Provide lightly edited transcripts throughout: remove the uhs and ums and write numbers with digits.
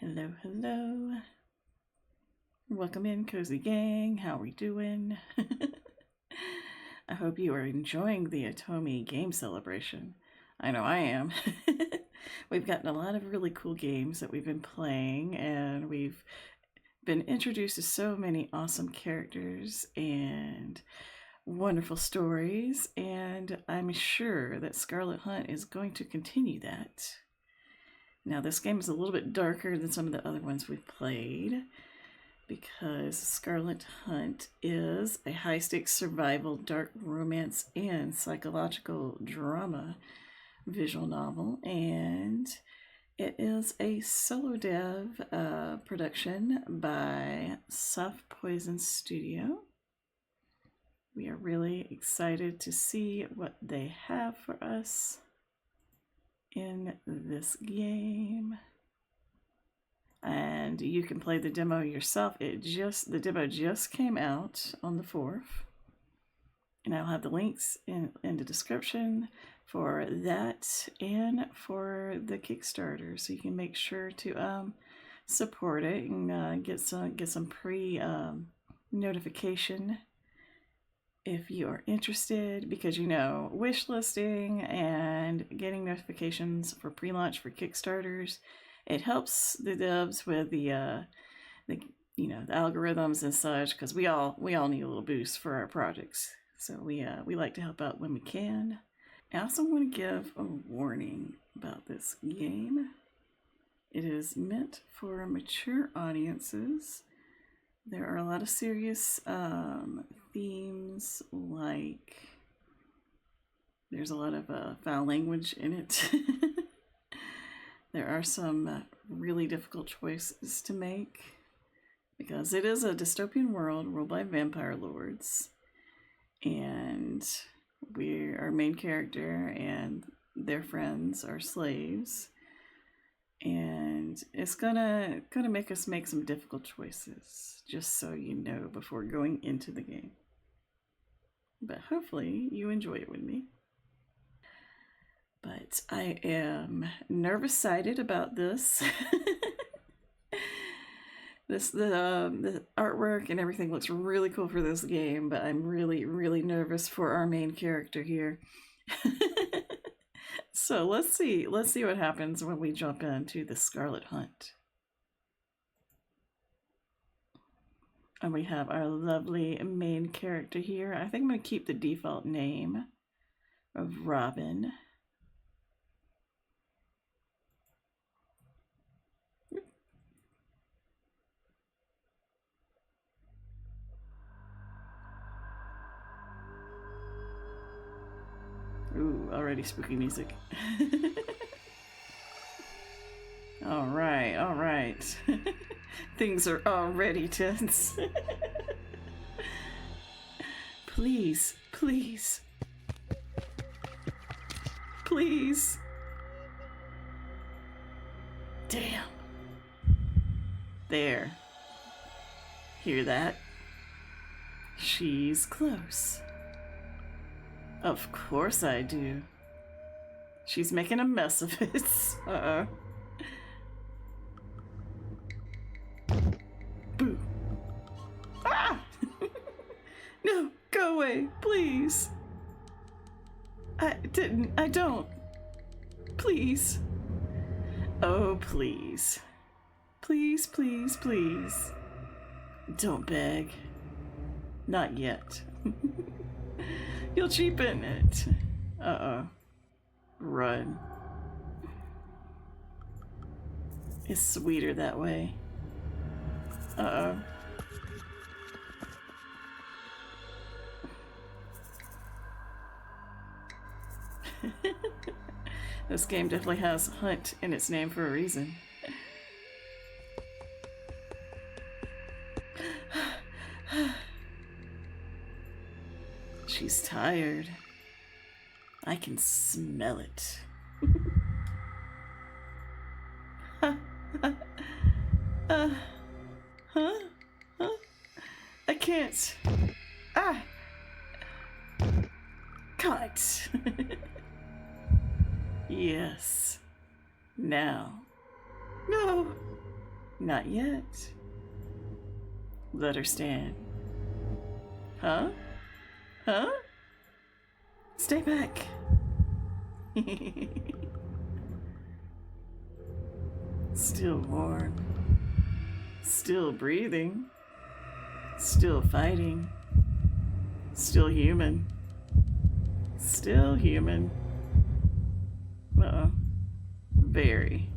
Hello, hello. Welcome in, Cozy Gang. How are we doing? I hope you are enjoying the Otome Games Celebration. I know I am. We've gotten a lot of really cool games that we've been playing, and we've been introduced to so many awesome characters and wonderful stories, and I'm sure that Scarlet Hunt is going to continue that. Now, this game is a little bit darker than some of the other ones we've played because Scarlet Hunt is a high-stakes survival, dark romance, and psychological drama visual novel, and it is a solo dev production by Soft Poison Studio. We are really excited to see what they have for us in this game, and you can play the demo yourself. The demo just came out on the 4th, and I'll have the links in the description for that and for the Kickstarter, so you can make sure to support it and get some pre notification if you are interested, because wish listing and getting notifications for pre-launch for Kickstarters, it helps the devs with the algorithms and such, because we all need a little boost for our projects. So we like to help out when we can. I also want to give a warning about this game. It is meant for mature audiences. There are a lot of serious themes, like there's a lot of foul language in it. There are some really difficult choices to make because it is a dystopian world ruled by vampire lords, and our main character and their friends are slaves. And it's gonna make us make some difficult choices, just so you know before going into the game. But hopefully you enjoy it with me. But I am nervous-sided about this. The artwork and everything looks really cool for this game, but I'm really, really nervous for our main character here. So let's see what happens when we jump into the Scarlet Hunt. And we have our lovely main character here. I think I'm going to keep the default name of Robin. Ooh, already spooky music. All right. Things are already tense. Please. Damn. There. Hear that? She's close. Of course I do. She's making a mess of it. Uh-oh. Boo. Ah! No, go away, please. I don't. Please. Oh, please. Please. Don't beg. Not yet. You'll cheapen it. Uh-oh. Run. It's sweeter that way. Uh-oh. This game definitely has hunt in its name for a reason. She's tired. I can smell it. I can't. Cut. Yes. Now. No. Not yet. Let her stand. Huh? Huh? Stay back. Still warm. Still breathing. Still fighting. Still human. Still human. Uh-oh. Very.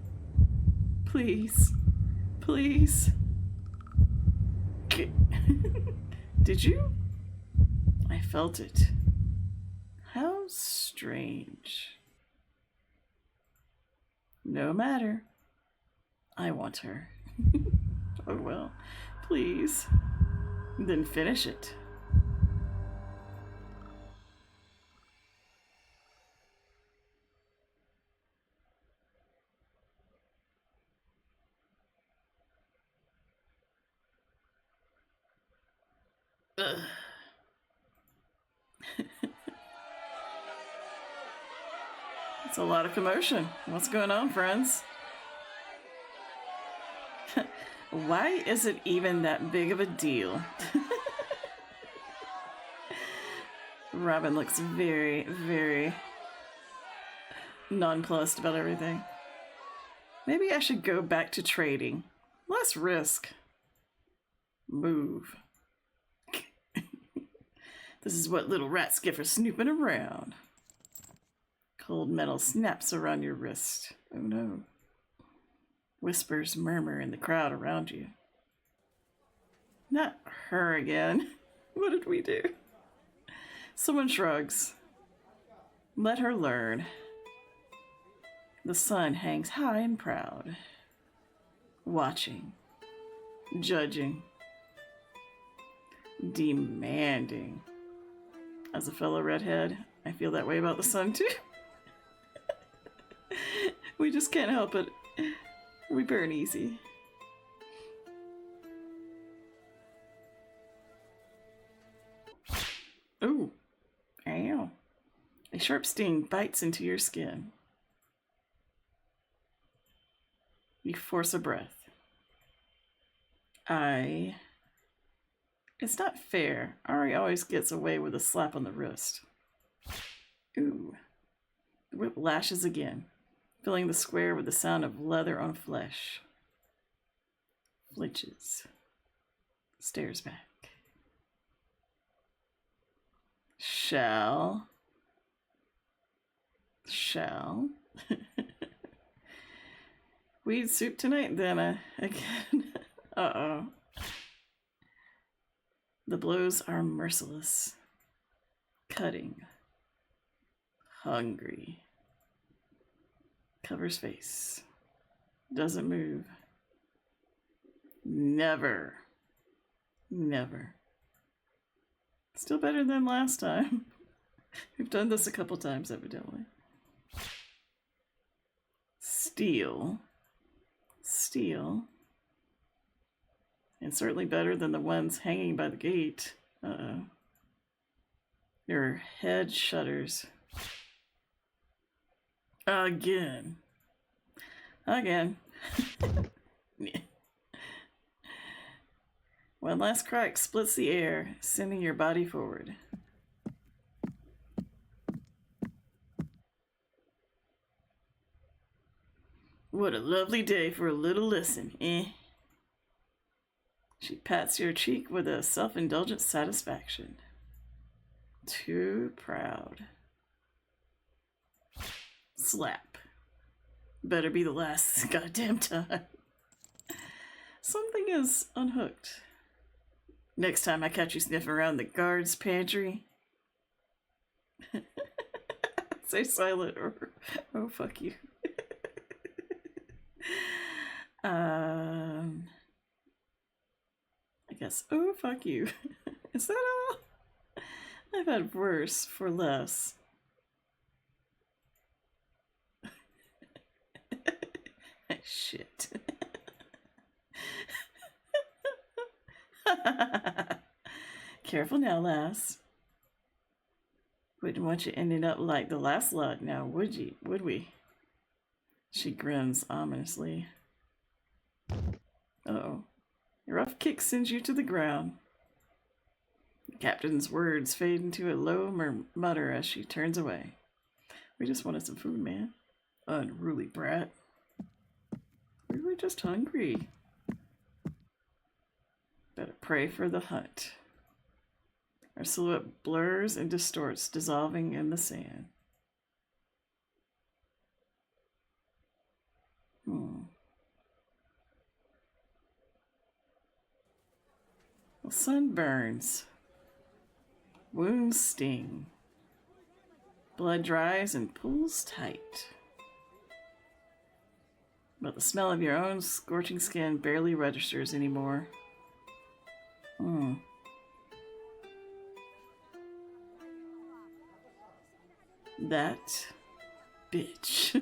Please. Please. Did you? I felt it. How strange. No matter. I want her. Oh well. Please. Then finish it. Ugh. It's a lot of commotion. What's going on, friends? Why is it even that big of a deal? Robin looks very, very nonplussed about everything. Maybe I should go back to trading. Less risk. Move. This is what little rats get for snooping around. Cold metal snaps around your wrist. Oh no. Whispers murmur in the crowd around you. Not her again. What did we do? Someone shrugs. Let her learn. The sun hangs high and proud. Watching. Judging. Demanding. As a fellow redhead, I feel that way about the sun too. We just can't help it. We burn easy. Ooh. Ow. A sharp sting bites into your skin. You force a breath. It's not fair. Ari always gets away with a slap on the wrist. Ooh. The whip lashes again, filling the square with the sound of leather on flesh. Flinches. Stares back. Shall. Weed soup tonight, then, again. Uh-oh. The blows are merciless. Cutting. Hungry. Covers face. Doesn't move. Never. Still better than last time. We've done this a couple times, evidently. Steal. And certainly better than the ones hanging by the gate. Uh-oh. Your head shudders. Again. One last crack splits the air, sending your body forward. What a lovely day for a little listen, eh? She pats your cheek with a self-indulgent satisfaction. Too proud. Slap. Better be the last goddamn time. Something is unhooked. Next time I catch you sniffing around the guard's pantry. Say silent or oh fuck you. I guess oh fuck you. Is that all? I've had worse for less. Shit. Careful now, lass. Wouldn't want you ending up like the last lot now, would you? Would we? She grins ominously. Uh-oh. Your rough kick sends you to the ground. The captain's words fade into a low mutter as she turns away. We just wanted some food, man. Unruly brat. We were just hungry. Better pray for the hunt. Our silhouette blurs and distorts, dissolving in the sand. The sun burns. Wounds sting. Blood dries and pulls tight. But the smell of your own scorching skin barely registers anymore. That bitch.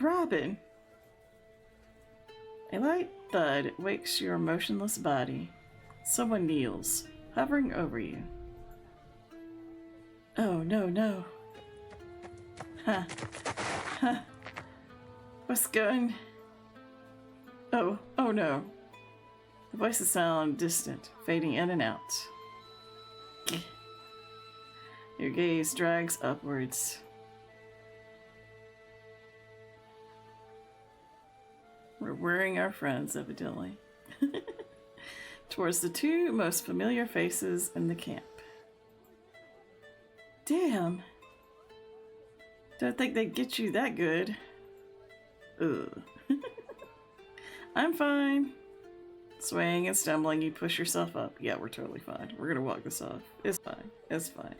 Robin! A light thud wakes your motionless body. Someone kneels, hovering over you. Oh, no. Ha. Ha. What's going? Oh no. The voices sound distant, fading in and out. Your gaze drags upwards. We're worrying our friends, evidently. Towards the two most familiar faces in the camp. Damn. Don't think they'd get you that good. Ugh. I'm fine. Swaying and stumbling, you push yourself up. Yeah, we're totally fine. We're gonna walk this off. It's fine. It's fine.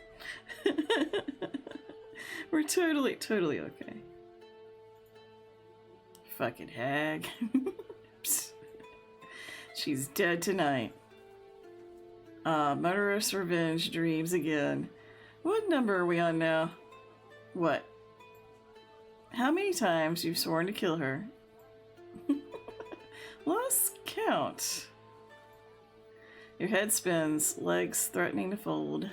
We're totally okay. Fucking hag. She's dead tonight. Murderous revenge dreams again. What number are we on now? What? How many times you've sworn to kill her? Lost count. Your head spins, legs threatening to fold.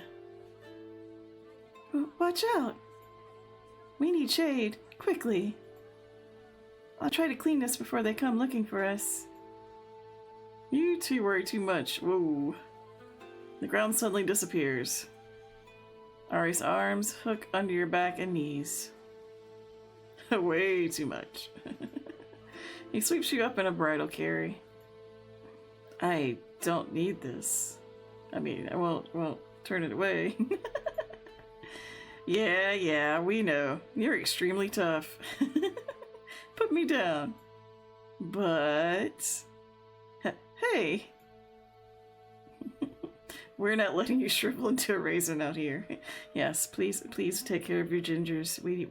Watch out! We need shade, quickly. I'll try to clean this before they come looking for us. You two worry too much. Whoa. The ground suddenly disappears. Ari's arms hook under your back and knees. Way too much. He sweeps you up in a bridal carry. I don't need this. I mean, I won't turn it away. Yeah, we know. You're extremely tough. Put me down. But... Hey! We're not letting you shrivel into a raisin out here. Yes, please take care of your gingers. We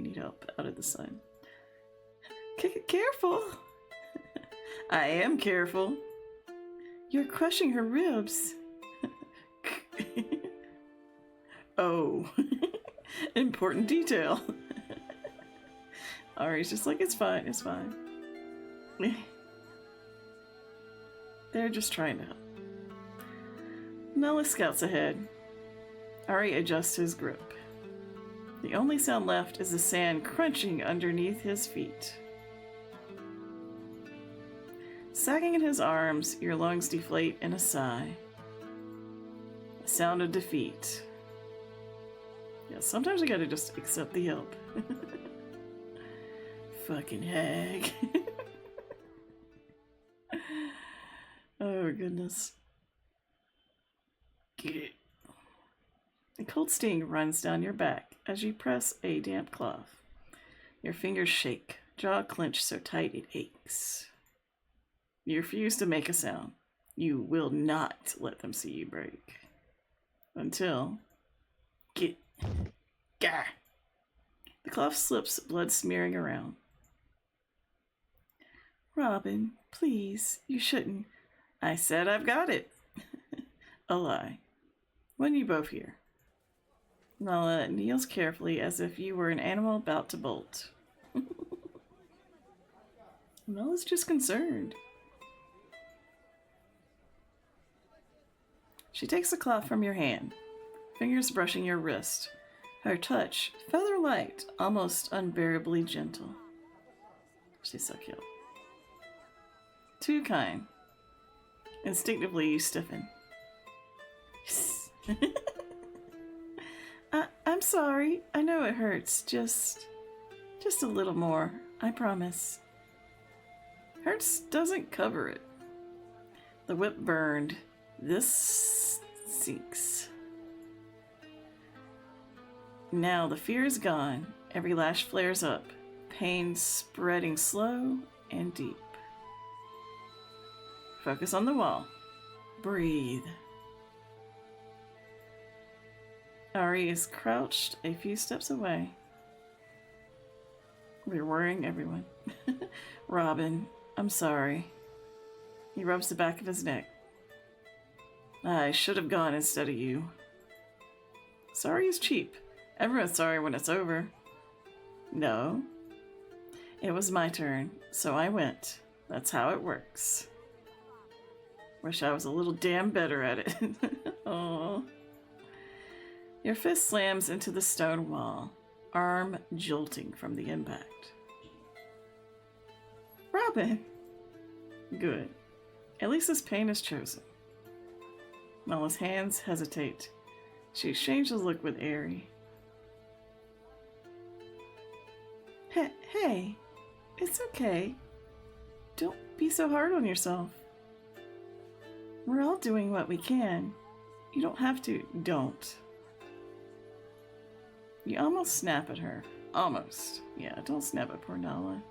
need help out of the sun. Careful! I am careful. You're crushing her ribs. Oh, important detail. Ari's just like, it's fine. They're just trying to help. Nella scouts ahead. Ari adjusts his grip. The only sound left is the sand crunching underneath his feet. Sagging in his arms, your lungs deflate in a sigh. A sound of defeat. Yeah, sometimes you gotta just accept the help. Fucking hag. Oh, goodness. A cold sting runs down your back as you press a damp cloth. Your fingers shake, jaw clenched so tight it aches. You refuse to make a sound. You will not let them see you break. Until... Gah! The cloth slips, blood smearing around. Robin, please, you shouldn't. I said I've got it. A lie. When you both hear. Nala kneels carefully as if you were an animal about to bolt. Nala's just concerned. She takes the cloth from your hand, fingers brushing your wrist. Her touch, feather-light, almost unbearably gentle. She's so cute. Too kind. Instinctively, you stiffen. I'm sorry. I know it hurts. Just a little more. I promise. Hurts doesn't cover it. The whip burned. This sinks. Now the fear is gone. Every lash flares up. Pain spreading slow and deep. Focus on the wall. Breathe. Ari is crouched a few steps away. We're worrying everyone. Robin, I'm sorry. He rubs the back of his neck. I should have gone instead of you. Sorry is cheap. Everyone's sorry when it's over. No. It was my turn, so I went. That's how it works. Wish I was a little damn better at it. Aww. Your fist slams into the stone wall, arm jolting from the impact. Robin! Good. At least his pain is chosen. While his hands hesitate, she exchanges a look with Ari. Hey, it's okay. Don't be so hard on yourself. We're all doing what we can. You don't have to. Don't. You almost snap at her. Almost. Yeah, don't snap at poor Nala.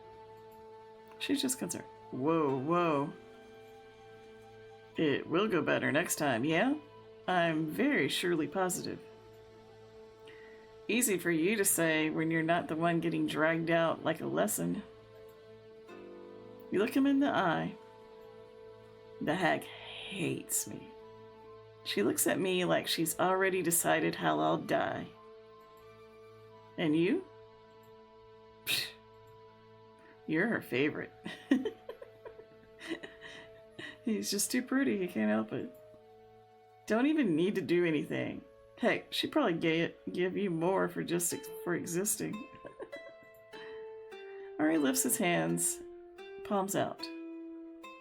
She's just concerned. Whoa. It will go better next time, yeah? I'm very surely positive. Easy for you to say when you're not the one getting dragged out like a lesson. You look him in the eye. The hag hates me. She looks at me like she's already decided how I'll die. And you? Psh, you're her favorite. He's just too pretty, he can't help it. Don't even need to do anything. Heck, she'd probably give you more for just for existing. Ari lifts his hands, palms out.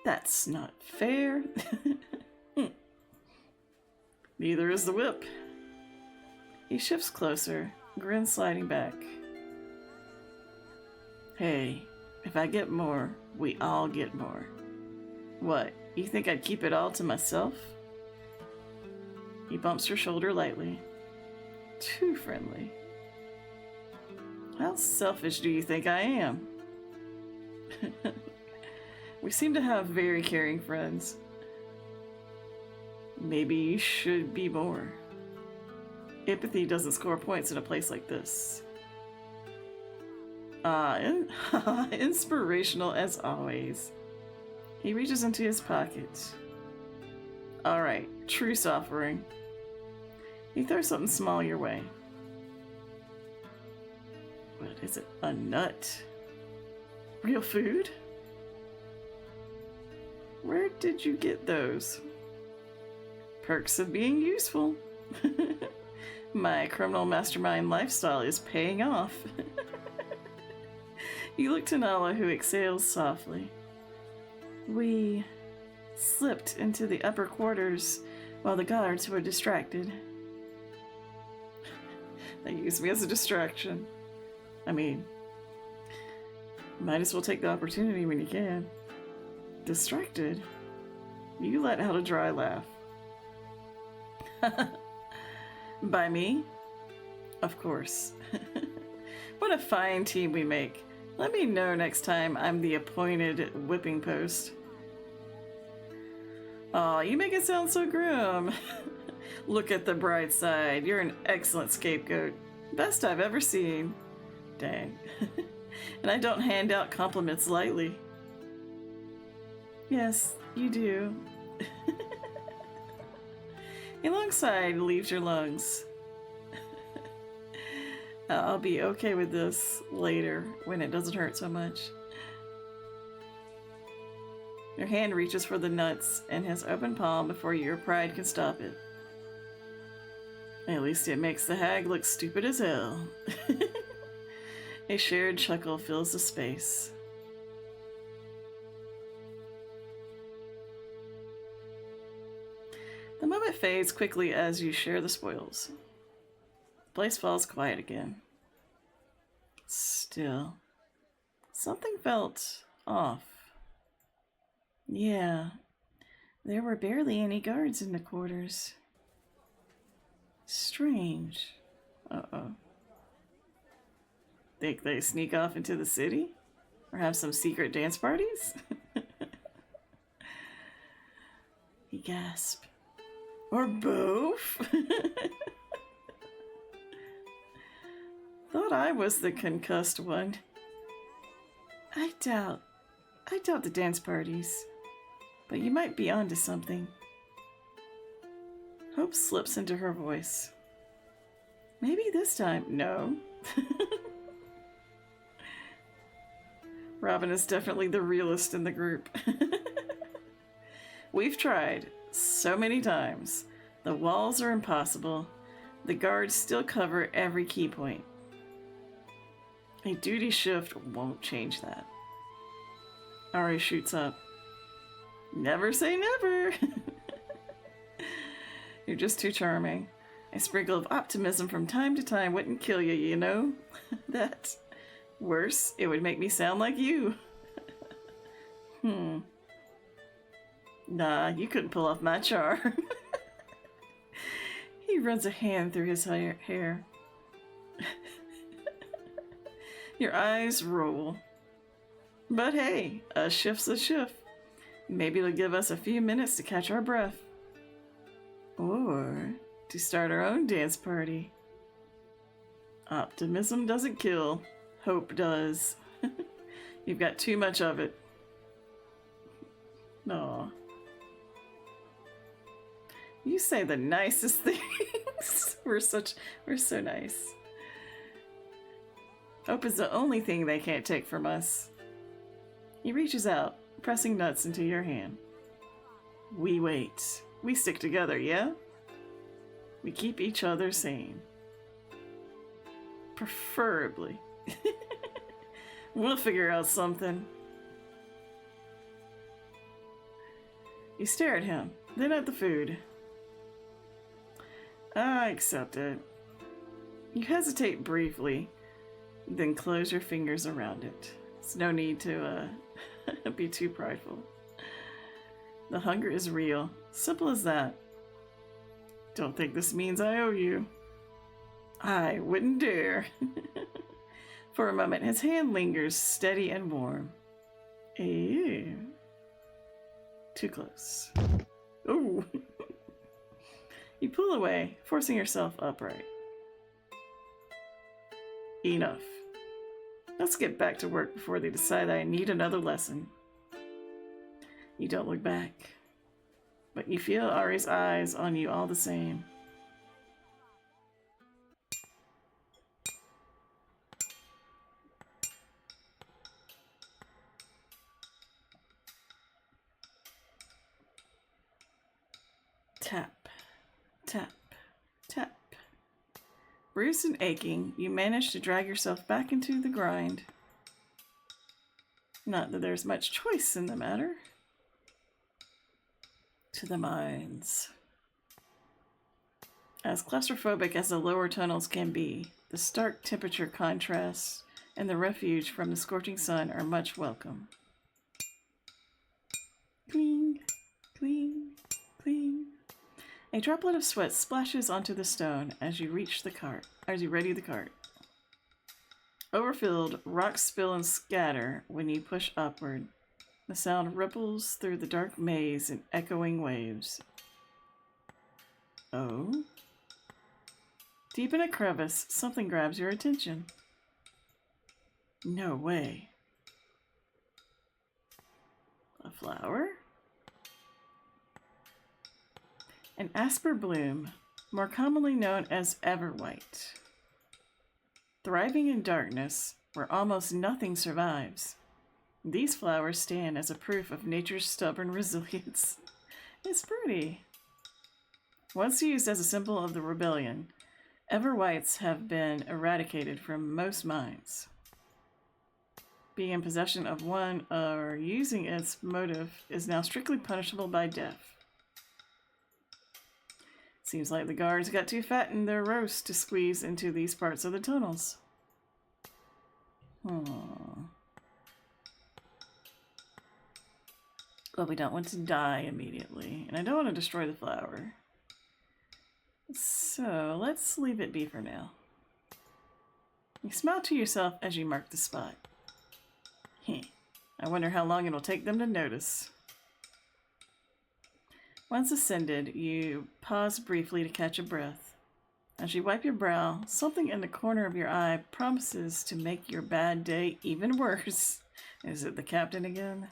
That's not fair. Neither is the whip. He shifts closer, grin sliding back. Hey, if I get more, we all get more. What, you think I'd keep it all to myself? He bumps her shoulder lightly. Too friendly. How selfish do you think I am? We seem to have very caring friends. Maybe you should be more. Empathy doesn't score points in a place like this. Inspirational as always. He reaches into his pocket. Alright, truce offering. He throws something small your way. What is it? A nut? Real food? Where did you get those? Perks of being useful. My criminal mastermind lifestyle is paying off. You look to Nala, who exhales softly. We slipped into the upper quarters while the guards were distracted. They use me as a distraction. I mean, might as well take the opportunity when you can. Distracted? You let out a dry laugh. By me? Of course. What a fine team we make. Let me know next time I'm the appointed whipping post. Aw, you make it sound so grim. Look at the bright side. You're an excellent scapegoat. Best I've ever seen. Dang. And I don't hand out compliments lightly. Yes, you do. Alongside leaves your lungs. I'll be okay with this later when it doesn't hurt so much. Your hand reaches for the nuts in his open palm before your pride can stop it. At least it makes the hag look stupid as hell. A shared chuckle fills the space. The moment fades quickly as you share the spoils. The place falls quiet again. Still, something felt off. Yeah, there were barely any guards in the quarters. Strange. Uh-oh. Think they sneak off into the city? Or have some secret dance parties? He gasped. Or both? Thought I was the concussed one. I doubt the dance parties. But you might be onto something. Hope slips into her voice. Maybe this time. No. Robin is definitely the realist in the group. We've tried so many times. The walls are impossible. The guards still cover every key point. A duty shift won't change that. Ari shoots up. Never say never! You're just too charming. A sprinkle of optimism from time to time wouldn't kill you, you know? That. Worse, it would make me sound like you. Nah, you couldn't pull off my charm. He runs a hand through his hair. Your eyes roll. But hey, a shift's a shift. Maybe it'll give us a few minutes to catch our breath. Or to start our own dance party. Optimism doesn't kill. Hope does. You've got too much of it. Aw. You say the nicest things. We're so nice. Hope is the only thing they can't take from us. He reaches out, pressing nuts into your hand. We wait. We stick together, yeah? We keep each other sane. Preferably. We'll figure out something. You stare at him, then at the food. I accept it. You hesitate briefly, then close your fingers around it. There's no need to be too prideful. The hunger is real. Simple as that. Don't think this means I owe you. I wouldn't dare. For a moment, his hand lingers, steady and warm. Ew. Too close. Ooh. You pull away, forcing yourself upright. Enough. Let's get back to work before they decide I need another lesson. You don't look back, but you feel Ari's eyes on you all the same. Tap, tap, tap. Bruised and aching, you manage to drag yourself back into the grind. Not that there's much choice in the matter. To the mines. As claustrophobic as the lower tunnels can be, the stark temperature contrasts and the refuge from the scorching sun are much welcome. Cling, cling, cling. A droplet of sweat splashes onto the stone as you ready the cart. Overfilled, rocks spill and scatter when you push upward. The sound ripples through the dark maze in echoing waves. Oh? Deep in a crevice, something grabs your attention. No way. A flower? An asper bloom, more commonly known as everwhite. Thriving in darkness, where almost nothing survives, these flowers stand as a proof of nature's stubborn resilience. It's pretty. Once used as a symbol of the rebellion, Everwhites have been eradicated from most mines. Being in possession of one or using its motive is now strictly punishable by death. Seems like the guards got too fat in their roast to squeeze into these parts of the tunnels. Aww. But we don't want to die immediately, and I don't want to destroy the flower. So let's leave it be for now. You smile to yourself as you mark the spot. I wonder how long it'll take them to notice. Once ascended, you pause briefly to catch a breath. As you wipe your brow, something in the corner of your eye promises to make your bad day even worse. Is it the captain again?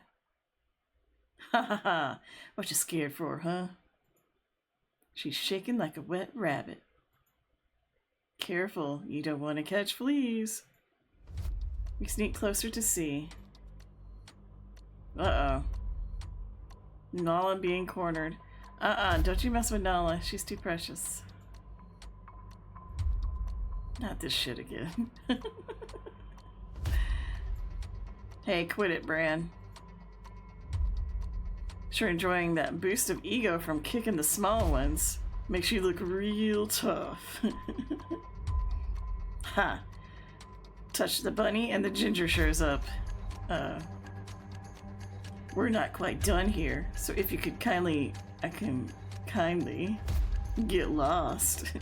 Ha ha ha! What you scared for, huh? She's shaking like a wet rabbit. Careful, you don't want to catch fleas. We sneak closer to see. Uh-oh. Nala being cornered. Don't you mess with Nala. She's too precious. Not this shit again. Hey, quit it, Bran. Sure enjoying that boost of ego from kicking the small ones. Makes you look real tough. Ha! Touch the bunny and the ginger shows up. We're not quite done here, so if you could kindly get lost.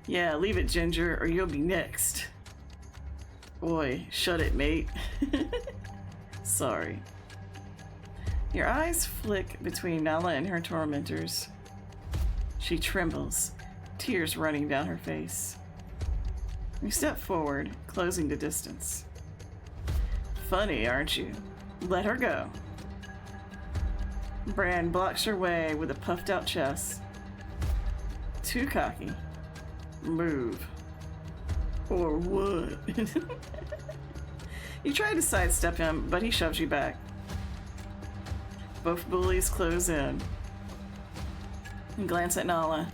Yeah, leave it, Ginger, or you'll be next. Boy, shut it, mate. Sorry. Your eyes flick between Nala and her tormentors. She trembles, tears running down her face. You step forward, closing the distance. Funny, aren't you? Let her go. Bran blocks her way with a puffed out chest. Too cocky. Move. Or what? You try to sidestep him, but he shoves you back. Both bullies close in. You glance at Nala.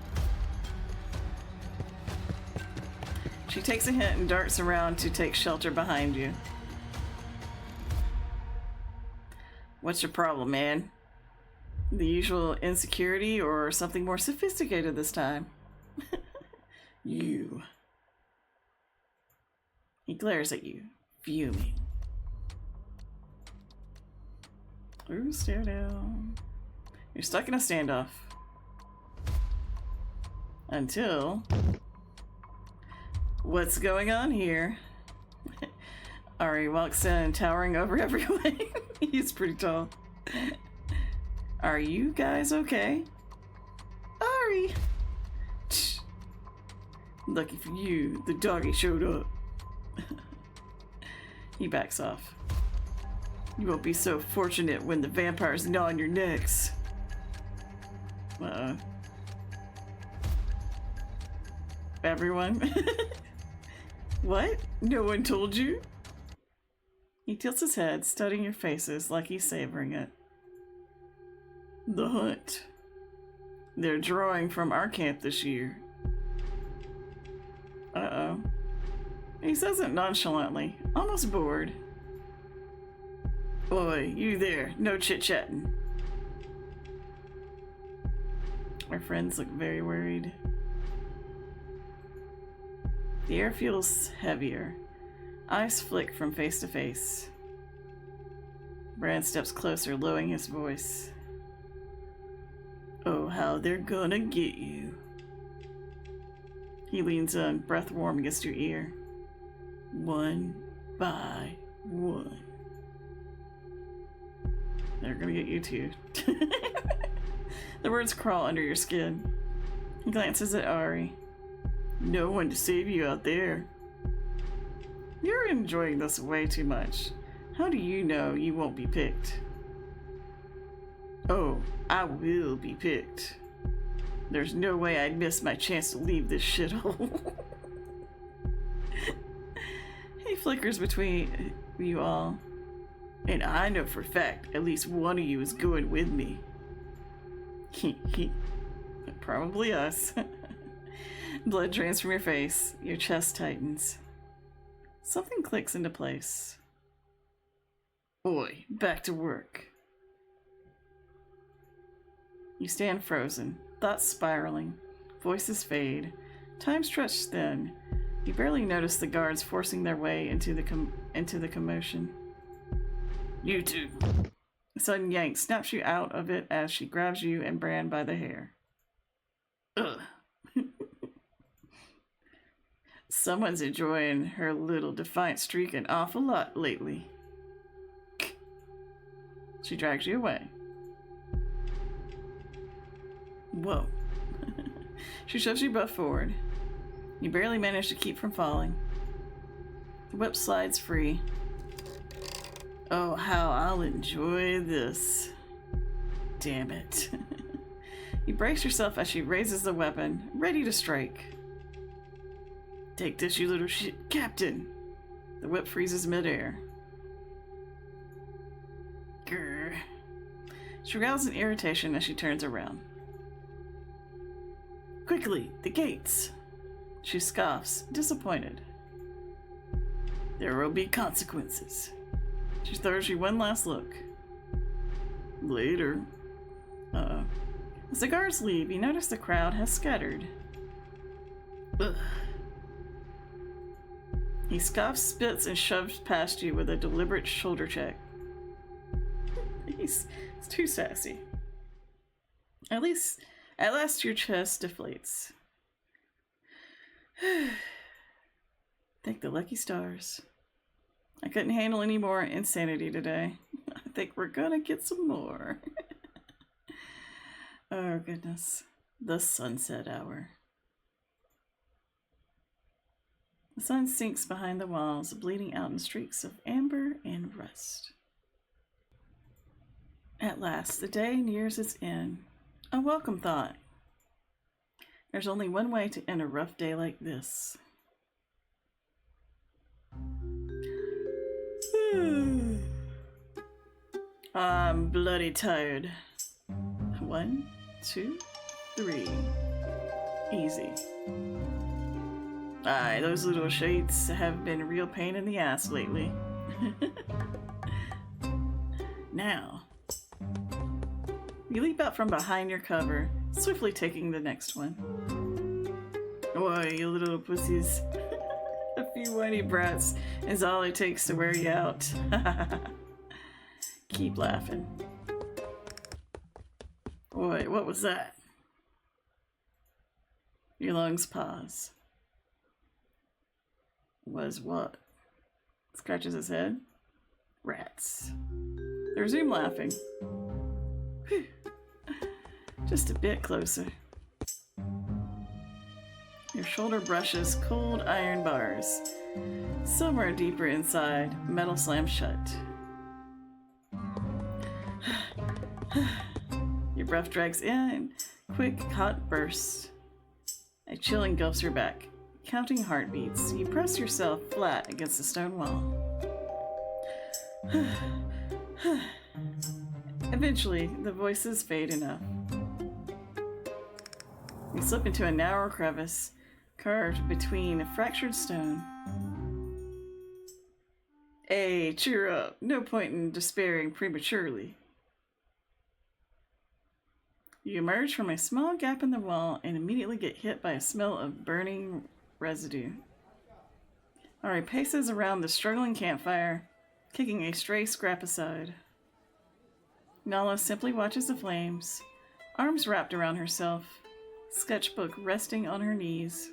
She takes a hint and darts around to take shelter behind you. What's your problem, man? The usual insecurity or something more sophisticated this time? You. He glares at you, fuming. Ooh, stare down. You're stuck in a standoff. Until... What's going on here? Ari walks in, towering over everyone. He's pretty tall. Are you guys okay? Ari! Shh. Lucky for you, the doggy showed up. He backs off. You won't be so fortunate when the vampires gnaw on your necks. Everyone? What? No one told you? He tilts his head, studying your faces like he's savoring it. The hunt. They're drawing from our camp this year. Uh-oh. He says it nonchalantly, almost bored. Oi, you there. No chit-chatting. Our friends look very worried. The air feels heavier. Eyes flick from face to face. Bran steps closer, lowering his voice. Oh, how they're gonna get you. He leans in, breath warm against your ear. One by one. They're gonna get you too. The words crawl under your skin. He glances at Ari. No one to save you out there. You're enjoying this way too much. How do you know you won't be picked? Oh, I will be picked. There's no way I'd miss my chance to leave this shithole. He flickers between you all. And I know for a fact at least one of you is going with me. Probably us. Blood drains from your face. Your chest tightens. Something clicks into place. Oi, back to work. You stand frozen, thoughts spiraling, voices fade, time stretched thin. You barely notice the guards forcing their way into the commotion. You two. A sudden yank snaps you out of it as she grabs you and Bran by the hair. Ugh. Someone's enjoying her little defiant streak an awful lot lately. She drags you away. Whoa. She shoves you both forward. You barely manage to keep from falling. The whip slides free. Oh, how I'll enjoy this. Damn it. You brace yourself as she raises the weapon, ready to strike. Take this, you little shit, Captain. The whip freezes midair. Grr. She growls in irritation as she turns around. Quickly, the gates. She scoffs, disappointed. There will be consequences. She throws you one last look. Later. Uh-oh. As the guards leave, you notice the crowd has scattered. Ugh. He scoffs, spits, and shoves past you with a deliberate shoulder check. He's too sassy. At last your chest deflates. Thank the lucky stars. I couldn't handle any more insanity today. I think we're gonna get some more. Oh goodness. The sunset hour. The sun sinks behind the walls, bleeding out in streaks of amber and rust. At last, the day nears its end. A welcome thought. There's only one way to end a rough day like this. I'm bloody tired. 1, 2, 3. Easy. Aye, those little shades have been a real pain in the ass lately. Now. You leap out from behind your cover, swiftly taking the next one. Oi, you little pussies. A few whiny brats is all it takes to wear you out. Keep laughing. Oi, what was that? Your lungs pause. Was what? Scratches his head. Rats. They resume laughing. Whew. Just a bit closer. Your shoulder brushes cold iron bars. Somewhere deeper inside, metal slams shut. Your breath drags in, quick, hot bursts. A chill engulfs your back. Counting heartbeats, you press yourself flat against the stone wall. Eventually, the voices fade enough. You slip into a narrow crevice, carved between a fractured stone. Hey, cheer up. No point in despairing prematurely. You emerge from a small gap in the wall and immediately get hit by a smell of burning residue. Ari paces around the struggling campfire, kicking a stray scrap aside. Nala simply watches the flames, arms wrapped around herself, sketchbook resting on her knees.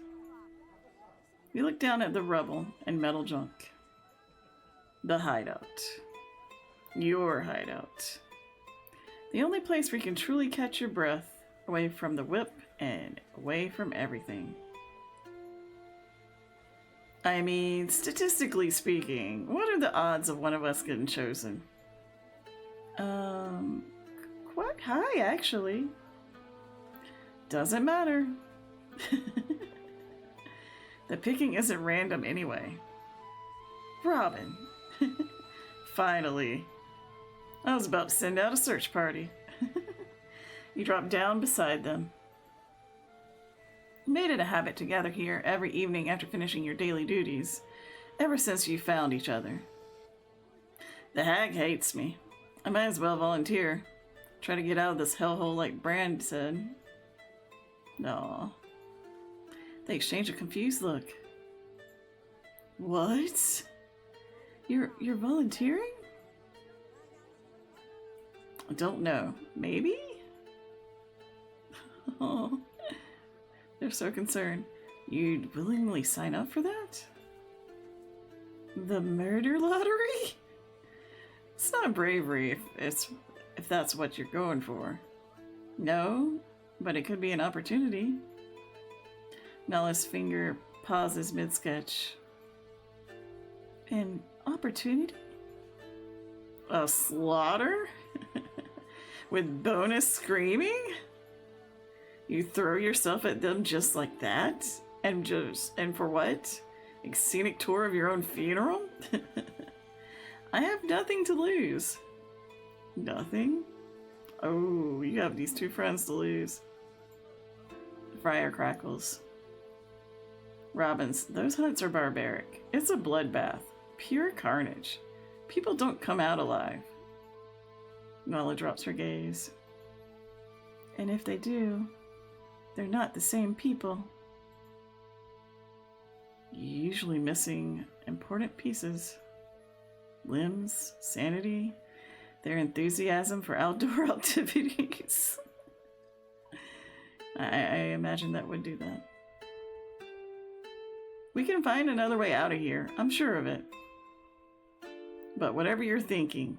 You look down at the rubble and metal junk. The hideout. Your hideout. The only place where you can truly catch your breath, away from the whip and away from everything. I mean, statistically speaking, what are the odds of one of us getting chosen? Quite high, actually. Doesn't matter. The picking isn't random anyway. Robin. Finally. I was about to send out a search party. You drop down beside them. Made it a habit to gather here every evening after finishing your daily duties, ever since you found each other. The hag hates me. I might as well volunteer. Try to get out of this hellhole like Brand said. Aw. They exchange a confused look. What? You're volunteering? I don't know. Maybe? Oh, they're so concerned. You'd willingly sign up for that? The murder lottery? It's not bravery if that's what you're going for. No, but it could be an opportunity. Nala's finger pauses mid-sketch. An opportunity? A slaughter? With bonus screaming? You throw yourself at them just like that? And for what? A scenic tour of your own funeral? I have nothing to lose. Nothing? Oh, you have these two friends to lose. Friar crackles. Robbins, those hunts are barbaric. It's a bloodbath. Pure carnage. People don't come out alive. Nala drops her gaze. And if they do, they're not the same people. Usually missing important pieces. Limbs, sanity, their enthusiasm for outdoor activities. I imagine that would do that. We can find another way out of here, I'm sure of it. But whatever you're thinking,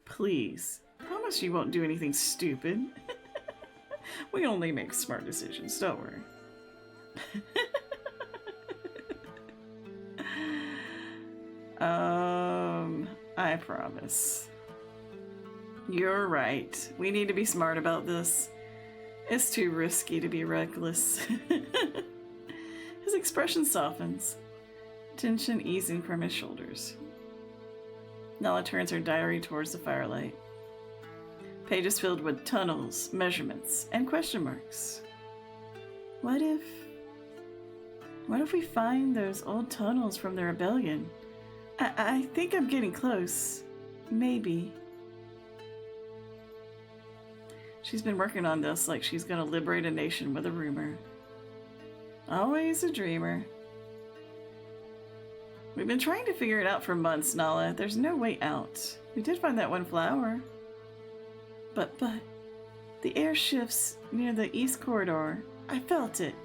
please, promise you won't do anything stupid. We only make smart decisions, don't worry. I promise. You're right. We need to be smart about this. It's too risky to be reckless. His expression softens, tension easing from his shoulders. Nala turns her diary towards the firelight. Pages filled with tunnels, measurements, and question marks. What if we find those old tunnels from the rebellion? I think I'm getting close. Maybe. She's been working on this like she's gonna liberate a nation with a rumor. Always a dreamer. We've been trying to figure it out for months, Nala. There's no way out. We did find that one flower. But, the air shifts near the east corridor. I felt it.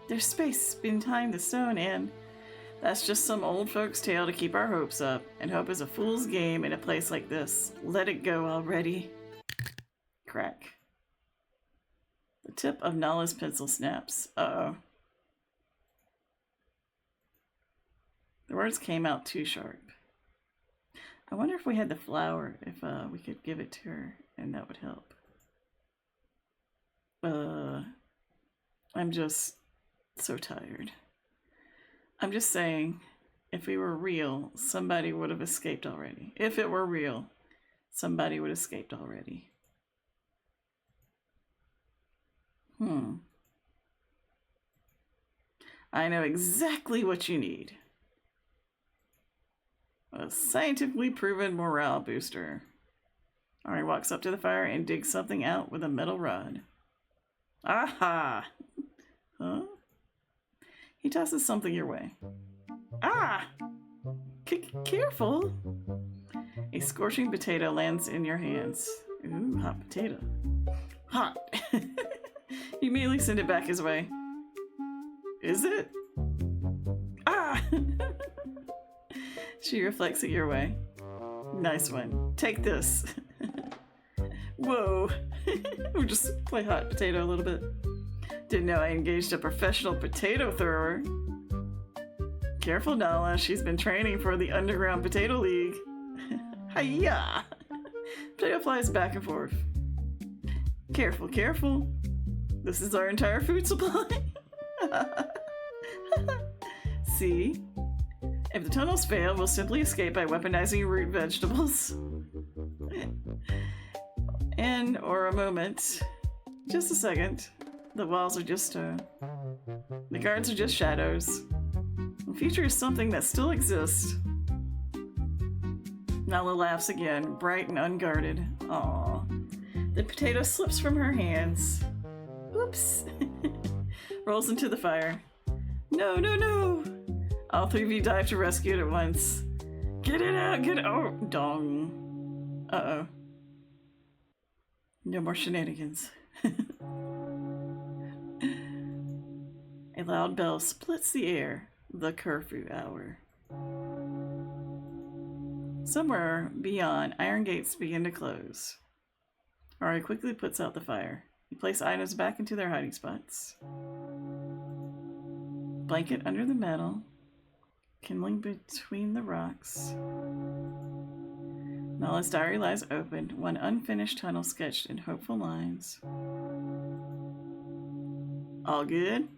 There's space behind the stone, and that's just some old folks' tale to keep our hopes up. And hope is a fool's game in a place like this. Let it go already. Crack. The tip of Nala's pencil snaps. Uh-oh. The words came out too sharp. I wonder if we had the flower, if we could give it to her, and that would help. I'm just so tired. I'm just saying, if we were real, somebody would have escaped already. If it were real, somebody would have escaped already. I know exactly what you need. A scientifically proven morale booster. Ari walks up to the fire and digs something out with a metal rod. Aha! Huh? He tosses something your way. Ah! Careful! A scorching potato lands in your hands. Ooh, hot potato. Hot! You immediately send it back his way. Is it? Ah! She reflects it your way. Nice one. Take this. Whoa. We'll just play hot potato a little bit. Didn't know I engaged a professional potato thrower. Careful, Nala. She's been training for the Underground Potato League. Hiya! Potato flies back and forth. Careful, careful. This is our entire food supply. See? If the tunnels fail, we'll simply escape by weaponizing root vegetables. Or a moment. Just a second. The walls are just, the guards are just shadows. The future is something that still exists. Nala laughs again, bright and unguarded. Aww. The potato slips from her hands. Oops. Rolls into the fire. No, no, no! All three of you dive to rescue it at once. Get it out, get it out! Oh, dong. Uh-oh. No more shenanigans. A loud bell splits the air. The curfew hour. Somewhere beyond, iron gates begin to close. Ari quickly puts out the fire. You place items back into their hiding spots. Blanket under the metal. Kindling between the rocks. Nala's diary lies open, one unfinished tunnel sketched in hopeful lines. All good?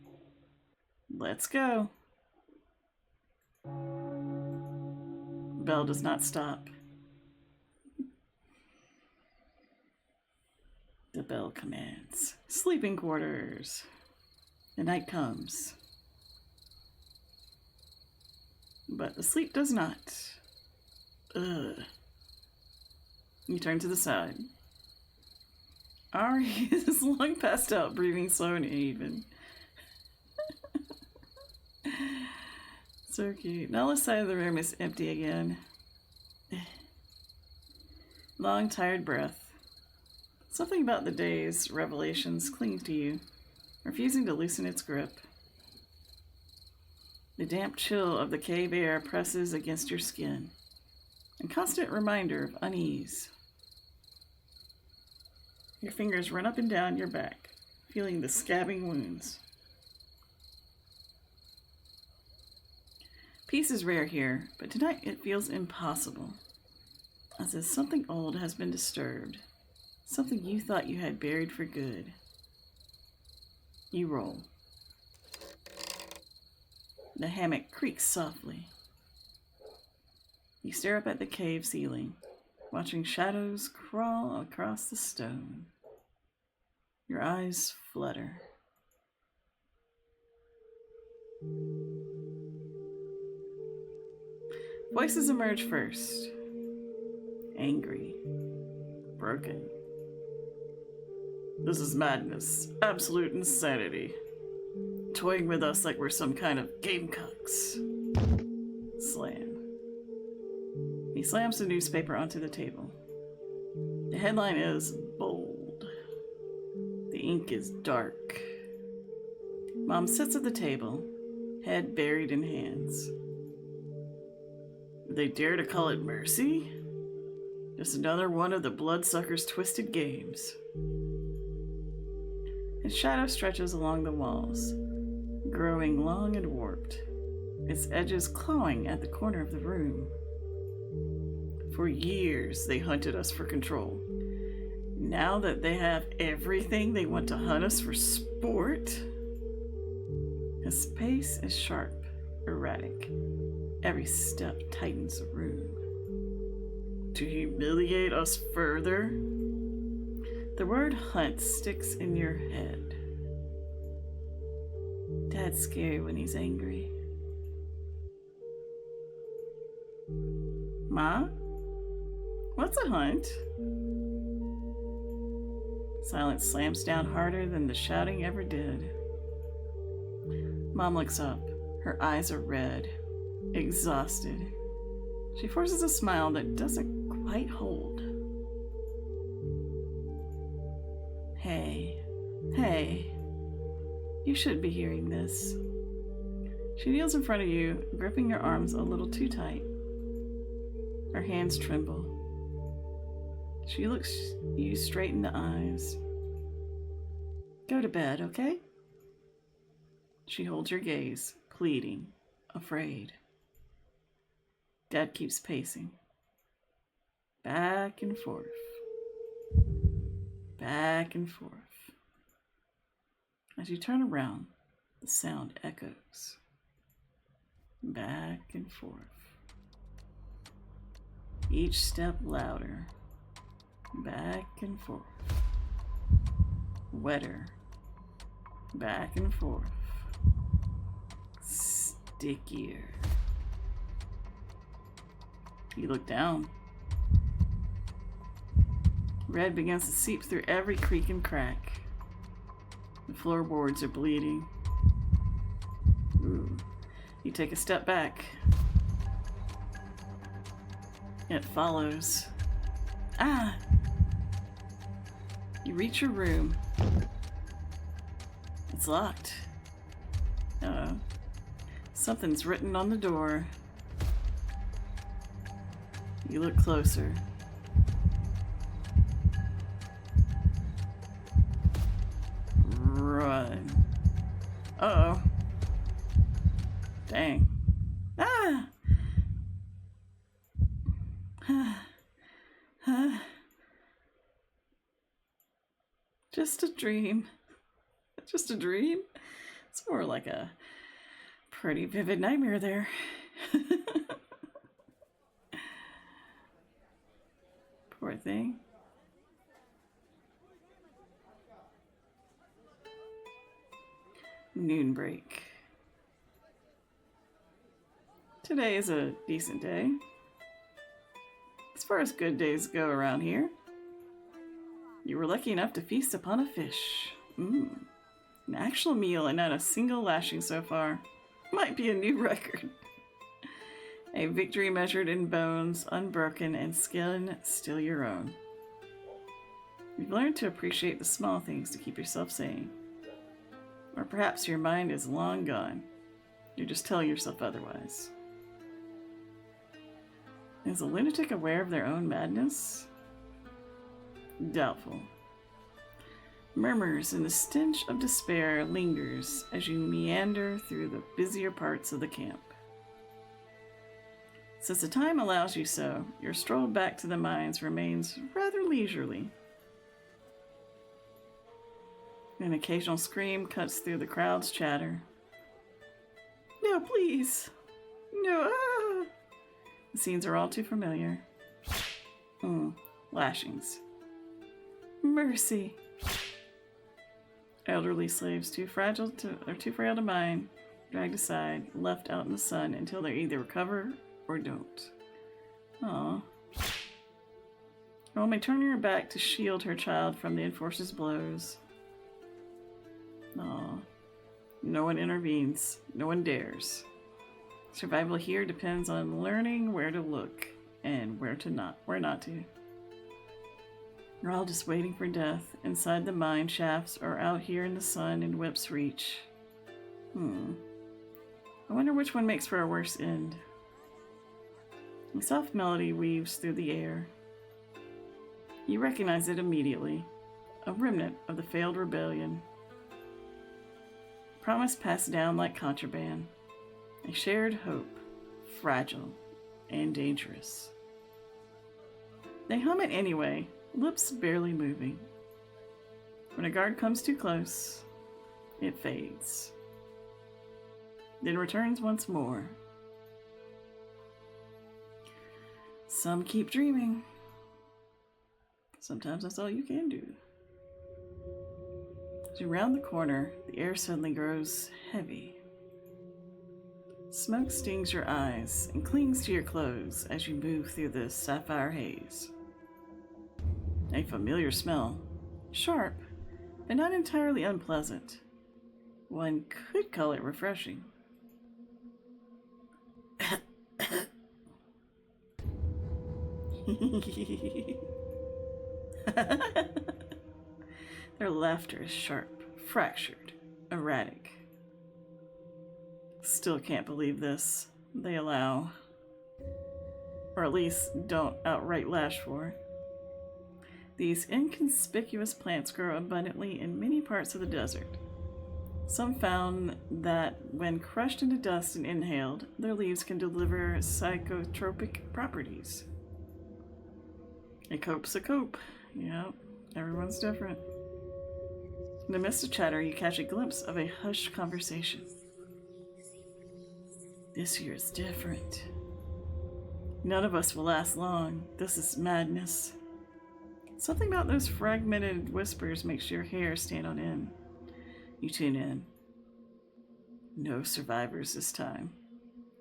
Let's go. Bell does not stop. The bell commands. Sleeping quarters. The night comes. But the sleep does not. Ugh. You turn to the side. Ari is long passed out, breathing slow and even. So cute. Nala's side of the room is empty again. Long, tired breath. Something about the day's revelations clings to you, refusing to loosen its grip. The damp chill of the cave air presses against your skin, a constant reminder of unease. Your fingers run up and down your back, feeling the scabbing wounds. Peace is rare here, but tonight it feels impossible, as if something old has been disturbed, something you thought you had buried for good. You roll. The hammock creaks softly. You stare up at the cave ceiling, watching shadows crawl across the stone. Your eyes flutter. Voices emerge first. Angry. Broken. This is madness. Absolute insanity. Toying with us like we're some kind of gamecocks. Slam. He slams the newspaper onto the table. The headline is bold. The ink is dark. Mom sits at the table, head buried in hands. They dare to call it mercy? Just another one of the bloodsucker's twisted games. Its shadow stretches along the walls, growing long and warped, its edges clawing at the corner of the room. For years, they hunted us for control. Now that they have everything, they want to hunt us for sport? His pace is sharp, erratic. Every step tightens the room. To humiliate us further? The word hunt sticks in your head. Dad's scary when he's angry. Ma? What's a hunt? Silence slams down harder than the shouting ever did. Mom looks up. Her eyes are red, exhausted. She forces a smile that doesn't quite hold. Hey, you should be hearing this. She kneels in front of you, gripping your arms a little too tight. Her hands tremble. She looks you straight in the eyes. Go to bed, okay? She holds your gaze, pleading, afraid. Dad keeps pacing. Back and forth. Back and forth. As you turn around, the sound echoes. Back and forth. Each step louder. Back and forth. Wetter. Back and forth. Stickier. You look down. Red begins to seep through every creak and crack. The floorboards are bleeding. Ooh. You take a step back. It follows. Ah! You reach your room. It's locked. Uh-oh. Something's written on the door. You look closer. Run. Uh-oh. Dang. Ah! Just a dream. Just a dream? It's more like a pretty vivid nightmare there. Poor thing. Noon break. Today is a decent day. As far as good days go around here. You were lucky enough to feast upon a fish. An actual meal and not a single lashing so far. Might be a new record. A victory measured in bones, unbroken, and skin still your own. You've learned to appreciate the small things to keep yourself sane. Or perhaps your mind is long gone. You're just telling yourself otherwise. Is a lunatic aware of their own madness? Doubtful. Murmurs and the stench of despair lingers as you meander through the busier parts of the camp. Since the time allows you so, your stroll back to the mines remains rather leisurely. An occasional scream cuts through the crowd's chatter. No, please! No! Ah! The scenes are all too familiar. Lashings. Mercy. Elderly slaves too frail to mind, dragged aside, left out in the sun until they either recover or don't. Aww. A woman may turn her back to shield her child from the enforcer's blows. Aww. No one intervenes. No one dares. Survival here depends on learning where to look and where not to. You're all just waiting for death inside the mine shafts or out here in the sun in whip's reach. I wonder which one makes for a worse end. A soft melody weaves through the air. You recognize it immediately. A remnant of the failed rebellion. Promise passed down like contraband. A shared hope, fragile and dangerous. They hum it anyway, lips barely moving. When a guard comes too close, it fades. Then returns once more. Some keep dreaming. Sometimes that's all you can do. As you round the corner, the air suddenly grows heavy. Smoke stings your eyes and clings to your clothes as you move through the sapphire haze. A familiar smell, sharp, but not entirely unpleasant. One could call it refreshing. Their laughter is sharp, fractured, erratic. Still can't believe this. They allow, or at least don't outright lash for. These inconspicuous plants grow abundantly in many parts of the desert. Some found that when crushed into dust and inhaled, their leaves can deliver psychotropic properties. A cope's a cope. Yep, everyone's different. In the midst of chatter, you catch a glimpse of a hushed conversation. This year is different. None of us will last long. This is madness. Something about those fragmented whispers makes your hair stand on end. You tune in. No survivors this time.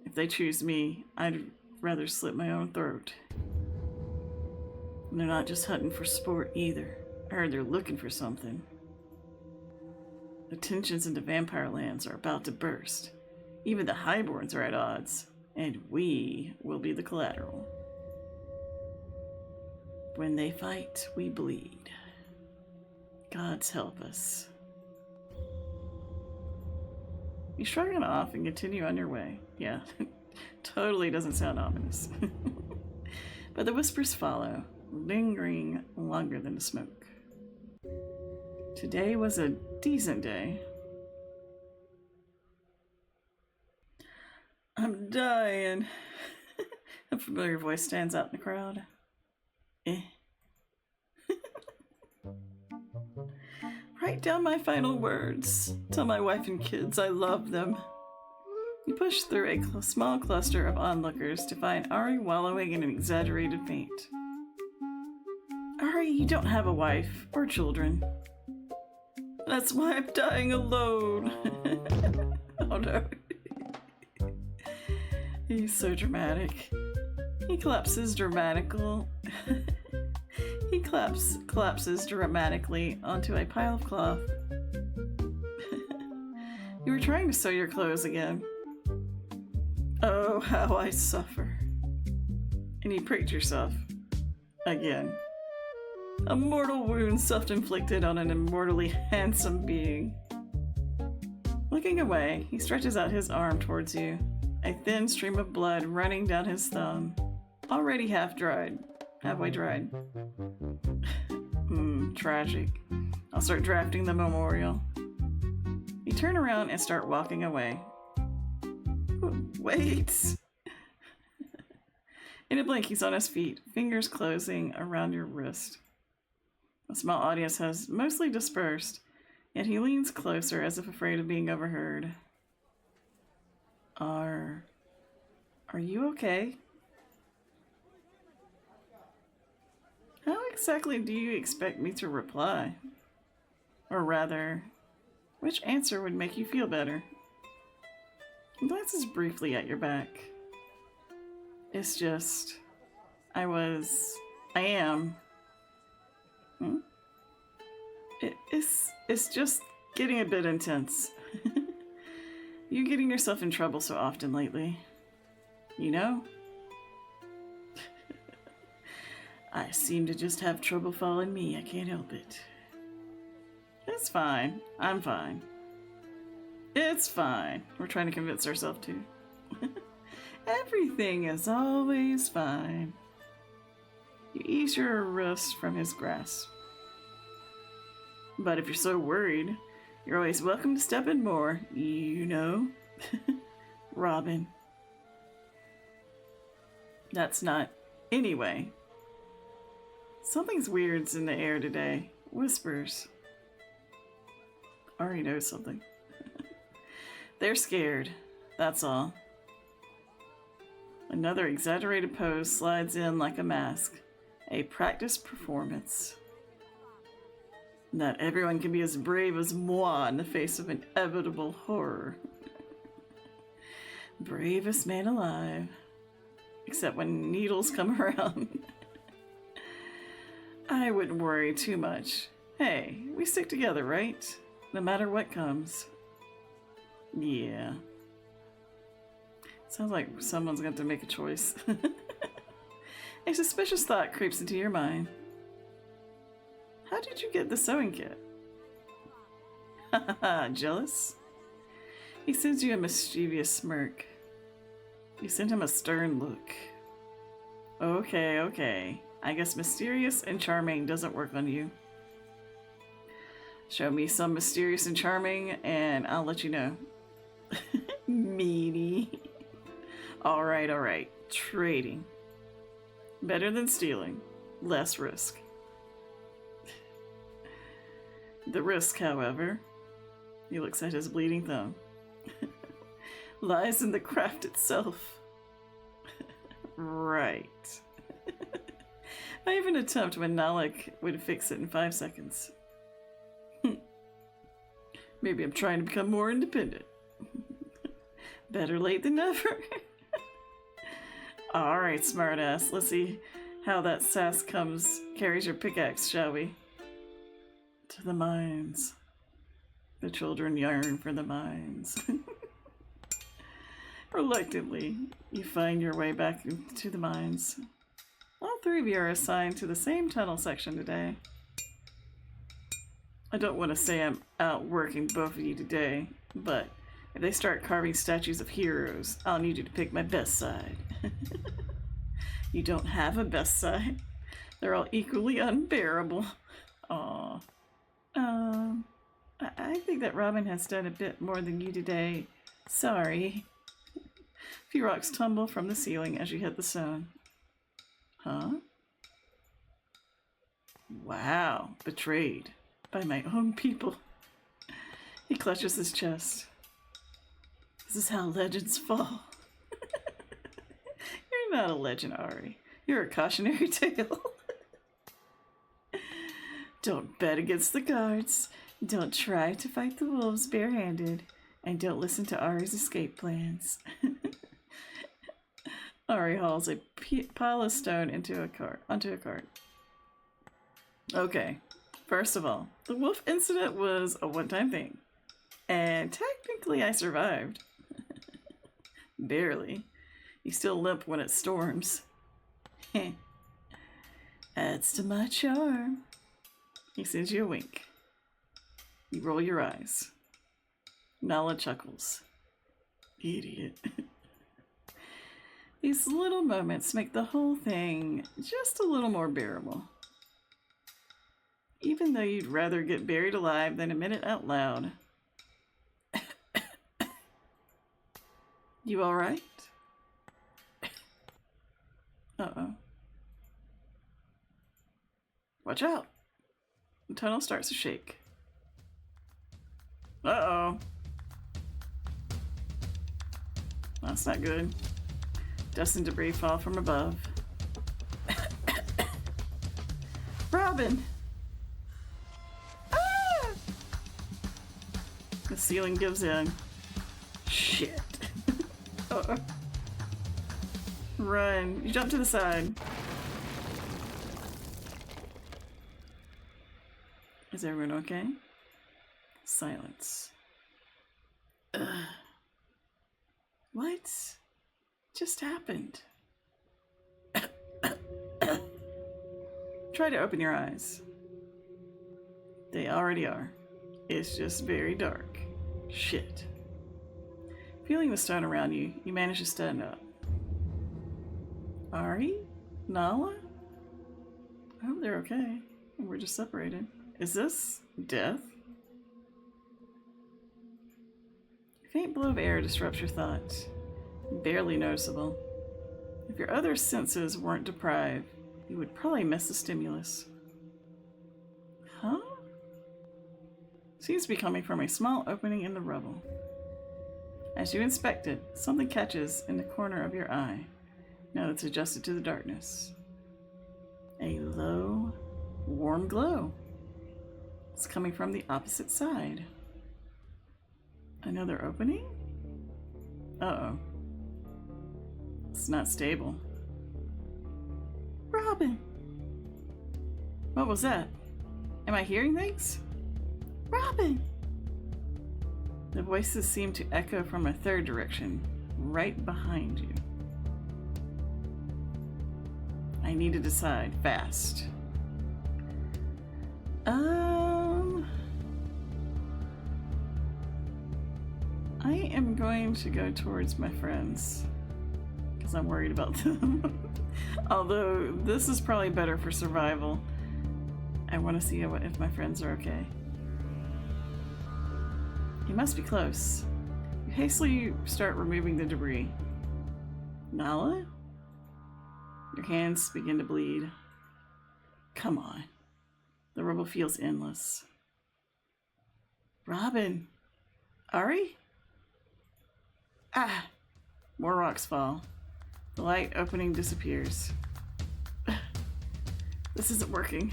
If they choose me, I'd rather slit my own throat. And they're not just hunting for sport either. I heard they're looking for something. The tensions in the vampire lands are about to burst. Even the highborns are at odds, and we will be the collateral. When they fight, we bleed. Gods help us. You shrug it off and continue on your way. Yeah, totally doesn't sound ominous. But the whispers follow, lingering longer than the smoke. Today was a decent day. I'm dying. A familiar voice stands out in the crowd. Write down my final words. Tell my wife and kids I love them. You push through a small cluster of onlookers to find Ari wallowing in an exaggerated faint. Ari, you don't have a wife or children. That's why I'm dying alone. Oh no. He's so dramatic. He collapses collapses dramatically onto a pile of cloth. You were trying to sew your clothes again. Oh, how I suffer. And you pricked yourself. Again. A mortal wound self-inflicted on an immortally handsome being. Looking away, he stretches out his arm towards you, a thin stream of blood running down his thumb, already halfway dried. Tragic. I'll start drafting the memorial. You turn around and start walking away. Wait! In a blink, he's on his feet, fingers closing around your wrist. A small audience has mostly dispersed, yet he leans closer as if afraid of being overheard. Are you okay? How exactly do you expect me to reply? Or rather, which answer would make you feel better? He glances briefly at your back. It's just, I am. It's just getting a bit intense. You getting yourself in trouble so often lately. You know? I seem to just have trouble following me. I can't help it. It's fine. I'm fine. It's fine. We're trying to convince ourselves to. Everything is always fine. You ease your wrist from his grasp. But if you're so worried, you're always welcome to step in more, you know. Robin. That's not... Anyway. Something's weird's in the air today. Whispers. Ari knows something. They're scared. That's all. Another exaggerated pose slides in like a mask. A practiced performance. Not everyone can be as brave as moi in the face of inevitable horror. Bravest man alive. Except when needles come around. I wouldn't worry too much. Hey, we stick together, right? No matter what comes. Yeah. Sounds like someone's going to have to make a choice. A suspicious thought creeps into your mind. How did you get the sewing kit? Haha, jealous? He sends you a mischievous smirk. You send him a stern look. Okay. I guess mysterious and charming doesn't work on you. Show me some mysterious and charming, and I'll let you know. Meanie. Alright. Trading. Better than stealing. Less risk. The risk, however, he looks at his bleeding thumb, lies in the craft itself. Right. I even attempt when Nalik would fix it in 5 seconds. Maybe I'm trying to become more independent. Better late than never. Alright, smartass. Let's see how that sass carries your pickaxe, shall we? To the mines. The children yearn for the mines. Reluctantly, you find your way back into the mines. All three of you are assigned to the same tunnel section today. I don't want to say I'm outworking both of you today, but if they start carving statues of heroes, I'll need you to pick my best side. You don't have a best side. They're all equally unbearable. Aw. I think that Robin has done a bit more than you today. Sorry. A few rocks tumble from the ceiling as you hit the stone. Huh? Wow. Betrayed. By my own people. He clutches his chest. This is how legends fall. You're not a legend, Ari. You're a cautionary tale. Don't bet against the guards. Don't try to fight the wolves barehanded. And don't listen to Ari's escape plans. Ari hauls a pile of stone onto a cart. Okay. First of all, the wolf incident was a one-time thing. And technically I survived. Barely. You still limp when it storms. Adds to my charm. He sends you a wink. You roll your eyes. Nala chuckles. Idiot. These little moments make the whole thing just a little more bearable. Even though you'd rather get buried alive than admit it out loud. You alright? Uh-oh. Watch out! The tunnel starts to shake. Uh-oh. That's not good. Dust and debris fall from above. Robin! Ah! The ceiling gives in. Shit. Uh-oh. Run. You jump to the side. Is everyone okay? Silence. Ugh. What just happened? Try to open your eyes. They already are. It's just very dark. Shit. Feeling the stone around you, you manage to stand up. Ari? Nala? I hope they're okay. We're just separated. Is this death? A faint blow of air disrupts your thought. Barely noticeable. If your other senses weren't deprived, you would probably miss the stimulus. Huh? Seems to be coming from a small opening in the rubble. As you inspect it, something catches in the corner of your eye. Now it's adjusted to the darkness. A low, warm glow. It's coming from the opposite side. Another opening? Uh-oh. It's not stable. Robin! What was that? Am I hearing things? Robin! The voices seem to echo from a third direction, right behind you. I need to decide fast. I am going to go towards my friends because I'm worried about them. Although this is probably better for survival. I want to see if my friends are okay. He must be close. You hastily start removing the debris. Nala? Your hands begin to bleed. Come on. The rubble feels endless. Robin? Ari? Ah! More rocks fall. The light opening disappears. This isn't working.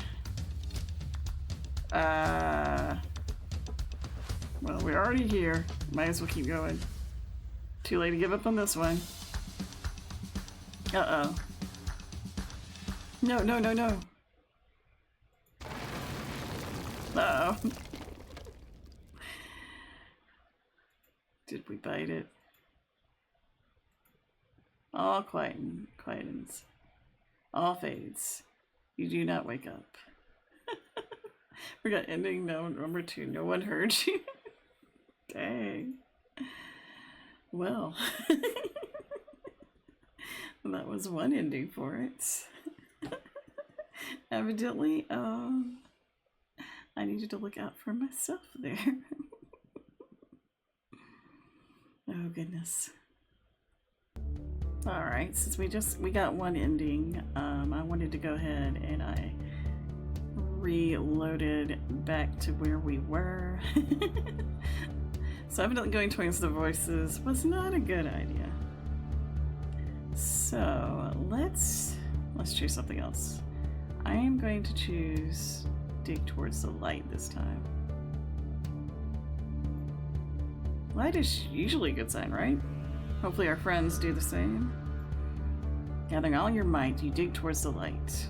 Well, we're already here. Might as well keep going. Too late to give up on this one. Uh-oh. No, no, no, no. Uh-oh. Did we bite it? All quietens. All fades. You do not wake up. We got ending number 2. No one heard you. Dang. Well. That was one ending for it. Evidently, I needed to look out for myself there. Oh goodness. Alright, since we got one ending, I wanted to go ahead and I reloaded back to where we were. So evidently going towards the voices was not a good idea. So let's choose something else. I am going to choose dig towards the light this time. Light is usually a good sign, right? Hopefully our friends do the same. Gathering all your might, you dig towards the light.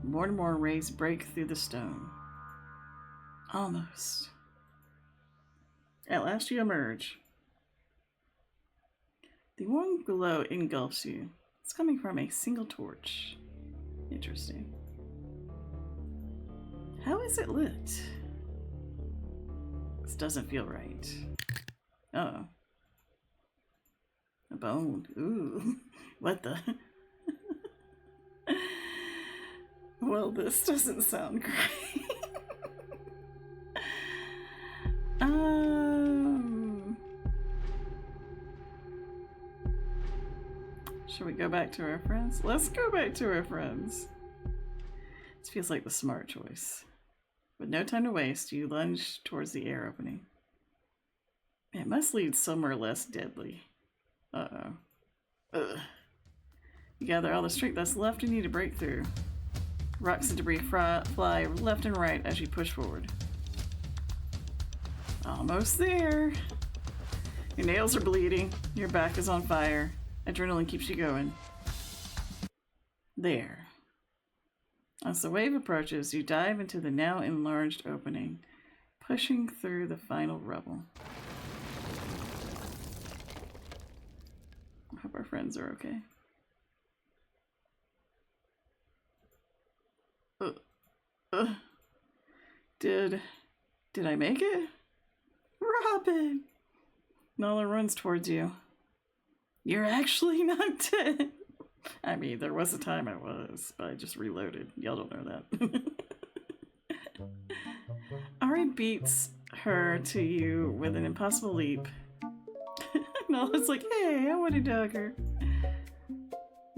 More and more rays break through the stone. Almost. At last you emerge. The warm glow engulfs you. It's coming from a single torch. Interesting. How is it lit? This doesn't feel right. Uh-oh. A bone. Ooh. What the? Well, this doesn't sound great. Should we go back to our friends? Let's go back to our friends. This feels like the smart choice. With no time to waste, you lunge towards the air opening. It must lead somewhere less deadly. Uh-oh. Ugh. You gather all the strength that's left in you to break through. Rocks and debris fly left and right as you push forward. Almost there. Your nails are bleeding. Your back is on fire. Adrenaline keeps you going. There. As the wave approaches, you dive into the now enlarged opening, pushing through the final rubble. I hope our friends are okay. Did I make it? Robin! Nala runs towards you. You're actually not dead. I mean, there was a time I was, but I just reloaded. Y'all don't know that. Ari beats her to you with an impossible leap. Nala's like, hey, I want to dog her.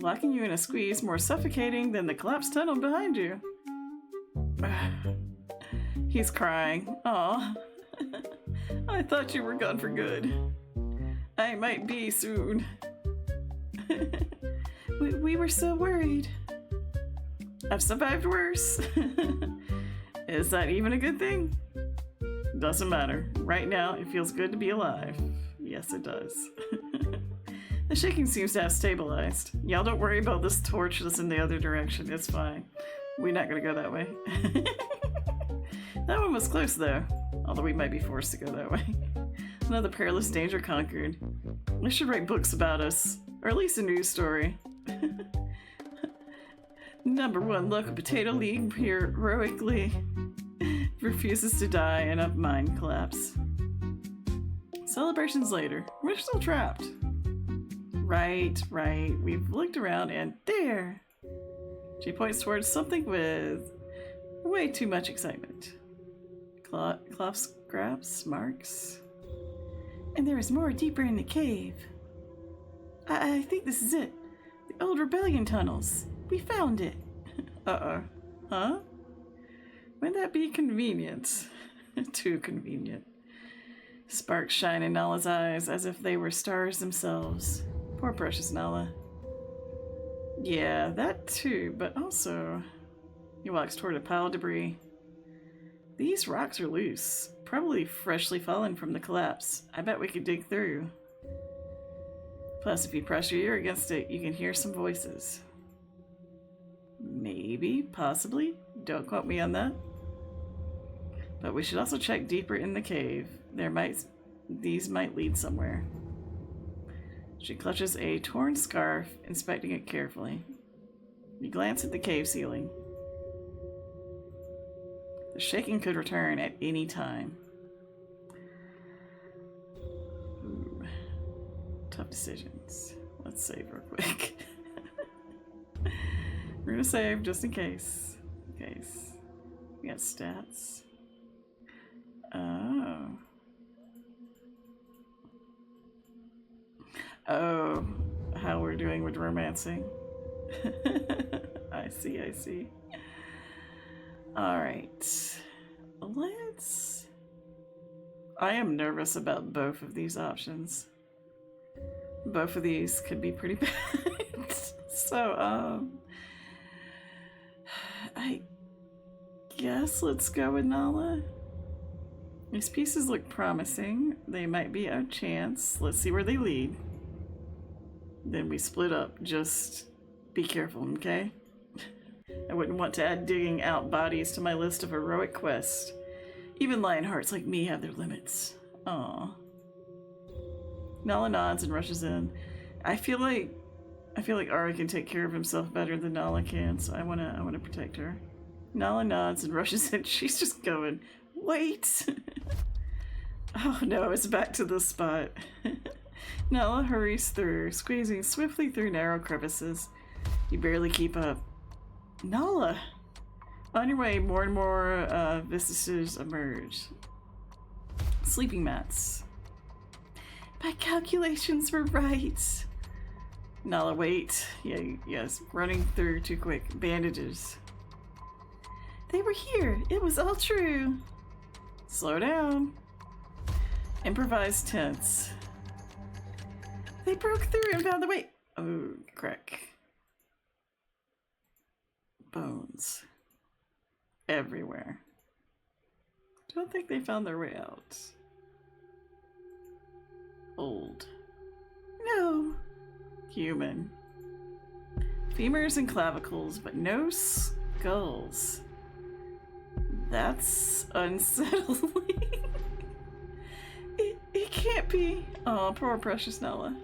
Locking you in a squeeze more suffocating than the collapsed tunnel behind you. He's crying. Aw. I thought you were gone for good. I might be soon. we were so worried. I've survived worse. Is that even a good thing? Doesn't matter. Right now, it feels good to be alive. Yes, it does. The shaking seems to have stabilized. Y'all don't worry about this torch that's in the other direction. It's fine. We're not gonna go that way. That one was close though. Although we might be forced to go that way. Another perilous danger conquered. I should write books about us. Or at least a news story. #1 local potato league heroically refuses to die in a mine collapse. Celebrations later. We're still trapped. Right. We've looked around and there! She points towards something with way too much excitement. Cloth scraps, marks. And there is more deeper in the cave. I think this is it. The old rebellion tunnels. We found it. Uh-oh. Huh? Wouldn't that be convenient? Too convenient. Sparks shine in Nala's eyes as if they were stars themselves. Poor precious Nala. Yeah, that too, but also... He walks toward a pile of debris. These rocks are loose. probably freshly fallen from the collapse. I bet we could dig through. Plus, if you press your ear against it, you can hear some voices. Maybe, possibly. Don't quote me on that. But we should also check deeper in the cave. These might lead somewhere. She clutches a torn scarf, inspecting it carefully. You glance at the cave ceiling. The shaking could return at any time. Ooh. Tough decisions. Let's save real quick. We're gonna save just in case. We got stats. Oh, how we're doing with romancing. I see. Alright. I am nervous about both of these options. Both of these could be pretty bad. So, I guess let's go with Nala. These pieces look promising. They might be our chance. Let's see where they lead. Then we split up. Just be careful, okay? I wouldn't want to add digging out bodies to my list of heroic quests. Even lion hearts like me have their limits. Aww. Nala nods and rushes in. I feel like Ari can take care of himself better than Nala can, so I wanna protect her. Nala nods and rushes in. She's just going, wait! Oh no, it's back to this spot. Nala hurries through, squeezing swiftly through narrow crevices. You barely keep up. Nala! On your way, more and more visitors emerge. Sleeping mats. My calculations were right. Nala, wait. Yes, running through too quick. Bandages. They were here. It was all true. Slow down. Improvised tents. They broke through and found the way. Oh, crack. Bones. Everywhere. Don't think they found their way out. Old. No. Human. Femurs and clavicles, but no skulls. That's unsettling. It can't be. Oh, poor precious Nala.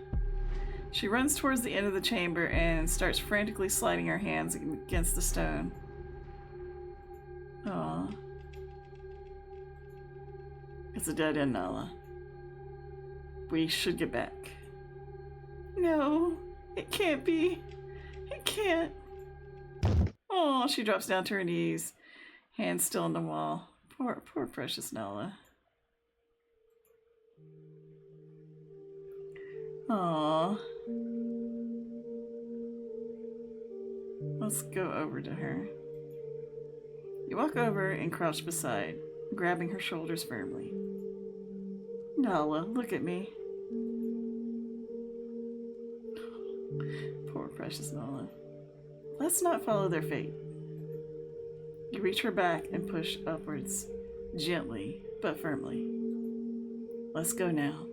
She runs towards the end of the chamber and starts frantically sliding her hands against the stone. Aw. It's a dead end, Nala. We should get back. No, it can't be. It can't. Oh, she drops down to her knees, hands still on the wall. Poor precious Nala. Aww. Let's go over to her. You walk over and crouch beside, grabbing her shoulders firmly. Nala, look at me. Poor precious Nala. Let's not follow their fate. You reach her back and push upwards, gently but firmly. Let's go now.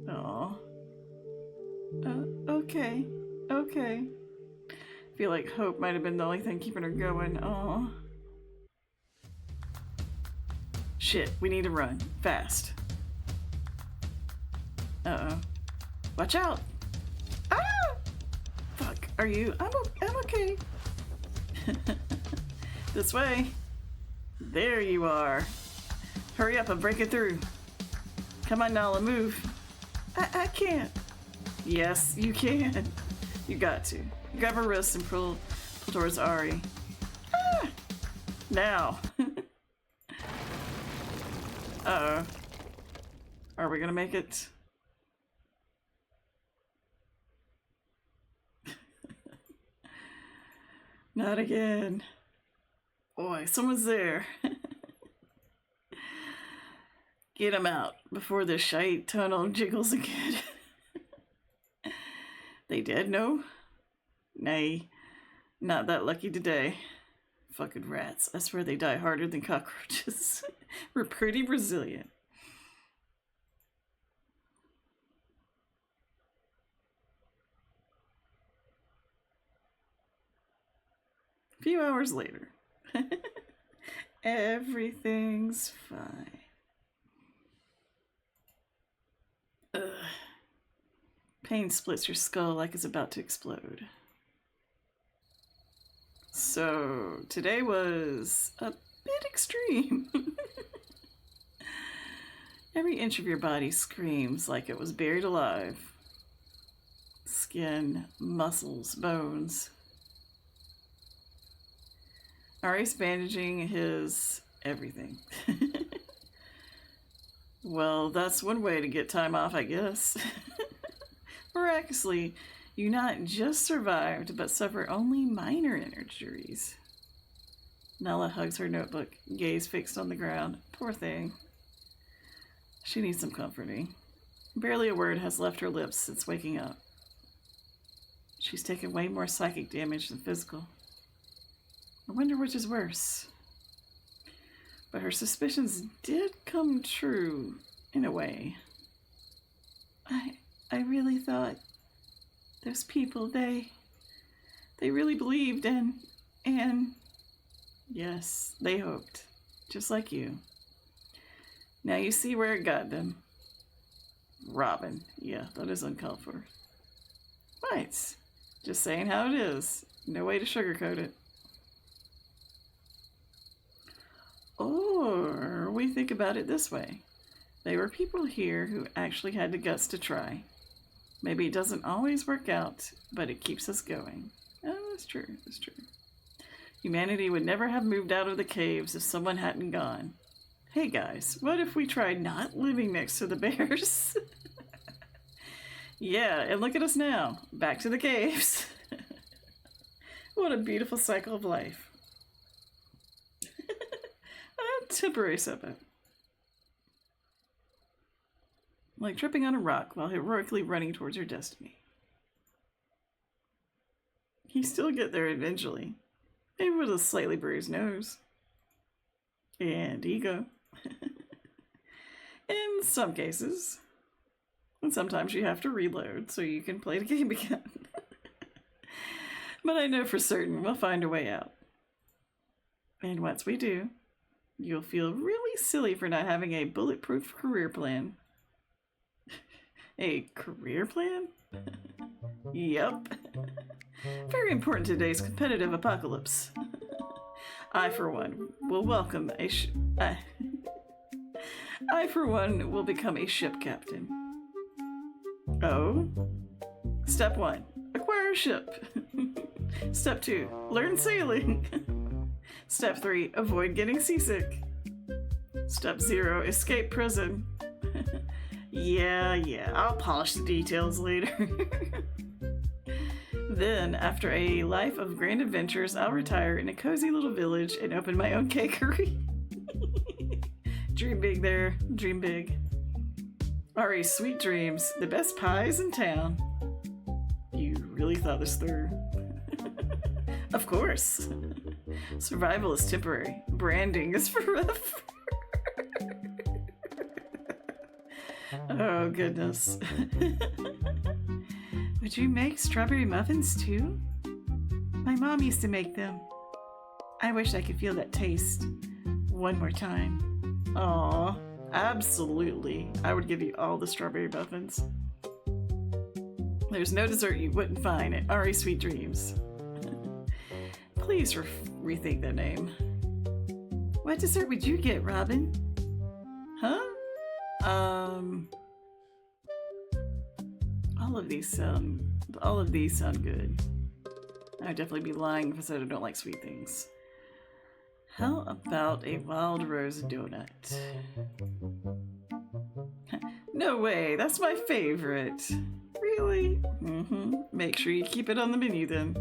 Aw. Okay. Feel like hope might have been the only thing keeping her going. Aw. Shit, we need to run. Fast. Uh-oh. Watch out! Ah! Fuck, are you? I'm okay. This way. There you are. Hurry up and break it through. Come on, Nala, move. I can't. Yes, you can. You got to. Grab her wrist and pull towards Ari. Ah! Now. Uh-oh. Are we gonna make it? Not again. Boy, someone's there. Get him out before the shite tunnel jiggles again. They dead, no? Nay, not that lucky today. Fucking rats. I swear they die harder than cockroaches. We're pretty resilient. A few hours later. Everything's fine. Ugh. Pain splits your skull like it's about to explode. So, today was a bit extreme. Every inch of your body screams like it was buried alive. Skin, muscles, bones. Ari's bandaging his everything. Well, that's one way to get time off, I guess. Miraculously, you not just survived, but suffer only minor injuries. Nella hugs her notebook, gaze fixed on the ground. Poor thing. She needs some comforting. Barely a word has left her lips since waking up. She's taken way more psychic damage than physical. I wonder which is worse. But her suspicions did come true, in a way. I really thought those people, they really believed and yes, they hoped, just like you. Now you see where it got them. Robin, yeah, that is uncalled for. Right, just saying how it is. No way to sugarcoat it. Or we think about it this way. There were people here who actually had the guts to try. Maybe it doesn't always work out, but it keeps us going. Oh, that's true, that's true. Humanity would never have moved out of the caves if someone hadn't gone. Hey guys, what if we tried not living next to the bears? Yeah, and look at us now. Back to the caves. What a beautiful cycle of life. A temporary setback. Like tripping on a rock while heroically running towards your destiny. You still get there eventually. Maybe with a slightly bruised nose. And ego. In some cases. And sometimes you have to reload so you can play the game again. But I know for certain we'll find a way out. And once we do, you'll feel really silly for not having a bulletproof career plan. A career plan? Yep. Very important in today's competitive apocalypse. I, for one, will welcome a I, for one, will become a ship captain. Oh? Step 1. Acquire a ship. Step 2. Learn sailing. Step 3. Avoid getting seasick. Step 0. Escape prison. Yeah, I'll polish the details later. Then, after a life of grand adventures, I'll retire in a cozy little village and open my own cakery. Dream big there, dream big. Ari's sweet dreams, the best pies in town. You really thought this through. Of course. Survival is temporary. Branding is forever. Oh, goodness. Would you make strawberry muffins too? My mom used to make them. I wish I could feel that taste one more time. Aw, absolutely. I would give you all the strawberry muffins. There's no dessert you wouldn't find at Ari's Sweet Dreams. Please rethink that name. What dessert would you get, Robin? Huh? All of these sound good. I'd definitely be lying if I said I don't like sweet things. How about a wild rose donut? No way, that's my favorite. Really? Mm-hmm. Make sure you keep it on the menu then.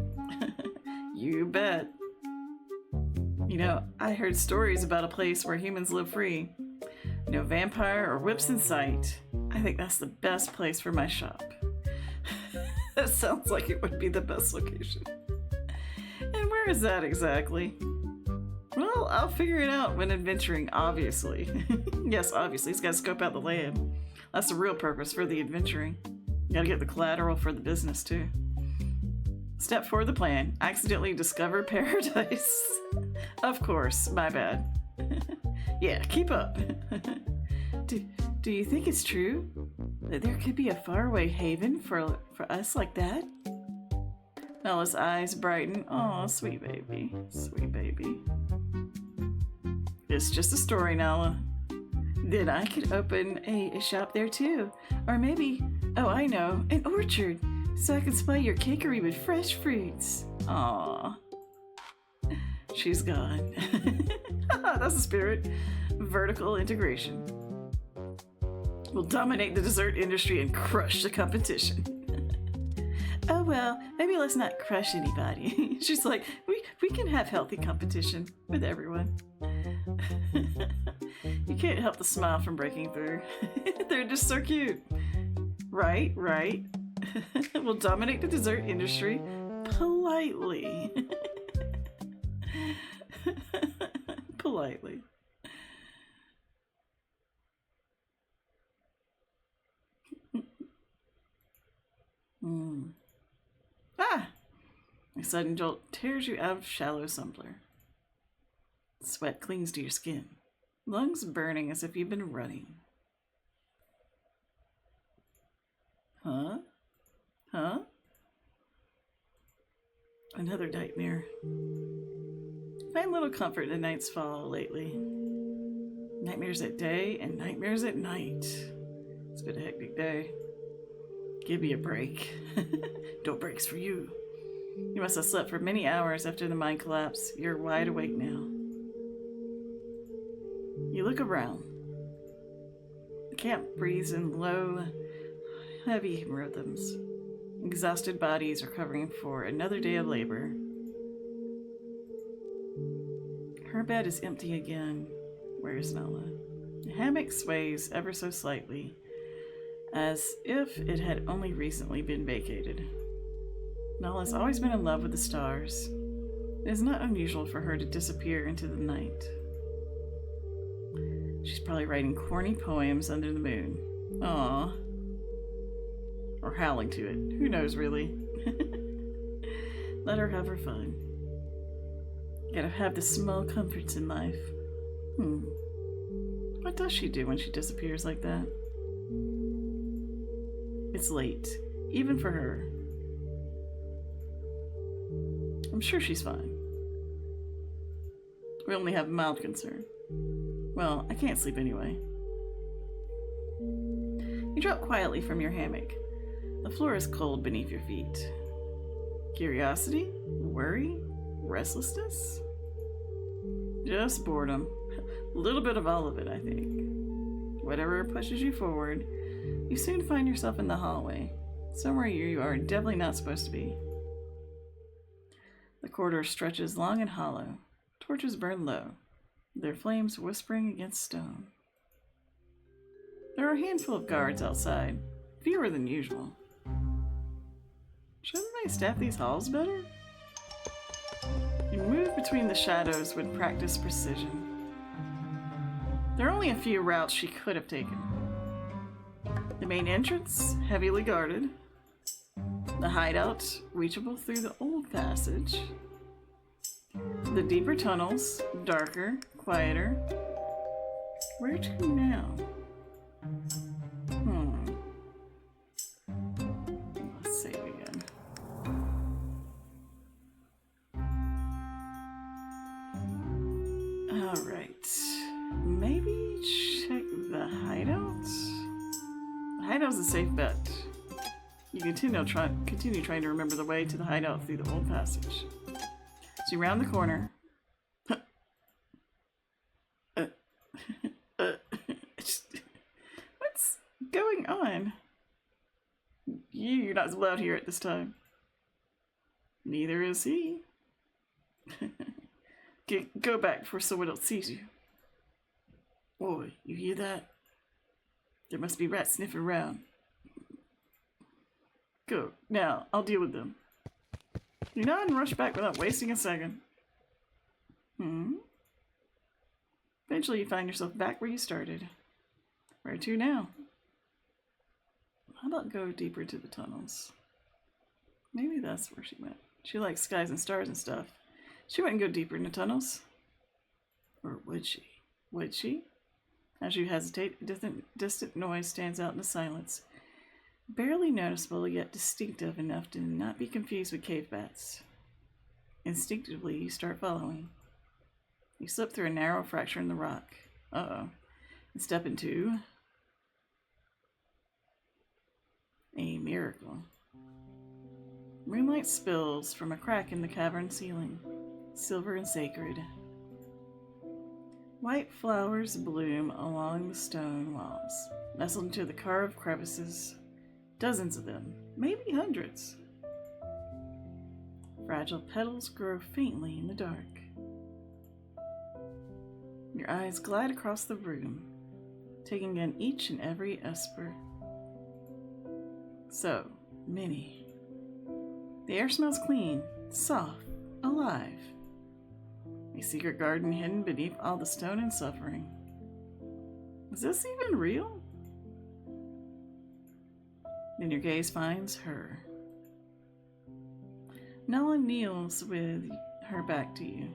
You bet. You know, I heard stories about a place where humans live free. No vampire or whips in sight. I think that's the best place for my shop. That sounds like it would be the best location. And where is that exactly? Well, I'll figure it out when adventuring, obviously. Yes, obviously, he's got to scope out the land. That's the real purpose for the adventuring. You gotta get the collateral for the business, too. Step 4 of the plan. Accidentally discover paradise. Of course, my bad. Yeah, keep up. Do you think it's true that there could be a faraway haven for us like that? Nalla's eyes brighten. Aw, sweet baby. Sweet baby. It's just a story, Nalla. Then I could open a shop there too. Or maybe, oh I know, an orchard. So I could supply your cakery with fresh fruits. Aw. She's gone. That's the spirit. Vertical integration. We'll dominate the dessert industry and crush the competition. Oh well, maybe let's not crush anybody. She's like, we can have healthy competition with everyone. You can't help the smile from breaking through. They're just so cute. Right, right. We'll dominate the dessert industry politely. Politely. Ah! A sudden jolt tears you out of shallow sumpler. Sweat clings to your skin. Lungs burning as if you've been running. Huh? Huh? Another nightmare. Find little comfort in the night's fall lately. Nightmares at day and nightmares at night. It's been a hectic day. Give me a break. No breaks for you. You must have slept for many hours after the mine collapse. You're wide awake now. You look around. The camp breathes in low, heavy rhythms. Exhausted bodies are covering for another day of labor. Her bed is empty again. Where's Nalla? The hammock sways ever so slightly, as if it had only recently been vacated. Nalla's always been in love with the stars. It is not unusual for her to disappear into the night. She's probably writing corny poems under the moon. Aww. Or howling to it. Who knows, really? Let her have her fun. Gotta have the small comforts in life. What does she do when she disappears like that? It's late, even for her. I'm sure she's fine. We only have mild concern. Well, I can't sleep anyway. You drop quietly from your hammock. The floor is cold beneath your feet. Curiosity? Worry? Restlessness? Just boredom. A little bit of all of it, I think. Whatever pushes you forward, you soon find yourself in the hallway, somewhere you are definitely not supposed to be. The corridor stretches long and hollow. Torches burn low, their flames whispering against stone. There are a handful of guards outside, fewer than usual. Shouldn't they staff these halls better? You move between the shadows with practiced precision. There are only a few routes she could have taken. The main entrance, heavily guarded. The hideout, reachable through the old passage. The deeper tunnels, darker, quieter. Where to now? Let's save again. Alright. Maybe check the hideout? The hideout's a safe bet. You continue trying to remember the way to the hideout through the old passage. So you round the corner. What's going on? You're not allowed here at this time. Neither is he. Go back before someone else sees you. Boy, you hear that? There must be rats sniffing around. Go. Now, I'll deal with them. You nod and rush back without wasting a second. Eventually you find yourself back where you started. Where to now? How about go deeper into the tunnels? Maybe that's where she went. She likes skies and stars and stuff. She wouldn't go deeper into tunnels. Or would she? Would she? As you hesitate, a distant noise stands out in the silence. Barely noticeable, yet distinctive enough to not be confused with cave bats. Instinctively, you start following. You slip through a narrow fracture in the rock. Uh-oh. And step into a miracle. Moonlight spills from a crack in the cavern ceiling, silver and sacred. White flowers bloom along the stone walls, nestled into the carved crevices. Dozens of them, maybe hundreds. Fragile petals grow faintly in the dark. Your eyes glide across the room, taking in each and every esper. So many. The air smells clean, soft, alive. A secret garden hidden beneath all the stone and suffering. Is this even real? Then your gaze finds her. Nala kneels with her back to you,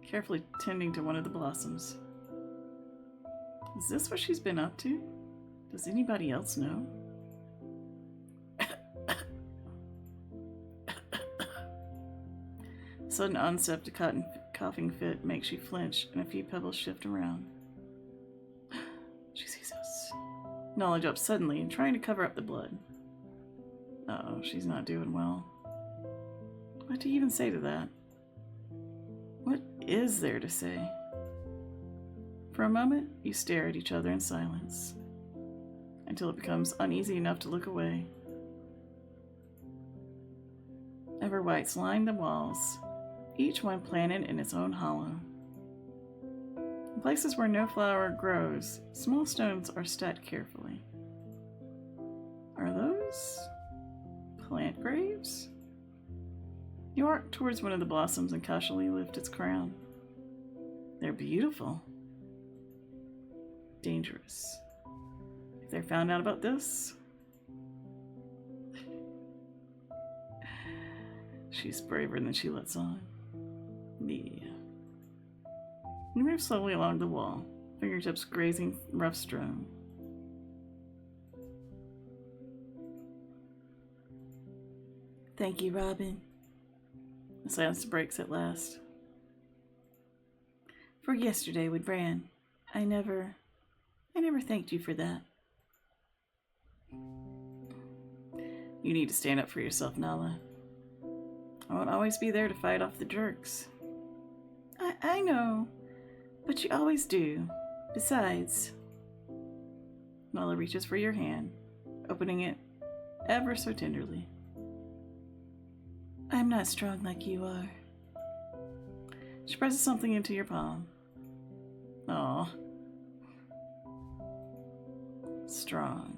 carefully tending to one of the blossoms. Is this what she's been up to? Does anybody else know? Sudden onset of coughing fit makes you flinch, and a few pebbles shift around. She sees us. Knowledge up suddenly and trying to cover up the blood. Uh-oh, she's not doing well. What do you even say to that? What is there to say? For a moment, you stare at each other in silence, until it becomes uneasy enough to look away. Everwhites line the walls, each one planted in its own hollow. In places where no flower grows, small stones are stacked carefully. Are those plant graves? You arc towards one of the blossoms and casually lift its crown. They're beautiful. Dangerous. If they're found out about this, she's braver than she lets on. Yeah. You move slowly along the wall, fingertips grazing rough stone. Thank you, Robin. The silence breaks at last. For yesterday with Bran, I never thanked you for that. You need to stand up for yourself, Nala. I won't always be there to fight off the jerks. I know, but you always do. Besides, Nala reaches for your hand, opening it ever so tenderly. I'm not strong like you are. She presses something into your palm. Aw. Strong.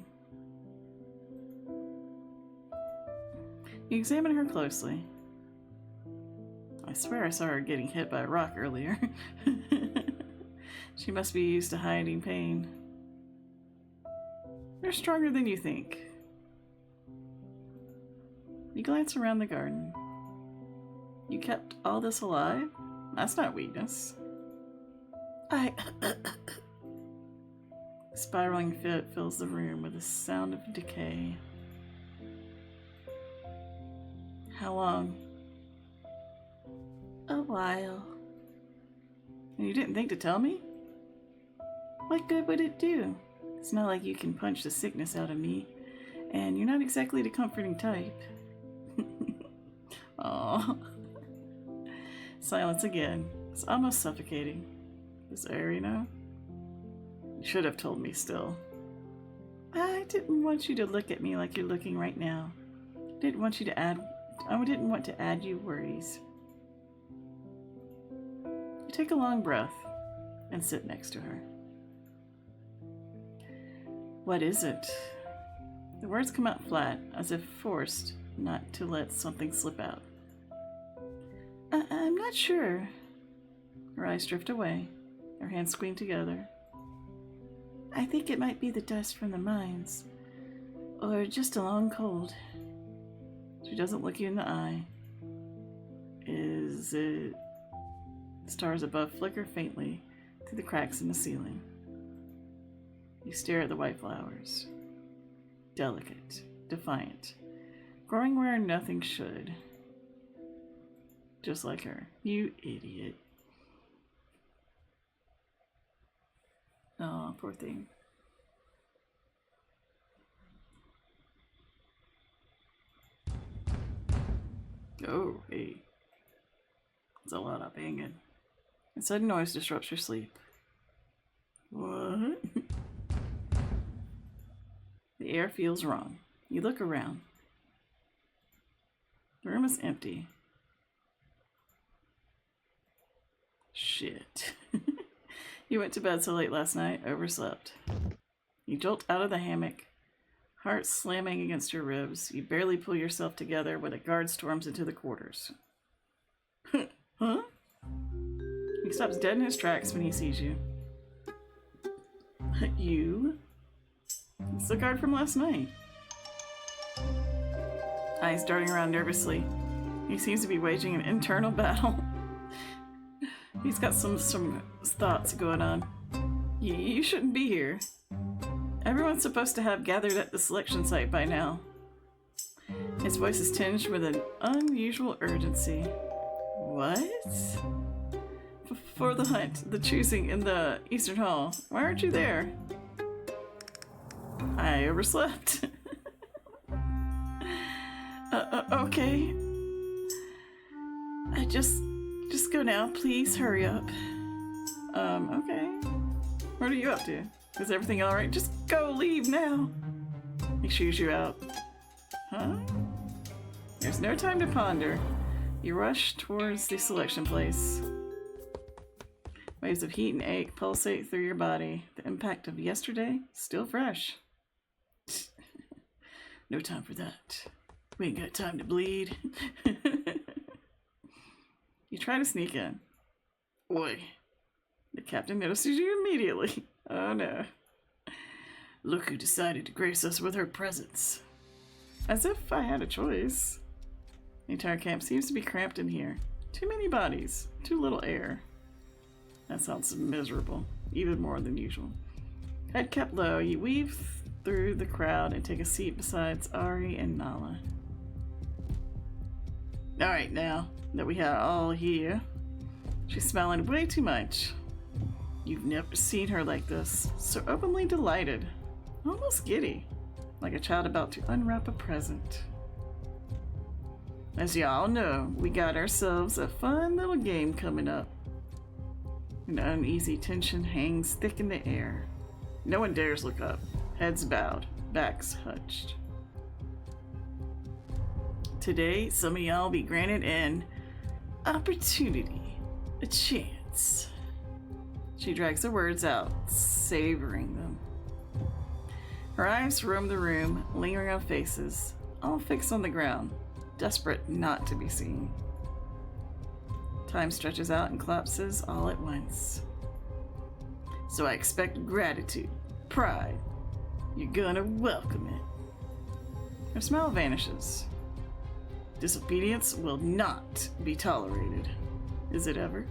You examine her closely. I swear I saw her getting hit by a rock earlier. She must be used to hiding pain. You're stronger than you think. You glance around the garden. You kept all this alive? That's not weakness. Spiraling fit fills the room with a sound of decay. How long? A while. And you didn't think to tell me? What good would it do? It's not like you can punch the sickness out of me, and you're not exactly the comforting type. Aww. Silence again. It's almost suffocating. This air, you know? You should have told me still. I didn't want you to look at me like you're looking right now. I didn't want to add you worries. You take a long breath and sit next to her. What is it? The words come out flat, as if forced not to let something slip out. I'm not sure. Her eyes drift away, Her hands squeam together. I think it might be the dust from the mines. Or just a long cold. She doesn't look you in the eye. Is it... Stars above flicker faintly through the cracks in the ceiling. You stare at the white flowers. Delicate, defiant, growing where nothing should. Just like her. You idiot. Oh, poor thing. Oh, hey. It's a lot of banging. A sudden noise disrupts your sleep. What? The air feels wrong. You look around. The room is empty. Shit. You went to bed so late last night, overslept. You jolt out of the hammock, heart slamming against your ribs. You barely pull yourself together when a guard storms into the quarters. Huh? He stops dead in his tracks when he sees you. You? It's the guard from last night. Eyes darting around nervously. He seems to be waging an internal battle. He's got some thoughts going on. You shouldn't be here. Everyone's supposed to have gathered at the selection site by now. His voice is tinged with an unusual urgency. What? For the hunt, the choosing in the Eastern Hall. Why aren't you there? I overslept. Okay. Just go now, please. Hurry up. Okay. What are you up to? Is everything alright? Just go, leave now. He shoos you out. Huh? There's no time to ponder. You rush towards the selection place. Waves of heat and ache pulsate through your body. The impact of yesterday, still fresh. No time for that. We ain't got time to bleed. You try to sneak in. Oi. The captain notices you immediately. Oh no. Look who decided to grace us with her presence. As if I had a choice. The entire camp seems to be cramped in here. Too many bodies. Too little air. That sounds miserable. Even more than usual. Head kept low, you weave through the crowd and take a seat beside Ari and Nala. Alright now, that we are all here. She's smiling way too much. You've never seen her like this. So openly delighted. Almost giddy. Like a child about to unwrap a present. As y'all know, we got ourselves a fun little game coming up. An uneasy tension hangs thick in the air. No one dares look up. Heads bowed, backs hunched. Today, some of y'all be granted an opportunity, a chance. She drags her words out, savoring them. Her eyes roam the room, lingering on faces, all fixed on the ground, desperate not to be seen. Time stretches out and collapses all at once. So I expect gratitude, pride. You're gonna welcome it. Her smile vanishes. Disobedience will not be tolerated. Is it ever?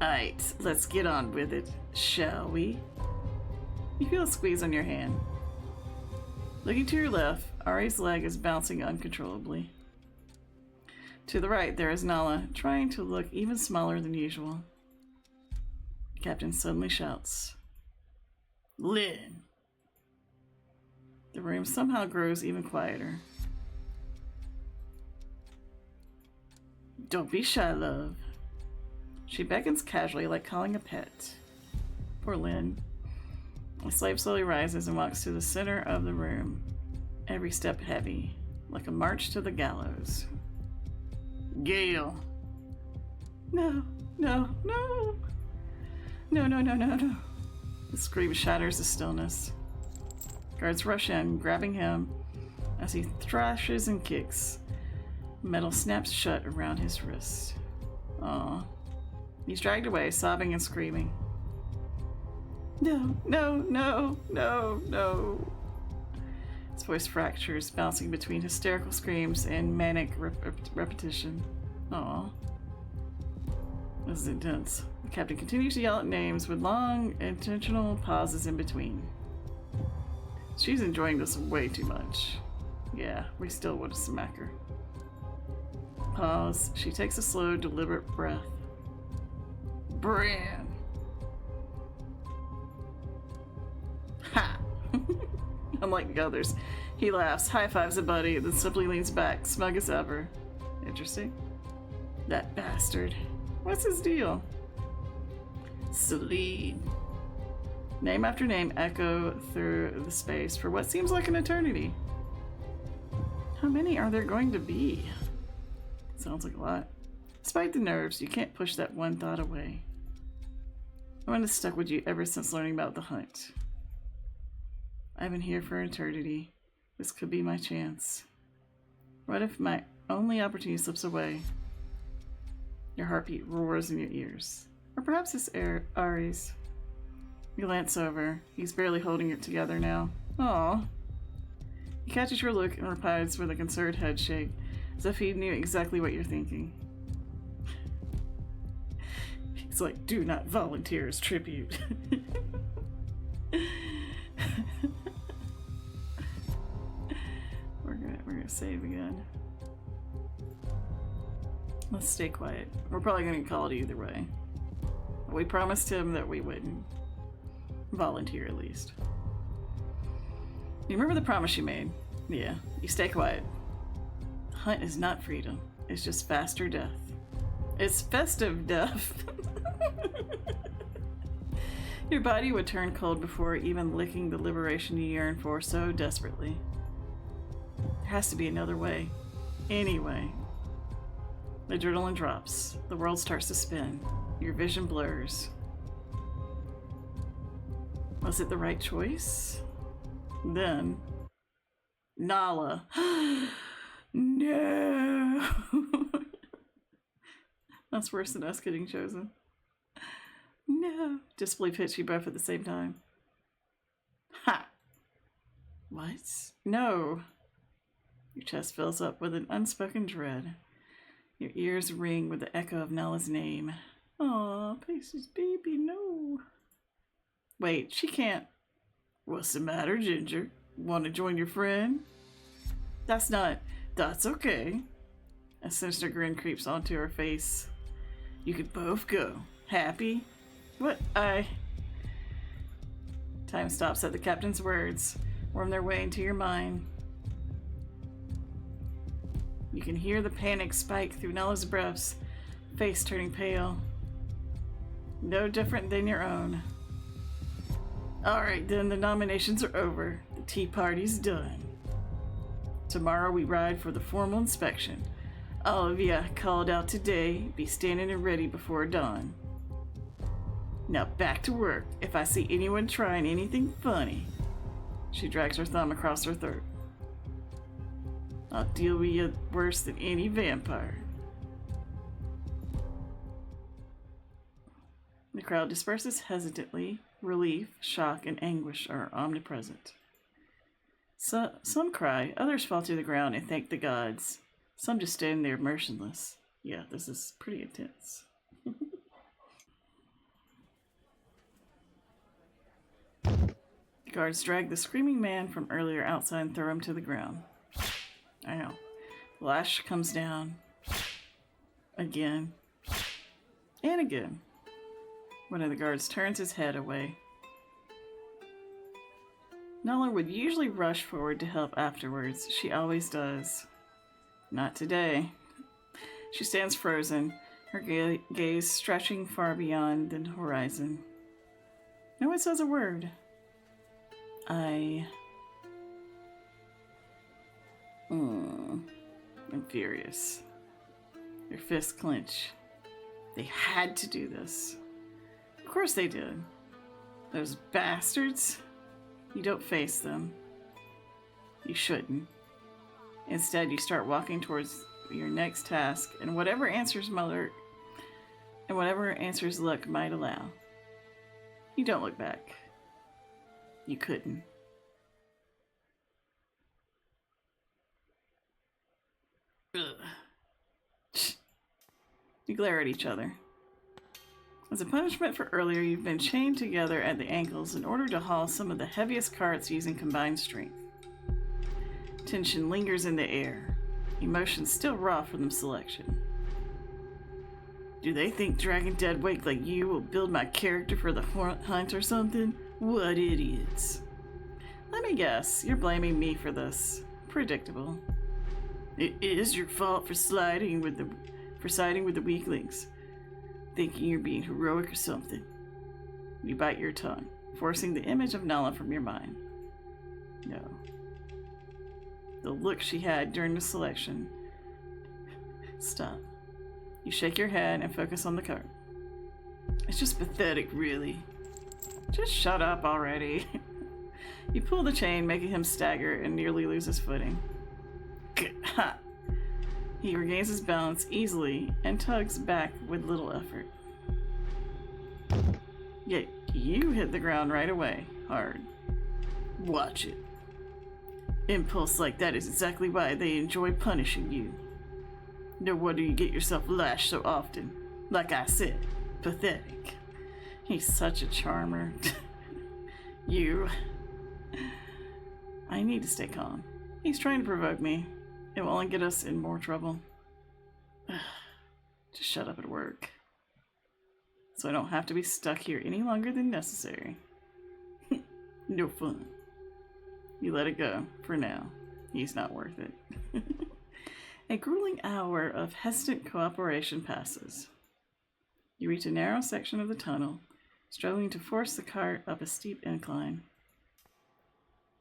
Alright, let's get on with it, shall we? You feel a squeeze on your hand. Looking to your left, Ari's leg is bouncing uncontrollably. To the right, there is Nala, trying to look even smaller than usual. The captain suddenly shouts, Lynn! The room somehow grows even quieter. Don't be shy, love. She beckons casually, like calling a pet. Poor Lynn. The slave slowly rises and walks to the center of the room, every step heavy, like a march to the gallows. Gale! No, no, no! No, no, no, no, no. The scream shatters the stillness. Guards rush in, grabbing him as he thrashes and kicks. Metal snaps shut around his wrist. Aw. He's dragged away, sobbing and screaming. No, no, no, no, no. His voice fractures, bouncing between hysterical screams and manic repetition. Aw. This is intense. The captain continues to yell out names with long, intentional pauses in between. She's enjoying this way too much. Yeah, we still want to smack her. Pause. She takes a slow, deliberate breath. Bran! Ha! Unlike the others, he laughs, high-fives a buddy, then simply leans back, smug as ever. Interesting. That bastard. What's his deal? Celine. Name after name echo through the space for what seems like an eternity. How many are there going to be? Sounds like a lot. Despite the nerves, you can't push that one thought away. One has stuck with you ever since learning about the hunt. I've been here for eternity. This could be my chance. What if my only opportunity slips away? Your heartbeat roars in your ears. Or perhaps it's Ari's. You glance over. He's barely holding it together now. Aw. He catches your look and replies with a concerned head shake, as if he knew exactly what you're thinking. He's like, do not volunteer as tribute. We're gonna save again. Let's stay quiet. We're probably gonna get called either way. We promised him that we wouldn't volunteer, at least. You remember the promise you made? Yeah, you stay quiet. The hunt is not freedom. It's just faster death. It's festive death. Your body would turn cold before even licking the liberation you yearn for so desperately. There has to be another way. Anyway. The adrenaline drops. The world starts to spin. Your vision blurs. Was it the right choice? Then... Nala. No! That's worse than us getting chosen. No. Disbelief hits you both at the same time. Ha! What? No. Your chest fills up with an unspoken dread. Your ears ring with the echo of Nala's name. Aw, Pacey's baby, no. Wait, she can't. What's the matter, Ginger? Want to join your friend? That's okay. A sinister grin creeps onto her face. You could both go. Happy? What? Time stops at the captain's words. Worm their way into your mind. You can hear the panic spike through Nala's breaths, face turning pale. No different than your own. Alright then, the nominations are over. The tea party's done. Tomorrow we ride for the formal inspection. All of ya called out today, be standing and ready before dawn. Now back to work. If I see anyone trying anything funny. She drags her thumb across her throat. I'll deal with you worse than any vampire. The crowd disperses hesitantly. Relief, shock, and anguish are omnipresent. Some cry, others fall to the ground and thank the gods. Some just stand there motionless. Yeah, this is pretty intense. The guards drag the screaming man from earlier outside and throw him to the ground. I know. The lash comes down. Again. And again. One of the guards turns his head away. Nala would usually rush forward to help afterwards. She always does. Not today. She stands frozen, her gaze stretching far beyond the horizon. No one says a word. I'm furious. Their fists clench. They had to do this. Of course they did. Those bastards. You don't face them. You shouldn't. Instead, you start walking towards your next task, and whatever answers Mother and whatever answers luck might allow. You don't look back. You couldn't. Ugh. You glare at each other. As a punishment for earlier, you've been chained together at the ankles in order to haul some of the heaviest carts using combined strength. Tension lingers in the air, emotions still raw from the selection. Do they think dragging dead weight like you will build my character for the hunt or something? What idiots. Let me guess, you're blaming me for this. Predictable. It is your fault for siding with the weaklings. Thinking you're being heroic or something. You bite your tongue, forcing the image of Nala from your mind. No. The look she had during the selection. Stop. You shake your head and focus on the card. It's just pathetic, really. Just shut up already. You pull the chain, making him stagger and nearly lose his footing. Ha! He regains his balance easily and tugs back with little effort. Yet you hit the ground right away, hard. Watch it. Impulse like that is exactly why they enjoy punishing you. No wonder you get yourself lashed so often. Like I said, pathetic. He's such a charmer. You. I need to stay calm. He's trying to provoke me. It will only get us in more trouble. Just shut up at work. So I don't have to be stuck here any longer than necessary. No fun. You let it go, for now. He's not worth it. A grueling hour of hesitant cooperation passes. You reach a narrow section of the tunnel, struggling to force the cart up a steep incline.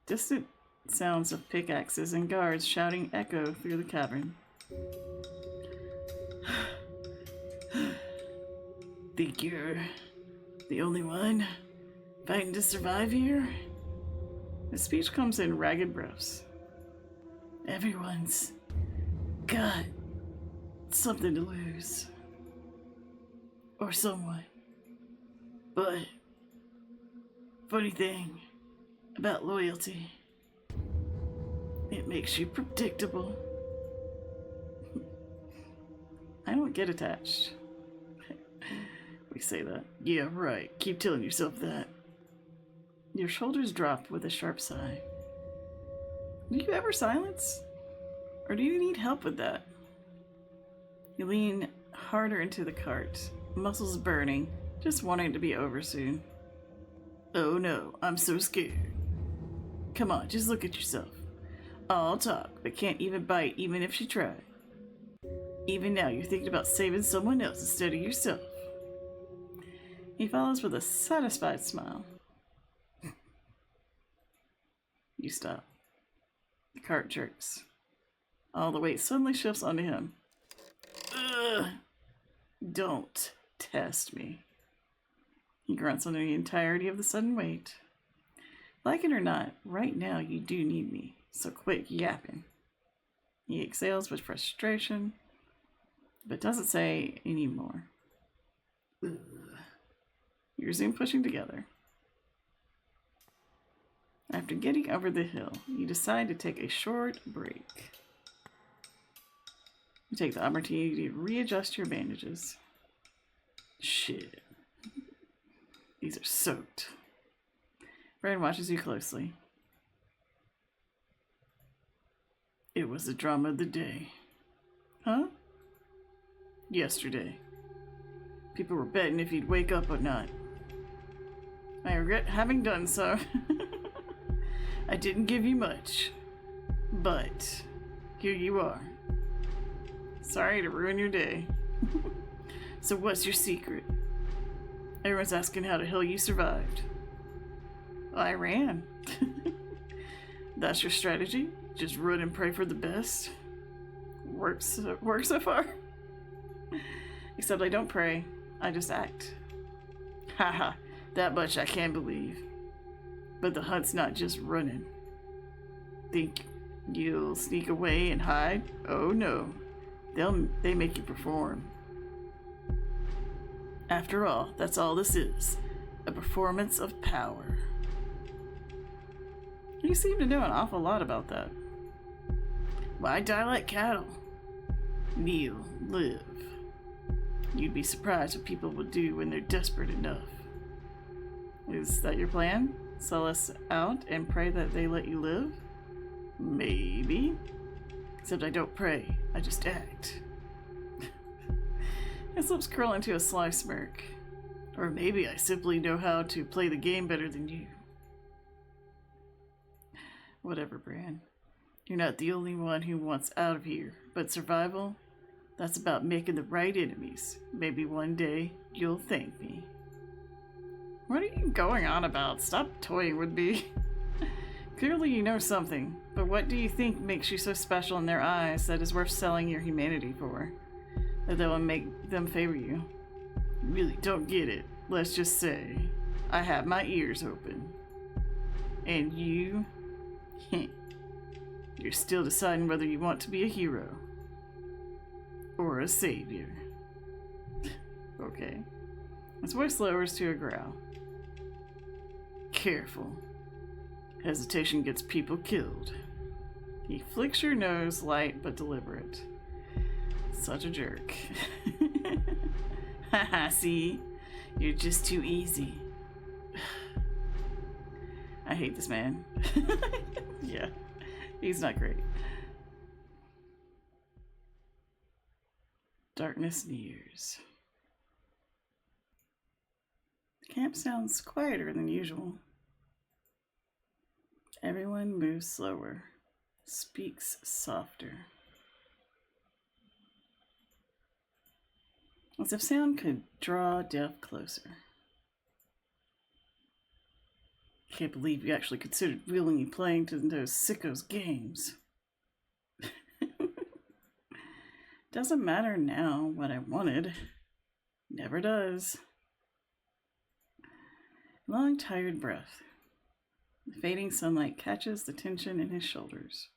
Distant sounds of pickaxes and guards shouting echo through the cavern. Think you're the only one fighting to survive here? The speech comes in ragged breaths. Everyone's got something to lose. Or someone. But funny thing about loyalty, it makes you predictable. I don't get attached. We say that. Yeah, right. Keep telling yourself that. Your shoulders drop with a sharp sigh. Do you ever silence? Or do you need help with that? You lean harder into the cart, muscles burning, just wanting it to be over soon. Oh no, I'm so scared. Come on, just look at yourself. All talk, but can't even bite even if she tried. Even now you're thinking about saving someone else instead of yourself. He follows with a satisfied smile. You stop. The cart jerks. All the weight suddenly shifts onto him. Ugh! Don't test me. He grunts under the entirety of the sudden weight. Like it or not, right now you do need me, so quit yapping. He exhales with frustration, but doesn't say any more. Ugh. You resume pushing together. After getting over the hill, you decide to take a short break. You take the opportunity to readjust your bandages. Shit. These are soaked. Fred watches you closely. It was the drama of the day. Huh? Yesterday. People were betting if he'd wake up or not. I regret having done so. I didn't give you much. But here you are. Sorry to ruin your day. So what's your secret? Everyone's asking how the hell you survived. I ran. That's your strategy? Just run and pray for the best? Works so far? Except I don't pray. I just act. Haha, that much I can't believe. But the hunt's not just running. Think you'll sneak away and hide? Oh no. They make you perform. After all, that's all this is. A performance of power. You seem to know an awful lot about that. Why die like cattle? Kneel, live. You'd be surprised what people will do when they're desperate enough. Is that your plan? Sell us out and pray that they let you live? Maybe. Except I don't pray, I just act. His lips curl into a sly smirk. Or maybe I simply know how to play the game better than you. Whatever, Bran. You're not the only one who wants out of here, but survival? That's about making the right enemies. Maybe one day you'll thank me. What are you going on about? Stop toying with me. Clearly you know something, but what do you think makes you so special in their eyes that is worth selling your humanity for? That will make them favor you? Really don't get it. Let's just say, I have my ears open. And you? You're still deciding whether you want to be a hero. Or a savior. Okay. His voice lowers to a growl. Careful. Hesitation gets people killed. He flicks your nose, light but deliberate. Such a jerk. Haha, see? You're just too easy. I hate this man. Yeah, he's not great. Darkness nears. The camp sounds quieter than usual. Everyone moves slower, speaks softer. As if sound could draw death closer. Can't believe you actually considered willingly playing to those sickos' games. Doesn't matter now what I wanted. Never does. Long, tired breath. The fading sunlight catches the tension in his shoulders.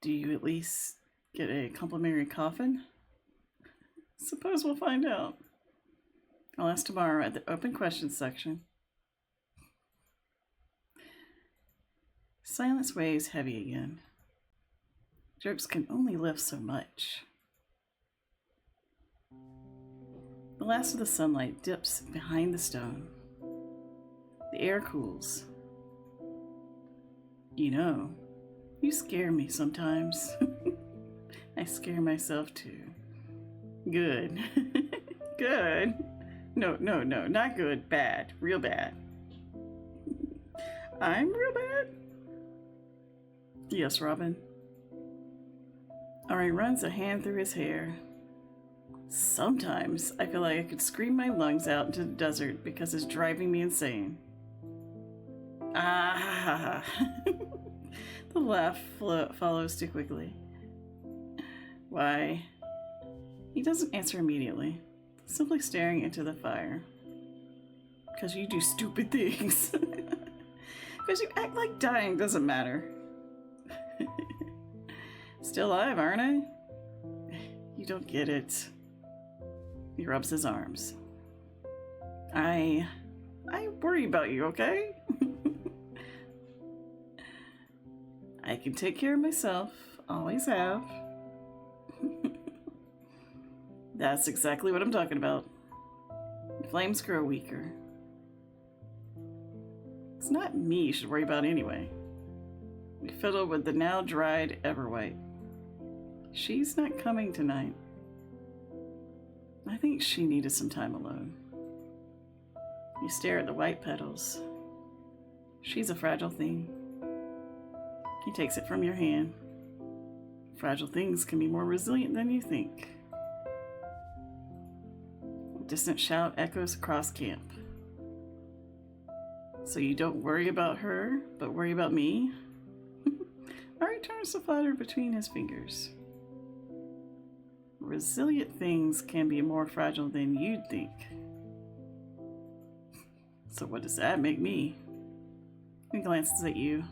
Do you at least get a complimentary coffin? Suppose we'll find out. I'll ask tomorrow at the open questions section. Silence weighs heavy again. Jokes can only lift so much. The last of the sunlight dips behind the stone. The air cools. You know, you scare me sometimes. I scare myself too. Good. Good. No, not good. Bad. Real bad. I'm real bad? Yes, Robin. Ari runs a hand through his hair. Sometimes I feel like I could scream my lungs out into the desert because it's driving me insane. Ah! The laugh follows too quickly. Why? He doesn't answer immediately, simply staring into the fire. Because you do stupid things. Because you act like dying doesn't matter. Still alive, aren't I? You don't get it. He rubs his arms. I worry about you, okay? I can take care of myself. Always have. That's exactly what I'm talking about. Flames grow weaker. It's not me you should worry about anyway. We fiddle with the now dried Everwhite. She's not coming tonight. I think she needed some time alone. You stare at the white petals. She's a fragile thing. He takes it from your hand. Fragile things can be more resilient than you think. A distant shout echoes across camp. So you don't worry about her, but worry about me? Ari turns the flatter between his fingers. Resilient things can be more fragile than you'd think. So what does that make me? He glances at you,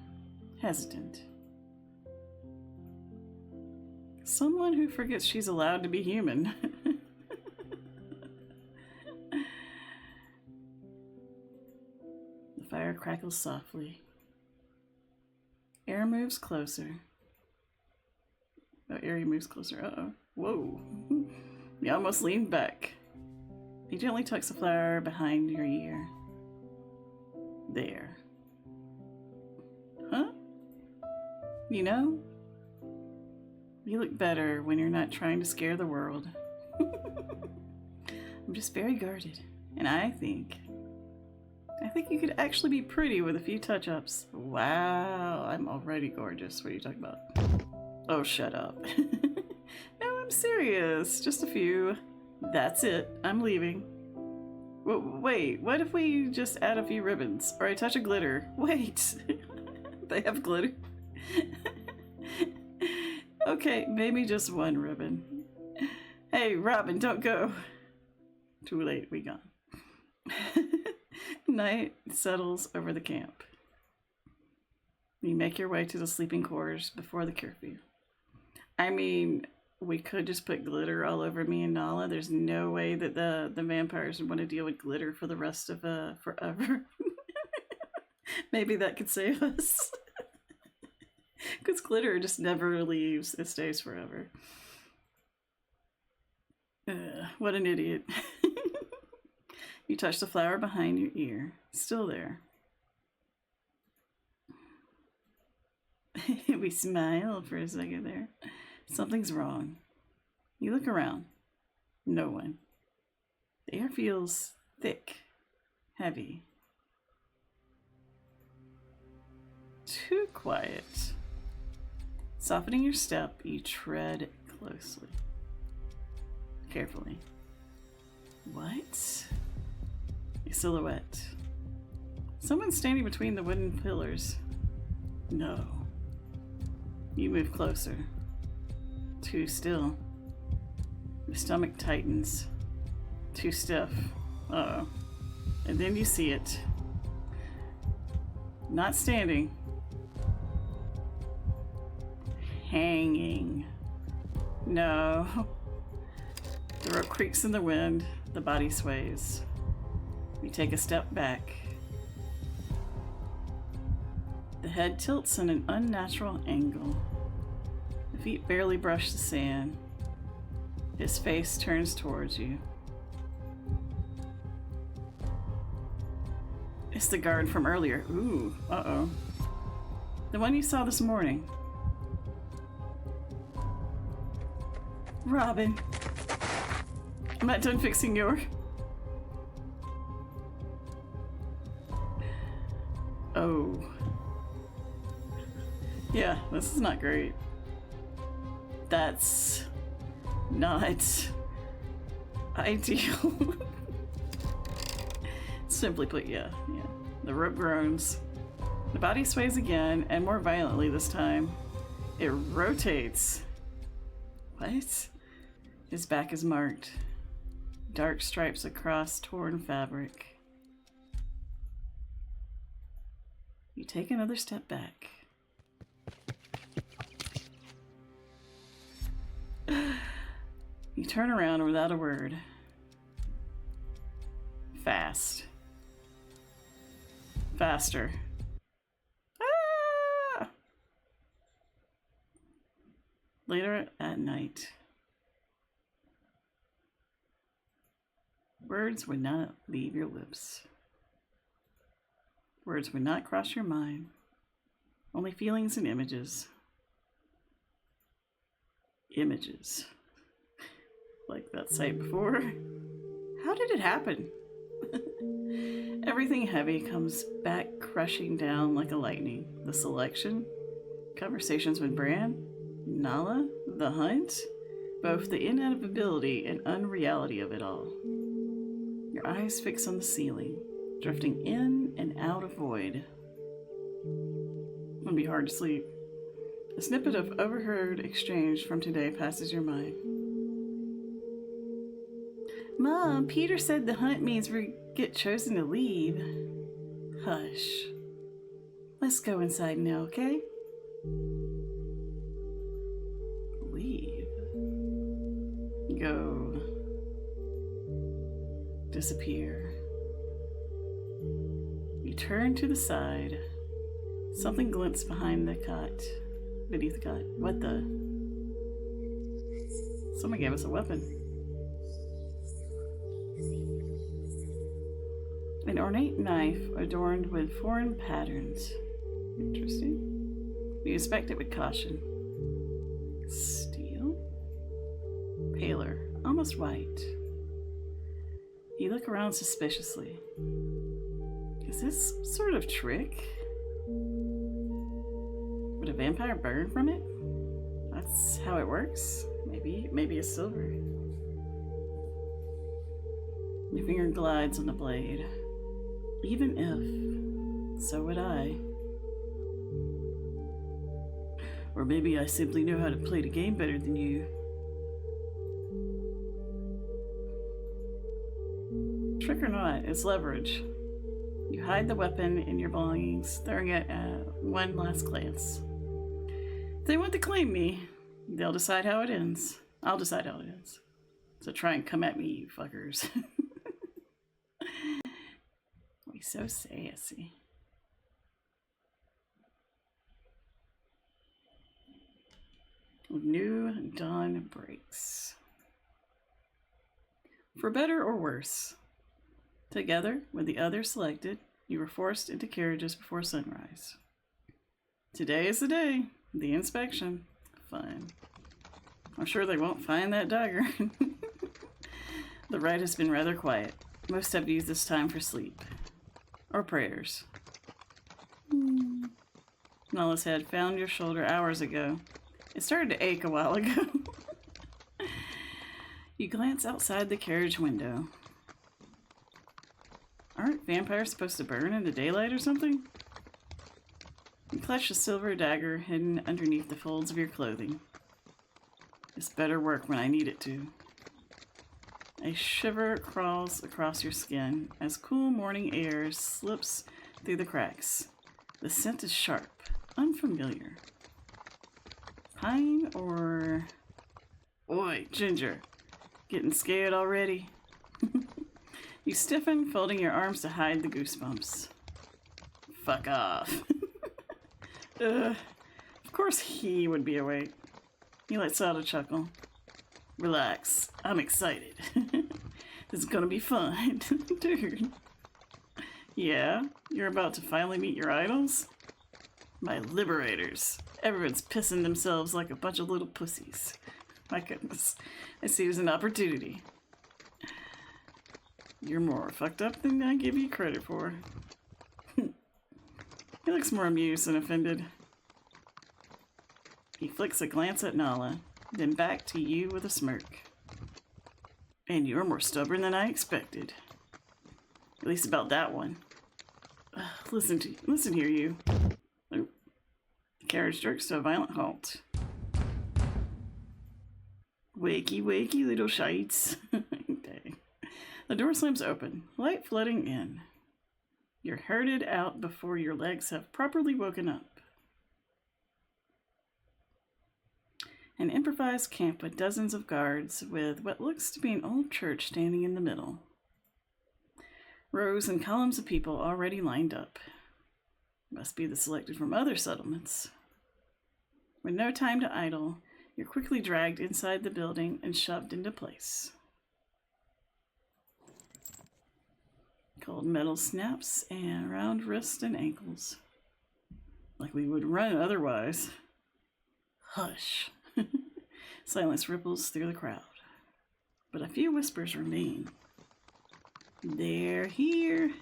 hesitant. Someone who forgets she's allowed to be human. crackles softly. Air moves closer. Oh, air moves closer. Uh-oh. Whoa. You almost leaned back. He gently tucks the flower behind your ear. There. Huh? You know, you look better when you're not trying to scare the world. I'm just very guarded, and I think you could actually be pretty with a few touch-ups. Wow, I'm already gorgeous. What are you talking about? Oh, shut up. No, I'm serious. Just a few. That's it. I'm leaving. Wait, what if we just add a few ribbons? Or a touch of glitter? Wait. They have glitter? Okay, maybe just one ribbon. Hey, Robin, don't go. Too late, we gone. Night settles over the camp. You make your way to the sleeping quarters before the curfew. I mean, we could just put glitter all over me and Nala. There's no way that the vampires would want to deal with glitter for the rest of forever. Maybe that could save us. Because glitter just never leaves. It stays forever. What an idiot. You touch the flower behind your ear. Still there. We smile for a second there. Something's wrong. You look around. No one. The air feels thick, heavy. Too quiet. Softening your step, you tread closely. Carefully. What? A silhouette. Someone's standing between the wooden pillars. No. You move closer. Too still. Your stomach tightens. Too stiff. Uh-oh. And then you see it. Not standing. Hanging. No. The rope creaks in the wind. The body sways. You take a step back. The head tilts in an unnatural angle. The feet barely brush the sand. His face turns towards you. It's the guard from earlier. Ooh, uh-oh. The one you saw this morning. Robin. I'm not done fixing your... Oh. Yeah, this is not great. That's not ideal. Simply put, yeah. The rope groans. The body sways again, and more violently this time. It rotates. What? His back is marked. Dark stripes across torn fabric. You take another step back. You turn around without a word. Fast. Faster. Ah! Later at night. Words would not leave your lips. Words would not cross your mind. Only feelings and images. Images. Like that sight before. How did it happen? Everything heavy comes back crushing down like a lightning. The selection, conversations with Bran, Nala, the hunt, both the inevitability and unreality of it all. Your eyes fix on the ceiling, drifting in and out of void. It would be hard to sleep. A snippet of overheard exchange from today passes your mind. Mom, Peter said the hunt means we get chosen to leave. Hush. Let's go inside now, okay? Leave. Go. Disappear. You turn to the side. Something glints behind the cot. Beneath the cot. What the? Someone gave us a weapon. An ornate knife adorned with foreign patterns. Interesting. You inspect it with caution. Steel? Paler, almost white. You look around suspiciously. Is this some sort of trick? Would a vampire burn from it? That's how it works? Maybe it's silver. Your finger glides on the blade. Even if, so would I. Or maybe I simply know how to play the game better than you. Trick or not, it's leverage. You hide the weapon in your belongings, throwing it one last glance. If they want to claim me, they'll decide how it ends. I'll decide how it ends. So try and come at me, you fuckers. We so sassy. New dawn breaks. For better or worse, together with the others selected, you were forced into carriages before sunrise. Today is the day, the inspection. Fun. I'm sure they won't find that dagger. The ride has been rather quiet. Most have used this time for sleep. Or prayers. Nala's head found your shoulder hours ago. It started to ache a while ago. You glance outside the carriage window. Aren't vampires supposed to burn in the daylight or something? You clutch the silver dagger hidden underneath the folds of your clothing. This better work when I need it to. A shiver crawls across your skin as cool morning air slips through the cracks. The scent is sharp, unfamiliar. Pine or... Oi, Ginger. Getting scared already? You stiffen, folding your arms to hide the goosebumps. Fuck off. Of course he would be awake. He lets out a chuckle. Relax, I'm excited. This is gonna be fun. Dude. Yeah? You're about to finally meet your idols? My liberators. Everyone's pissing themselves like a bunch of little pussies. My goodness. I see it as an opportunity. You're more fucked up than I give you credit for. He looks more amused than offended. He flicks a glance at Nala, then back to you with a smirk. And you're more stubborn than I expected. At least about that one. Listen here, you. Oh. The carriage jerks to a violent halt. Wakey, wakey, little shites. Dang. The door slams open, light flooding in. You're herded out before your legs have properly woken up. An improvised camp with dozens of guards, with what looks to be an old church standing in the middle. Rows and columns of people already lined up. Must be the selected from other settlements. With no time to idle, you're quickly dragged inside the building and shoved into place. Cold metal snaps and around wrists and ankles. Like we would run otherwise. Hush. Silence ripples through the crowd. But a few whispers remain. They're here.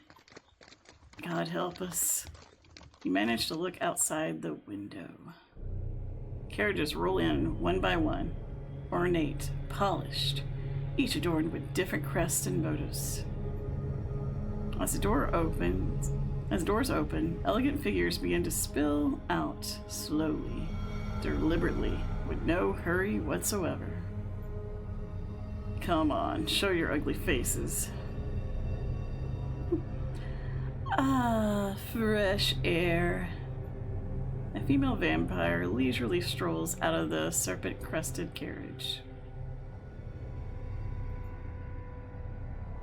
God help us. You manage to look outside the window. Carriages roll in one by one, ornate, polished, each adorned with different crests and motives. As doors open, elegant figures begin to spill out slowly, deliberately, with no hurry whatsoever. Come on, show your ugly faces. Ah, fresh air. A female vampire leisurely strolls out of the serpent-crested carriage.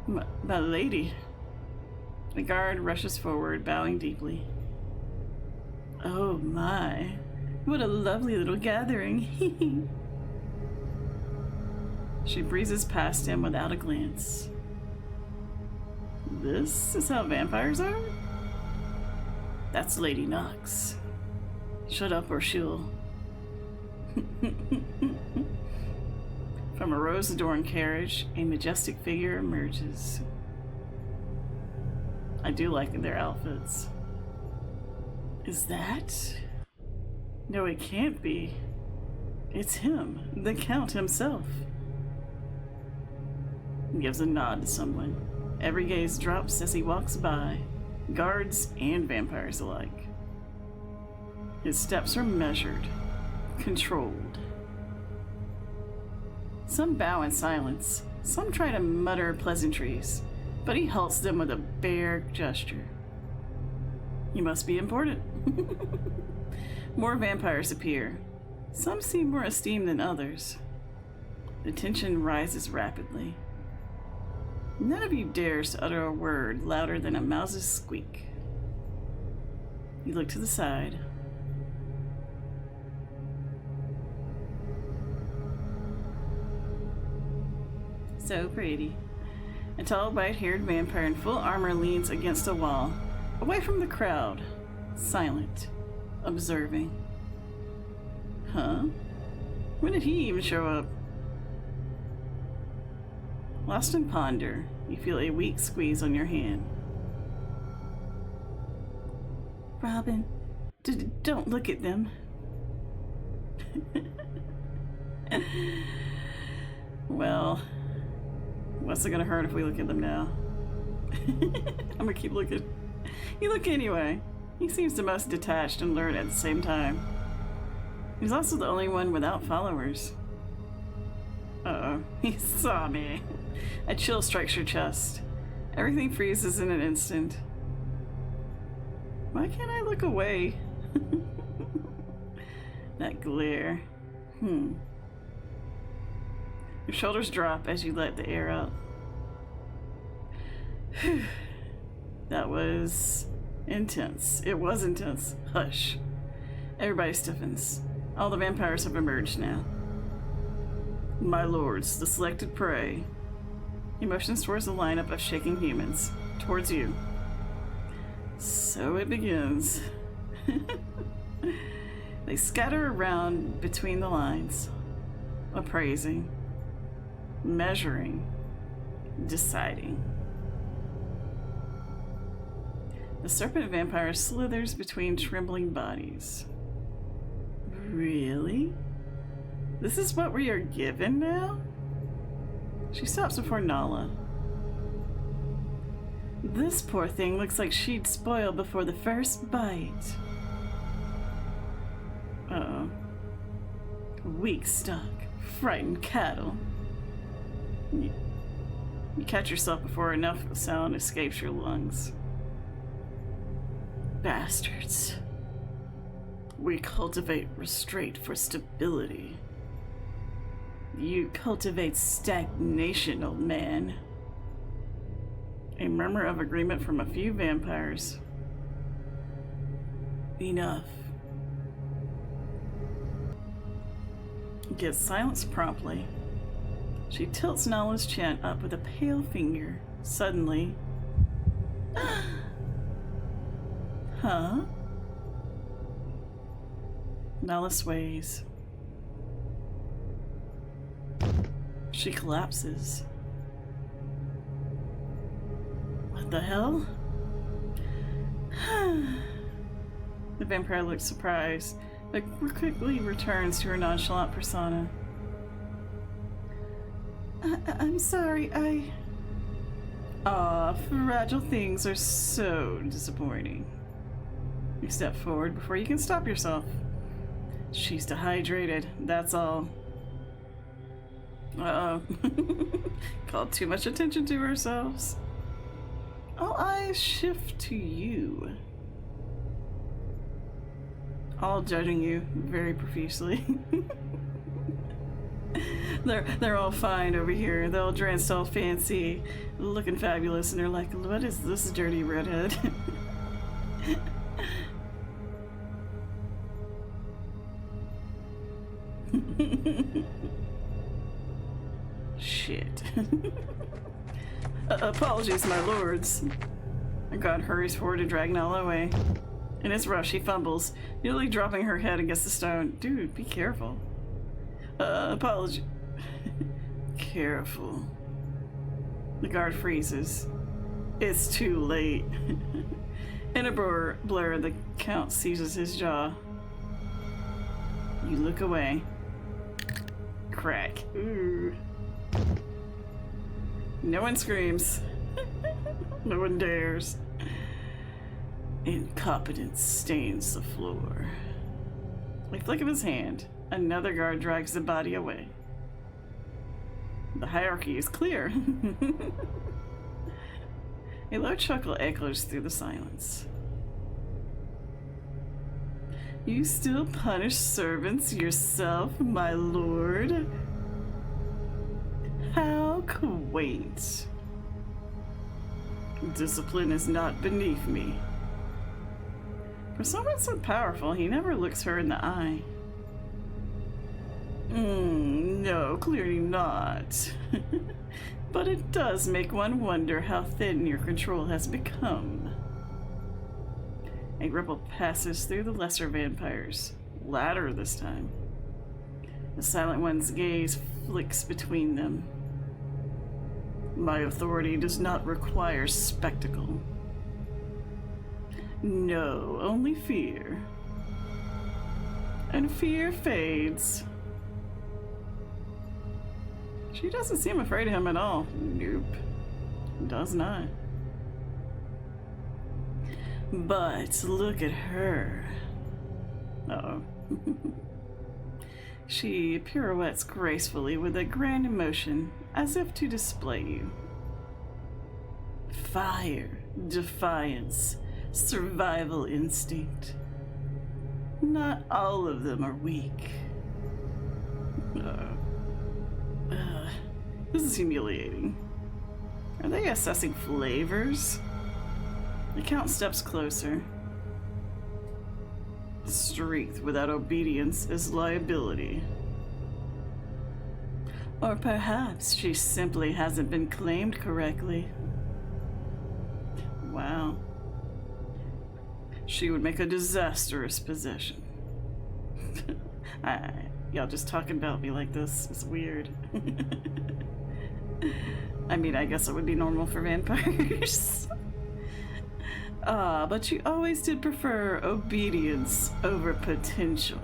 My lady. The guard rushes forward, bowing deeply. Oh my, what a lovely little gathering. She breezes past him without a glance. This is how vampires are? That's Lady Nox. Shut up or she'll... From a rose-adorned carriage, a majestic figure emerges. I do like their outfits. Is that... No, it can't be. It's him, the Count himself. He gives a nod to someone. Every gaze drops as he walks by, guards and vampires alike. His steps are measured, controlled. Some bow in silence, some try to mutter pleasantries, but he halts them with a bare gesture. He must be important. More vampires appear. Some seem more esteemed than others. The tension rises rapidly. None of you dares to utter a word louder than a mouse's squeak. You look to the side. So pretty. A tall, white-haired vampire in full armor leans against a wall, away from the crowd, silent, observing. Huh? When did he even show up? Lost in ponder, you feel a weak squeeze on your hand. Robin, don't look at them. Well, what's it gonna hurt if we look at them now? I'm gonna keep looking. You look anyway. He seems the most detached and alert at the same time. He's also the only one without followers. Uh-oh, he saw me. A chill strikes your chest. Everything freezes in an instant. Why can't I look away? That glare. Your shoulders drop as you let the air out. That was intense. It was intense. Hush. Everybody stiffens. All the vampires have emerged now. My lords, the selected prey. He motions towards the lineup of shaking humans. Towards you. So it begins. They scatter around between the lines, appraising, measuring, deciding. The serpent vampire slithers between trembling bodies. Really? This is what we are given now? She stops before Nala. This poor thing looks like she'd spoil before the first bite. Uh-oh. Weak stock, frightened cattle. You catch yourself before enough sound escapes your lungs. Bastards. We cultivate restraint for stability. You cultivate stagnation, old man. A murmur of agreement from a few vampires. Enough. Gets silenced promptly. She tilts Nala's chin up with a pale finger. Suddenly... Huh? Nala sways. She collapses. What the hell? The vampire looks surprised, but quickly returns to her nonchalant persona. I'm sorry, fragile things are so disappointing. You step forward before you can stop yourself. She's dehydrated, that's all. Uh-oh. Called too much attention to ourselves. All eyes shift to you. All judging you very profusely. They're all fine over here. They're all dressed all fancy, looking fabulous, and they're like, what is this dirty redhead? Shit. Apologies, my lords. God hurries forward and dragging all the way. In his rush, he fumbles, nearly dropping her head against the stone. Dude, be careful. Apology. Careful. The guard freezes. It's too late. In a blur, the count seizes his jaw. You look away. Crack. Ooh. No one screams. No one dares. Incompetence stains the floor. With a flick of his hand, another guard drags the body away. The hierarchy is clear. A low chuckle echoes through the silence. You still punish servants yourself, my lord? How quaint. Discipline is not beneath me. For someone so powerful, he never looks her in the eye. No, clearly not. But it does make one wonder how thin your control has become. A ripple passes through the lesser vampires, louder this time. The silent one's gaze flicks between them. My authority does not require spectacle. No, only fear. And fear fades. She doesn't seem afraid of him at all. Nope. Does not. But look at her. Uh-oh. She pirouettes gracefully with a grand emotion, as if to display you. Fire, defiance, survival instinct. Not all of them are weak. This is humiliating. Are they assessing flavors? The count steps closer. Strength without obedience is liability. Or perhaps she simply hasn't been claimed correctly. Wow. She would make a disastrous possession. Y'all just talking about me like this is weird. I mean, I guess it would be normal for vampires. But you always did prefer obedience over potential.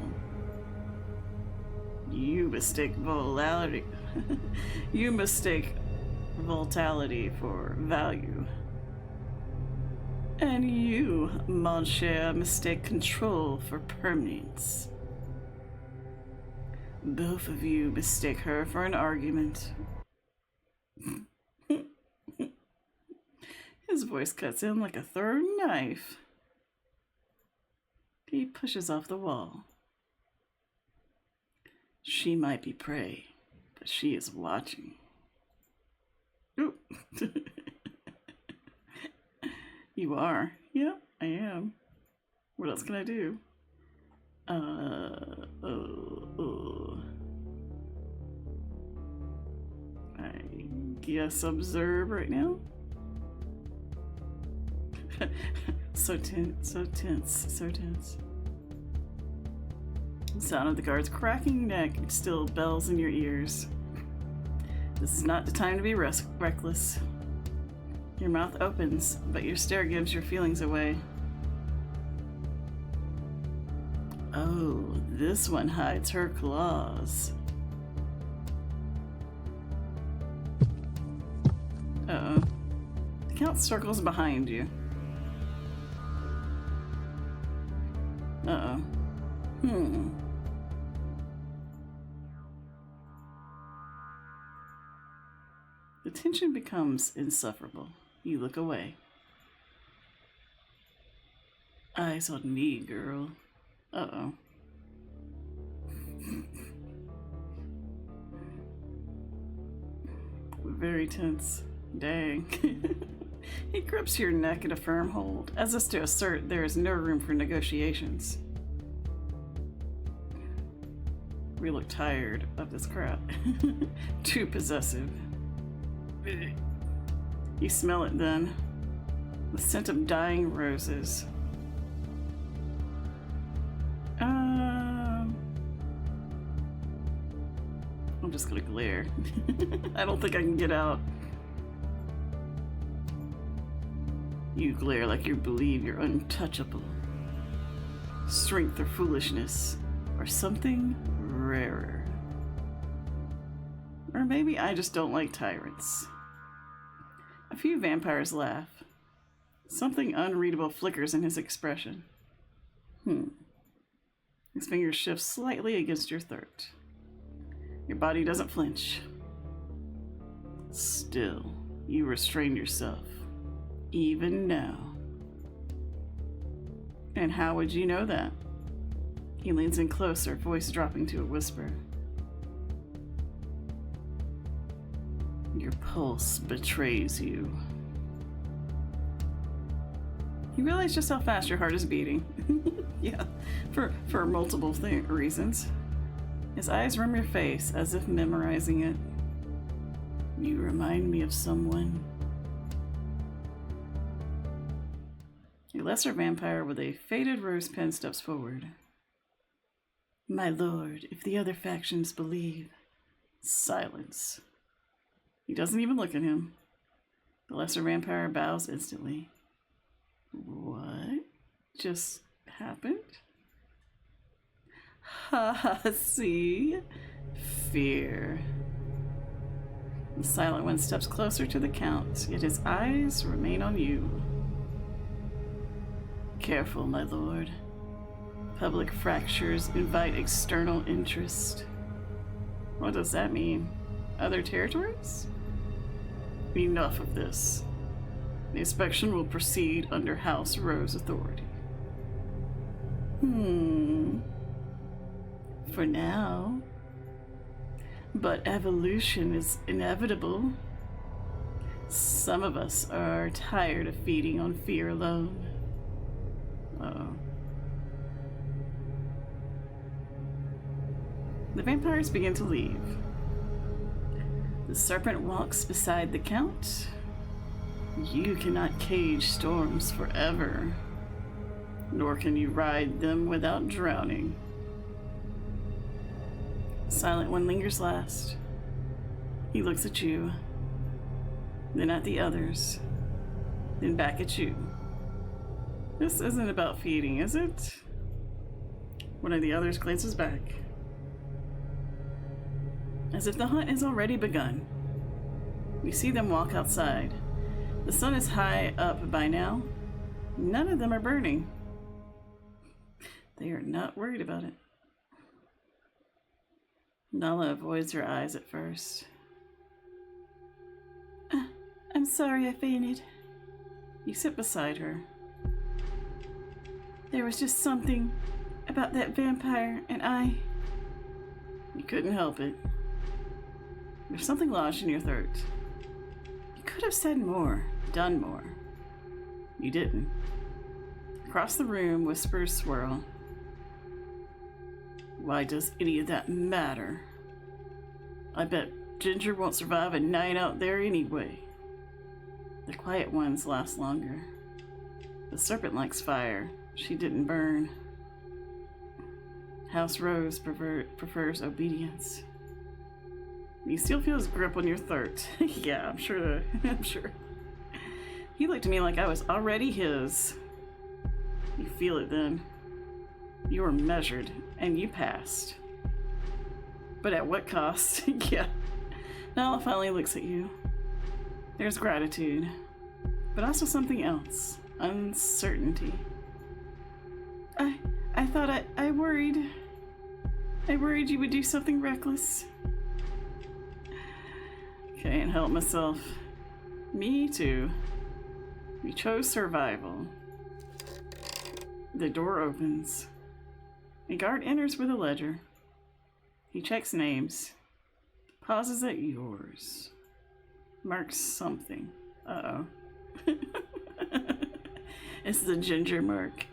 You mistake volatility. You mistake volatility for value. And you, mon cher, mistake control for permanence. Both of you mistake her for an argument. His voice cuts in like a third knife. He pushes off the wall. She might be prey, but she is watching. Ooh. You are? Yeah, I am. What else can I do? I guess observe right now. So tense, so tense, so tense. The sound of the guard's cracking neck still bells in your ears. This is not the time to be reckless. Your mouth opens, but your stare gives your feelings away. Oh, this one hides her claws. Uh-oh. The count circles behind you. Uh-oh. The tension becomes insufferable. You look away. Eyes on me, girl. Uh-oh. very tense. Dang. He grips your neck in a firm hold, as if to assert there is no room for negotiations. We look tired of this crap. Too possessive. You smell it then. The scent of dying roses. I'm just gonna glare. I don't think I can get out. You glare like you believe you're untouchable. Strength or foolishness, or something rarer. Or maybe I just don't like tyrants. A few vampires laugh. Something unreadable flickers in his expression. His fingers shift slightly against your throat. Your body doesn't flinch. Still, you restrain yourself. Even now. And how would you know that? He leans in closer, voice dropping to a whisper. Your pulse betrays you. You realize just how fast your heart is beating. Yeah, for multiple reasons. His eyes roam your face as if memorizing it. You remind me of someone. A lesser vampire with a faded rose pen steps forward. My lord, if the other factions believe. Silence. He doesn't even look at him. The lesser vampire bows instantly. What just happened? Ha ha, see? Fear. The silent one steps closer to the count, yet his eyes remain on you. Careful, my lord. Public fractures invite external interest. What does that mean? Other territories? Enough of this. The inspection will proceed under House Rose authority. For now. But evolution is inevitable. Some of us are tired of feeding on fear alone. Uh-oh. The vampires begin to leave. The serpent walks beside the count. You cannot cage storms forever, nor can you ride them without drowning. The silent one lingers last. He looks at you, then at the others, then back at you. This isn't about feeding, is it? One of the others glances back, as if the hunt has already begun. You see them walk outside. The sun is high up by now. None of them are burning. They are not worried about it. Nala avoids her eyes at first. I'm sorry I fainted. You sit beside her. There was just something about that vampire and I... You couldn't help it. There's something lodged in your throat. You could have said more, done more. You didn't. Across the room, whispers swirl. Why does any of that matter? I bet Ginger won't survive a night out there anyway. The quiet ones last longer. The serpent likes fire. She didn't burn. House Rose prefers obedience. You still feel his grip on your throat. Yeah, I'm sure. He looked at me like I was already his. You feel it then. You were measured, and you passed. But at what cost? Yeah. Nala finally looks at you. There's gratitude, but also something else. Uncertainty. I thought I worried. I worried you would do something reckless. Can't help myself. Me too. We chose survival. The door opens. A guard enters with a ledger. He checks names. Pauses at yours. Mark something. Uh-oh. It's the ginger mark.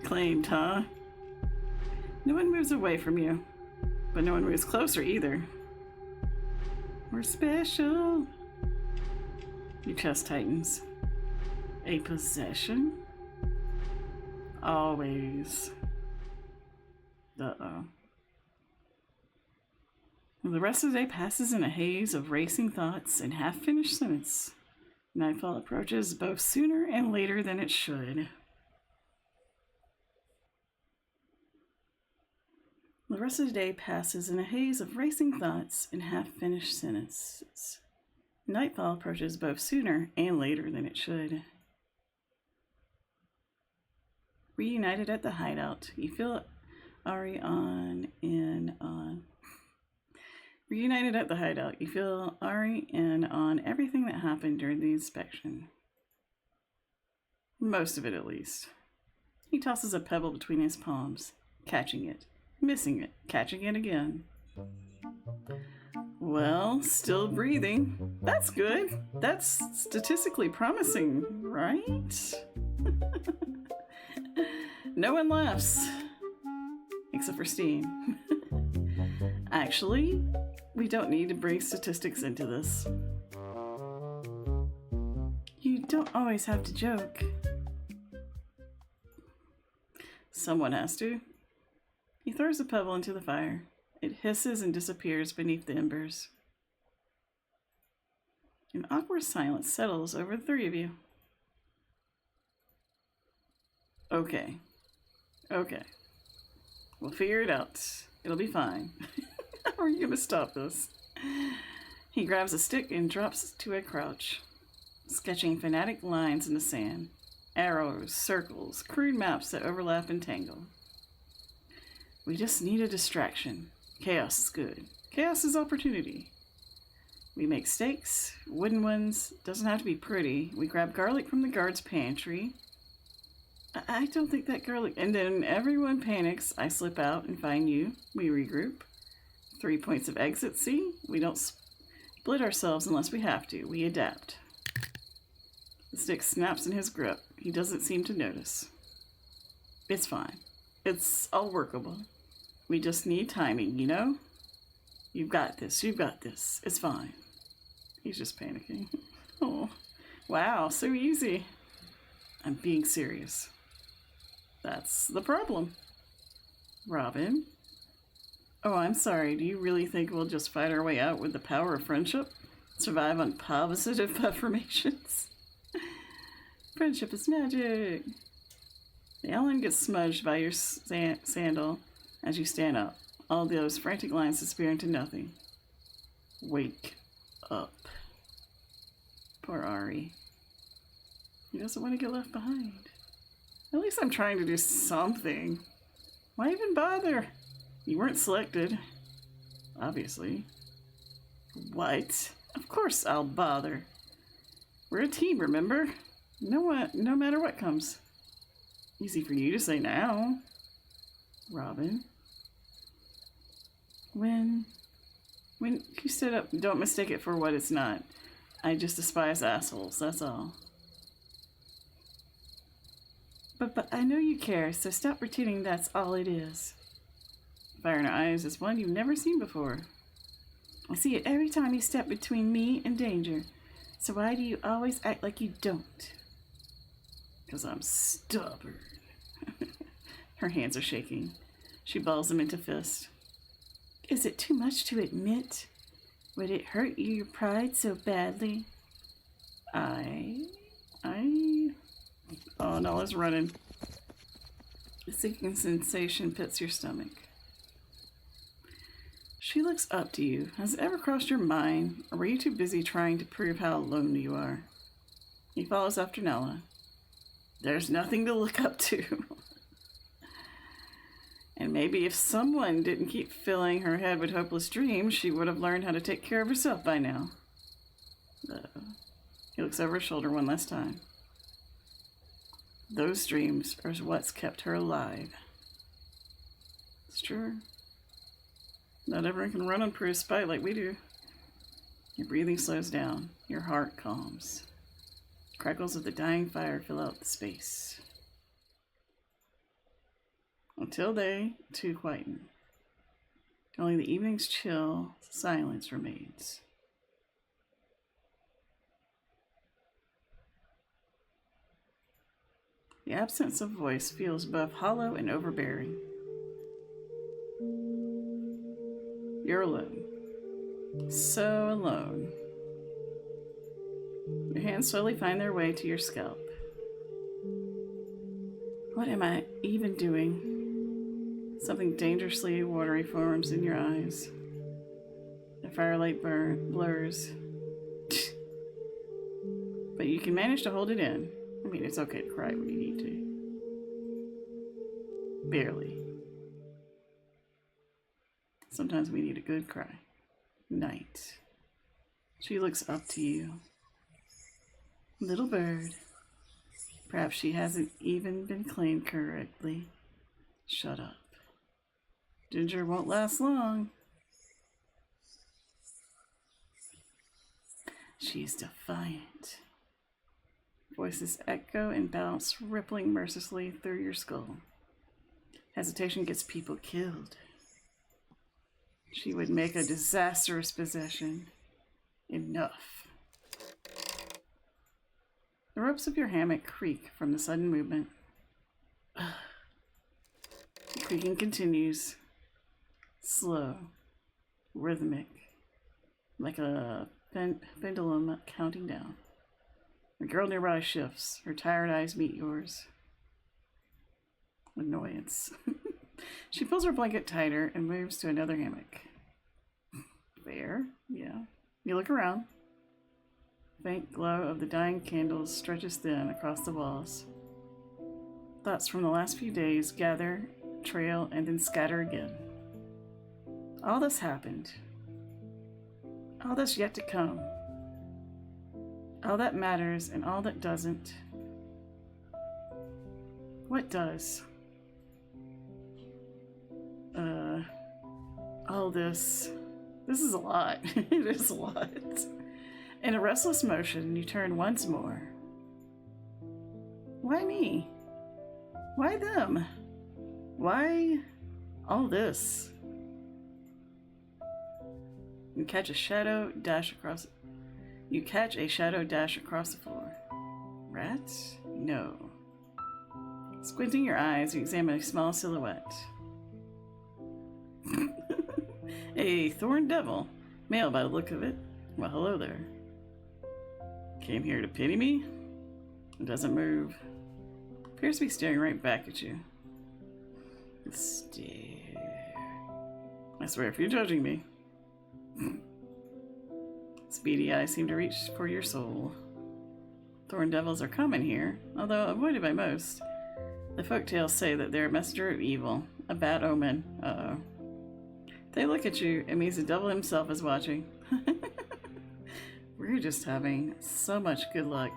Claimed, huh? No one moves away from you, but no one moves closer either. We're special. Your chest tightens. A possession? Always. Uh-oh. The rest of the day passes in a haze of racing thoughts and half-finished sentence. Nightfall approaches both sooner and later than it should. The rest of the day passes in a haze of racing thoughts and half-finished sentences. Nightfall approaches both sooner and later than it should. Reunited at the hideout, you feel Ari on. Reunited at the hideout, you feel Ari in on everything that happened during the inspection. Most of it, at least. He tosses a pebble between his palms, catching it, missing it, catching it again. Well, still breathing. That's good. That's statistically promising, right? No one laughs. Except for Steen. Actually, we don't need to bring statistics into this. You don't always have to joke. Someone has to. He throws a pebble into the fire. It hisses and disappears beneath the embers. An awkward silence settles over the three of you. Okay. We'll figure it out. It'll be fine. How are you gonna stop this? He grabs a stick and drops to a crouch, sketching fanatic lines in the sand. Arrows, circles, crude maps that overlap and tangle. We just need a distraction. Chaos is good. Chaos is opportunity. We make stakes, wooden ones. Doesn't have to be pretty. We grab garlic from the guard's pantry. I don't think that garlic... And then everyone panics. I slip out and find you. We regroup. 3 points of exit. See? We don't split ourselves unless we have to. We adapt. The stick snaps in his grip. He doesn't seem to notice. It's fine. It's all workable. We just need timing, you know? You've got this. You've got this. It's fine. He's just panicking. Oh, wow, so easy. I'm being serious. That's the problem. Robin? Oh, I'm sorry. Do you really think we'll just fight our way out with the power of friendship? Survive on positive affirmations? Friendship is magic. The outline gets smudged by your sandal as you stand up. All those frantic lines disappear into nothing. Wake up. Poor Ari. He doesn't want to get left behind. At least I'm trying to do something. Why even bother? You weren't selected. Obviously. What? Of course I'll bother. We're a team, remember? No matter what comes. Easy for you to say now. Robin. When you stood up, don't mistake it for what it's not. I just despise assholes, that's all. But I know you care, so stop pretending that's all it is. Fire in her eyes is one you've never seen before. I see it every time you step between me and danger. So why do you always act like you don't? Because I'm stubborn. Her hands are shaking. She balls them into fists. Is it too much to admit? Would it hurt your pride so badly? Oh, no, it's running. A sinking sensation pits your stomach. She looks up to you. Has it ever crossed your mind, or were you too busy trying to prove how alone you are? He follows after Nella. There's nothing to look up to. And maybe if someone didn't keep filling her head with hopeless dreams, she would have learned how to take care of herself by now. He looks over his shoulder one last time. Those dreams are what's kept her alive. It's true. Not everyone can run on pure spite like we do. Your breathing slows down. Your heart calms. Crackles of the dying fire fill out the space. Until they too quieten. Only the evening's chill silence remains. The absence of voice feels both hollow and overbearing. You're alone. So alone. Your hands slowly find their way to your scalp. What am I even doing? Something dangerously watery forms in your eyes. The firelight blurs. But you can manage to hold it in. I mean, it's okay to cry when you need to. Barely. Sometimes we need a good cry. Night. She looks up to you. Little bird. Perhaps she hasn't even been claimed correctly. Shut up. Ginger won't last long. She's defiant. Voices echo and bounce, rippling mercilessly through your skull. Hesitation gets people killed. She would make a disastrous possession. Enough. The ropes of your hammock creak from the sudden movement. The creaking continues. Slow. Rhythmic. Like a pendulum counting down. The girl nearby shifts. Her tired eyes meet yours. Annoyance. She pulls her blanket tighter and moves to another hammock. There, yeah. You look around. Faint glow of the dying candles stretches thin across the walls. Thoughts from the last few days gather, trail, and then scatter again. All this happened. All that's yet to come. All that matters and all that doesn't. What does? All this. This is a lot. It is a lot. In a restless motion, you turn once more. Why me? Why them? Why all this? You catch a shadow dash across the floor. Rats? No. Squinting your eyes, you examine a small silhouette. A thorn devil. Male by the look of it. Well, hello there. Came here to pity me? It doesn't move. Appears to be staring right back at you. Stare. I swear, if you're judging me. Speedy eyes seem to reach for your soul. Thorn devils are common here, although avoided by most. The folktales say that they're a messenger of evil, a bad omen. Uh-oh. If they look at you, it means the devil himself is watching. We're just having so much good luck.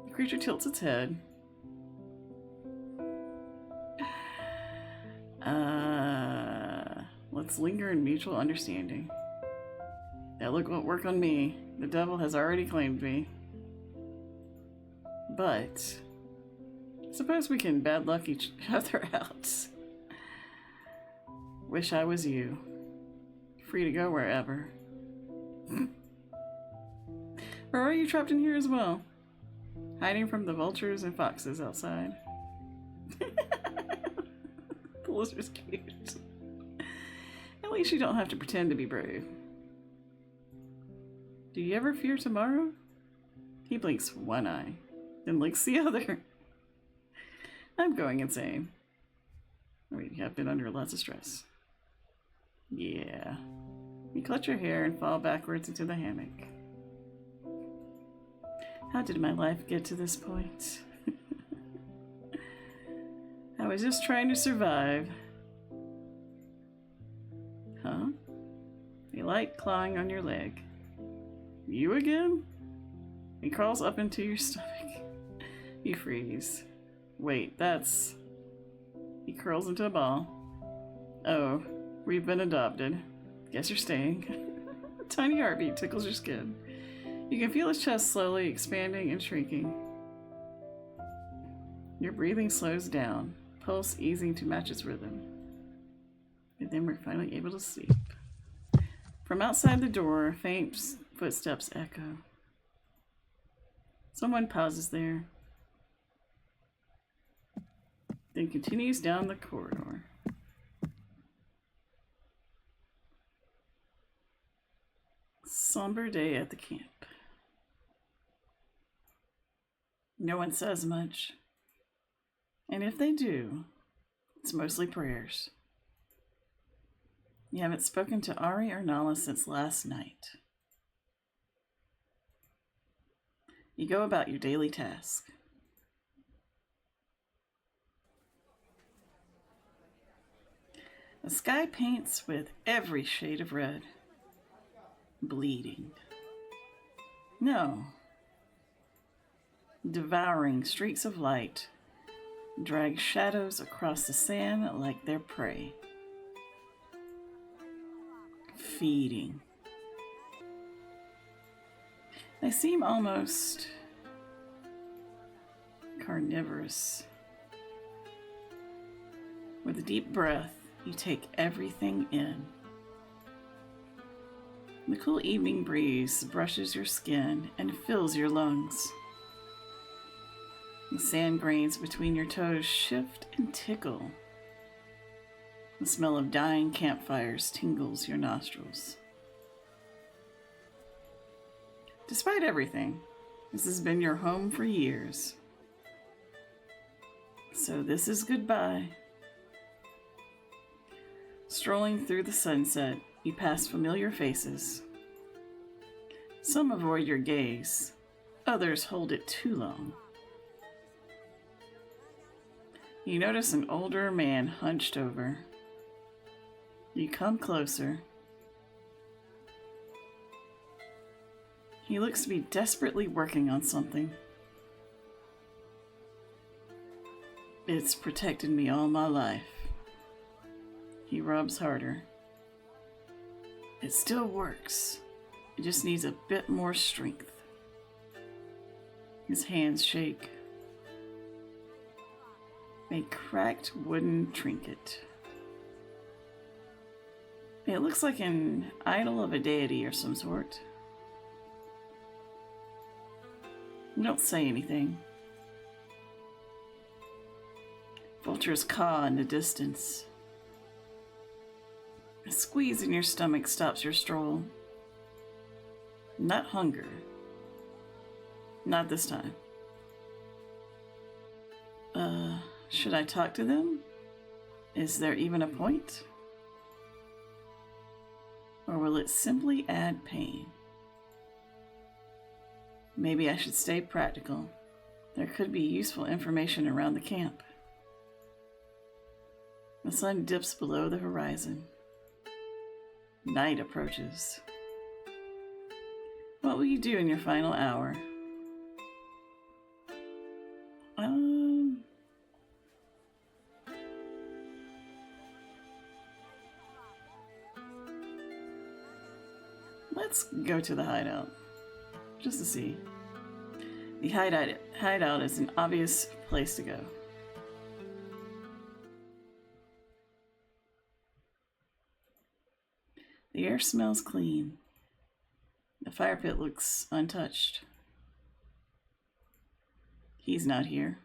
The creature tilts its head. Let's linger in mutual understanding. That look won't work on me. The devil has already claimed me. But suppose we can bad luck each other out. Wish I was you. Free to go wherever. Or are you trapped in here as well? Hiding from the vultures and foxes outside. The lizard's cute. At least you don't have to pretend to be brave. Do you ever fear tomorrow? He blinks one eye, then blinks the other. I'm going insane. We have been under lots of stress. Yeah. You clutch your hair and fall backwards into the hammock. How did my life get to this point? I was just trying to survive. Huh? A light clawing on your leg. You again? He crawls up into your stomach. You freeze. Wait, that's... He curls into a ball. Oh, we've been adopted. Guess you're staying. Tiny heartbeat tickles your skin. You can feel his chest slowly expanding and shrinking. Your breathing slows down, pulse easing to match its rhythm. And then we're finally able to sleep. From outside the door, faint footsteps echo. Someone pauses there, then continues down the corridor. Somber day at the camp. No one says much. And if they do, it's mostly prayers. You haven't spoken to Ari or Nala since last night. You go about your daily task. The sky paints with every shade of red. Bleeding. No. Devouring streaks of light drag shadows across the sand like their prey. Feeding. They seem almost carnivorous. With a deep breath, you take everything in. The cool evening breeze brushes your skin and fills your lungs. The sand grains between your toes shift and tickle. The smell of dying campfires tingles your nostrils. Despite everything, this has been your home for years. So this is goodbye. Strolling through the sunset, you pass familiar faces. Some avoid your gaze, others hold it too long. You notice an older man hunched over. You come closer. He looks to be desperately working on something. It's protected me all my life. He rubs harder. It still works. It just needs a bit more strength. His hands shake. A cracked wooden trinket. It looks like an idol of a deity or some sort. You don't say anything. Vultures caw in the distance. A squeeze in your stomach stops your stroll. Not hunger. Not this time. Should I talk to them? Is there even a point? Or will it simply add pain? Maybe I should stay practical. There could be useful information around the camp. The sun dips below the horizon. Night approaches. What will you do in your final hour? Let's go to the hideout, just to see. The hideout is an obvious place to go. The air smells clean. The fire pit looks untouched. He's not here.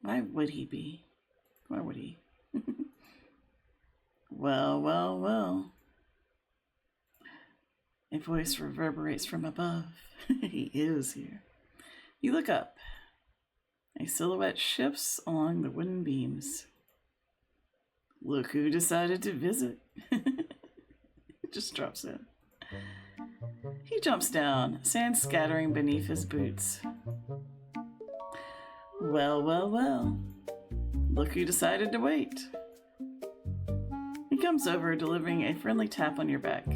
Why would he be? Why would he? Well, well, well. A voice reverberates from above. He is here. You look up. A silhouette shifts along the wooden beams. Look who decided to visit. It just drops in. He jumps down, sand scattering beneath his boots. Well, well, well. Look who decided to wait. He comes over, delivering a friendly tap on your back.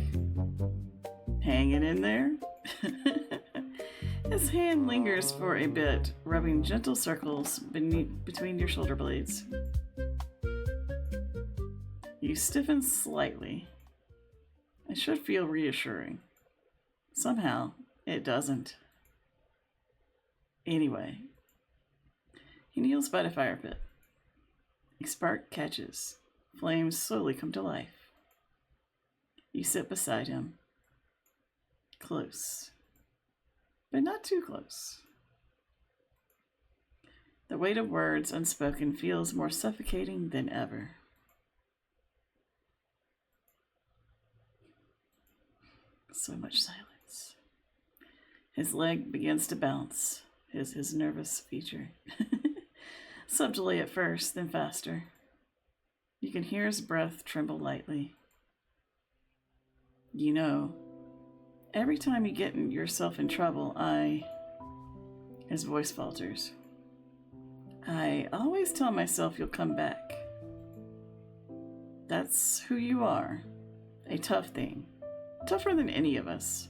Hanging in there? His hand lingers for a bit, rubbing gentle circles between your shoulder blades. You stiffen slightly. It should feel reassuring. Somehow, it doesn't. Anyway, he kneels by the fire pit. A spark catches. Flames slowly come to life. You sit beside him. Close. But not too close. The weight of words unspoken feels more suffocating than ever. So much silence. His leg begins to bounce, his nervous feature. Subtly at first, then faster. You can hear his breath tremble lightly. You know, every time you get yourself in trouble, His voice falters. I always tell myself you'll come back. That's who you are. A tough thing. Tougher than any of us.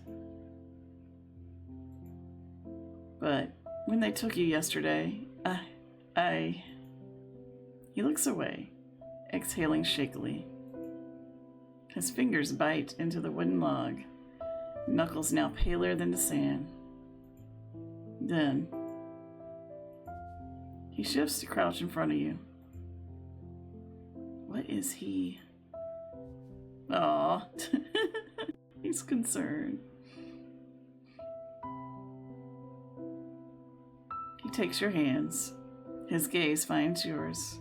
But when they took you yesterday, He looks away, exhaling shakily. His fingers bite into the wooden log, knuckles now paler than the sand. Then, he shifts to crouch in front of you. What is he? Aw, he's concerned. He takes your hands. His gaze finds yours.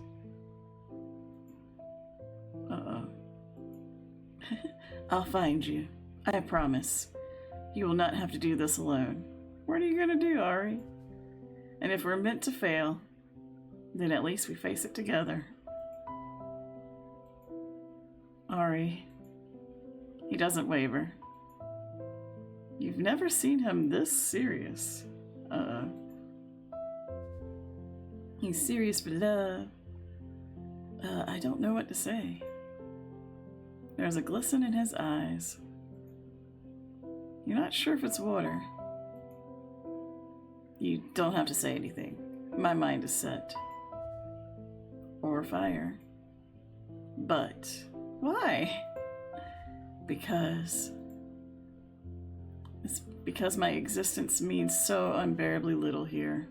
Uh-oh. I'll find you. I promise. You will not have to do this alone. What are you going to do, Ari? And if we're meant to fail, then at least we face it together. Ari. He doesn't waver. You've never seen him this serious. Uh-oh. He's serious for love. I don't know what to say. There's a glisten in his eyes. You're not sure if it's water. You don't have to say anything. My mind is set. Or fire. But why? Because my existence means so unbearably little here.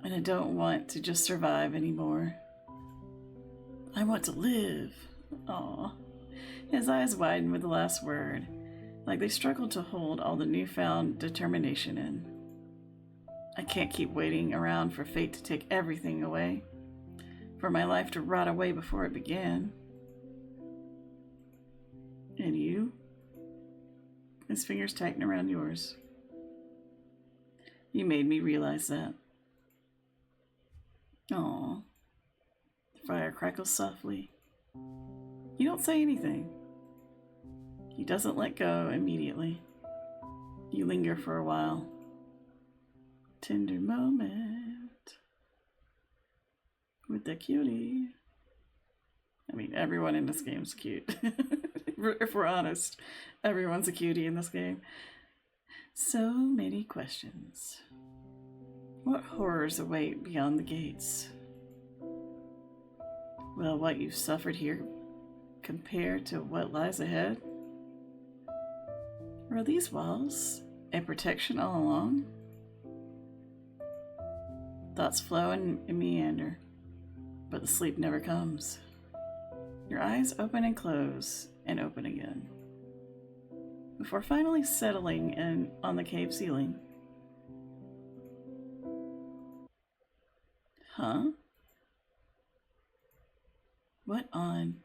And I don't want to just survive anymore. I want to live. Aw. His eyes widen with the last word, like they struggled to hold all the newfound determination in. I can't keep waiting around for fate to take everything away, for my life to rot away before it began. And you? His fingers tighten around yours. You made me realize that. Aw. The fire crackles softly. You don't say anything. He doesn't let go immediately. You linger for a while. Tender moment with the cutie. I mean, everyone in this game's cute. If we're honest, everyone's a cutie in this game. So many questions. What horrors await beyond the gates? Will what you've suffered here compare to what lies ahead? Or are these walls a protection all along? Thoughts flow and meander, but the sleep never comes. Your eyes open and close, and open again, before finally settling in on the cave ceiling. Huh? What on?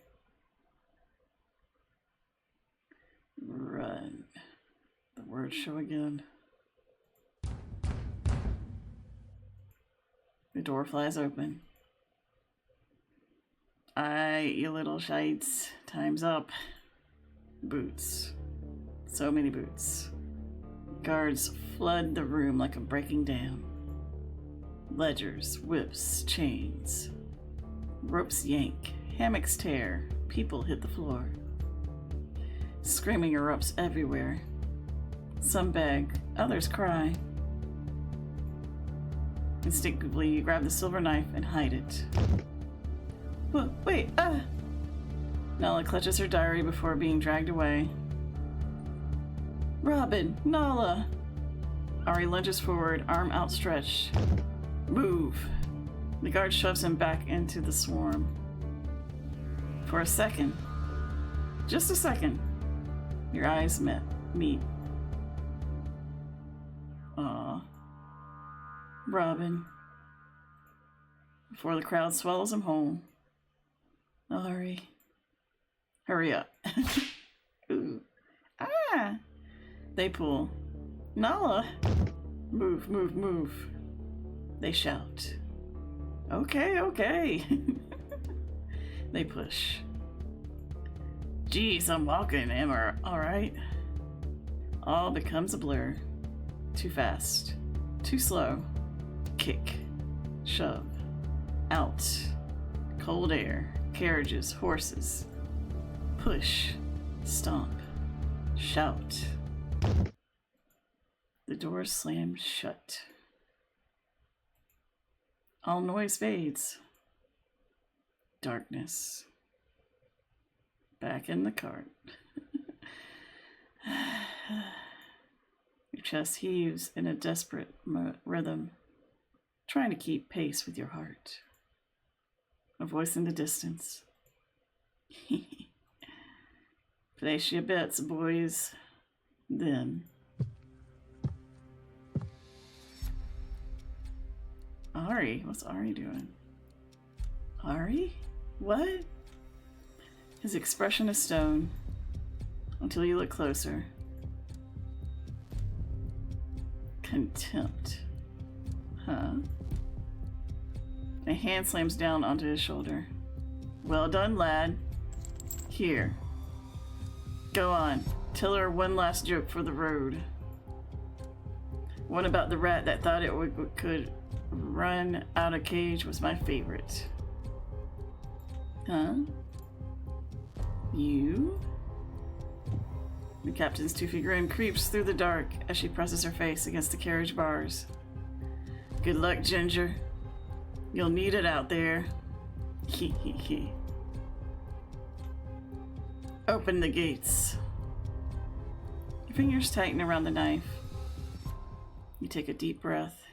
Run. The words show again. The door flies open. Aye, you little shites. Time's up. Boots. So many boots. Guards flood the room like a breaking dam. Ledgers, whips, chains. Ropes yank. Hammocks tear. People hit the floor. Screaming erupts everywhere. Some beg, others cry. Instinctively, you grab the silver knife and hide it. Wait, Nala clutches her diary before being dragged away. Robin! Nala! Ari lunges forward, arm outstretched. Move! The guard shoves him back into the swarm. For a second, just a second, your eyes meet. Aw. Robin. Before the crowd swallows him whole. Ari. Hurry up. Ooh. Ah! They pull. Nala! Move, move, move. They shout. Okay, okay. They push. Geez, I'm walking, am I alright? All becomes a blur. Too fast. Too slow. Kick. Shove. Out. Cold air. Carriages. Horses. Push. Stomp. Shout. The door slams shut. All noise fades. Darkness. Back in the cart. Your chest heaves in a desperate rhythm, trying to keep pace with your heart. A voice in the distance. Place your bets, boys. Then. Ari? What's Ari doing? Ari? What? His expression is stone. Until you look closer. Contempt. Huh? A hand slams down onto his shoulder. Well done, lad. Here. Go on. Tell her one last joke for the road. One about the rat that thought it could run out of cage was my favorite. Huh? You? The captain's toothy grin creeps through the dark as she presses her face against the carriage bars. Good luck, Ginger. You'll need it out there. Hee hee hee. Open the gates. Your fingers tighten around the knife. You take a deep breath.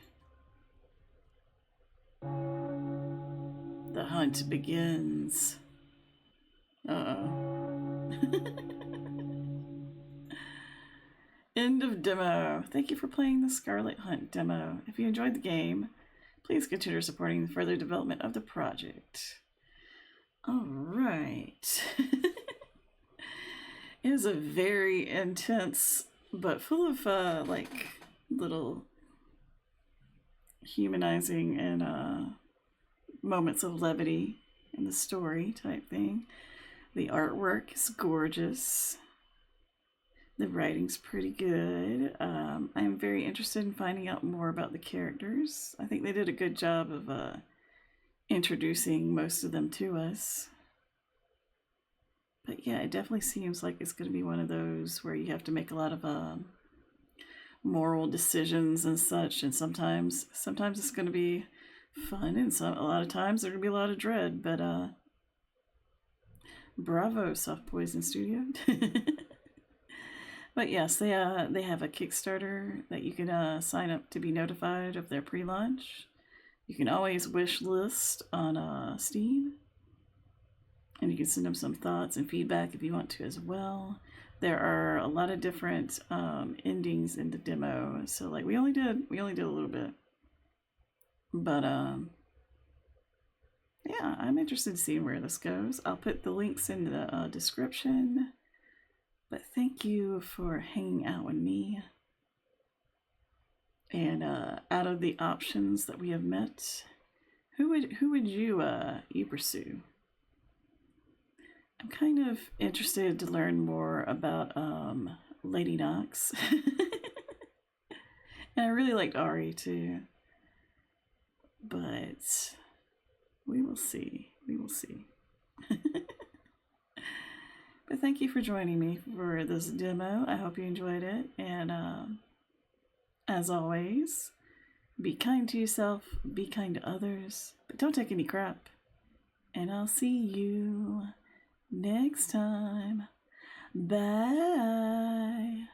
The hunt begins. Uh-oh. End of demo. Thank you for playing the Scarlet Hunt demo. If you enjoyed the game, please consider supporting further development of the project. Alright. It is a very intense, but full of like little humanizing and moments of levity in the story type thing. The artwork is gorgeous. The writing's pretty good. I'm very interested in finding out more about the characters. I think they did a good job of introducing most of them to us. But yeah, it definitely seems like it's going to be one of those where you have to make a lot of moral decisions and such, and sometimes it's going to be fun, and a lot of times there's going to be a lot of dread. But bravo, Soft Poison Studio. But yes, they have a Kickstarter that you can sign up to be notified of their pre-launch. You can always wish list on Steam, and you can send them some thoughts and feedback if you want to as well. There are a lot of different endings in the demo, so like we only did a little bit, but yeah, I'm interested in seeing where this goes. I'll put the links in the description. But thank you for hanging out with me. And out of the options that we have met, who would you pursue? I'm kind of interested to learn more about Lady Nox. And I really liked Ari too. But we will see. We will see. But thank you for joining me for this demo. I hope you enjoyed it. And as always, be kind to yourself, be kind to others, but don't take any crap. And I'll see you next time. Bye.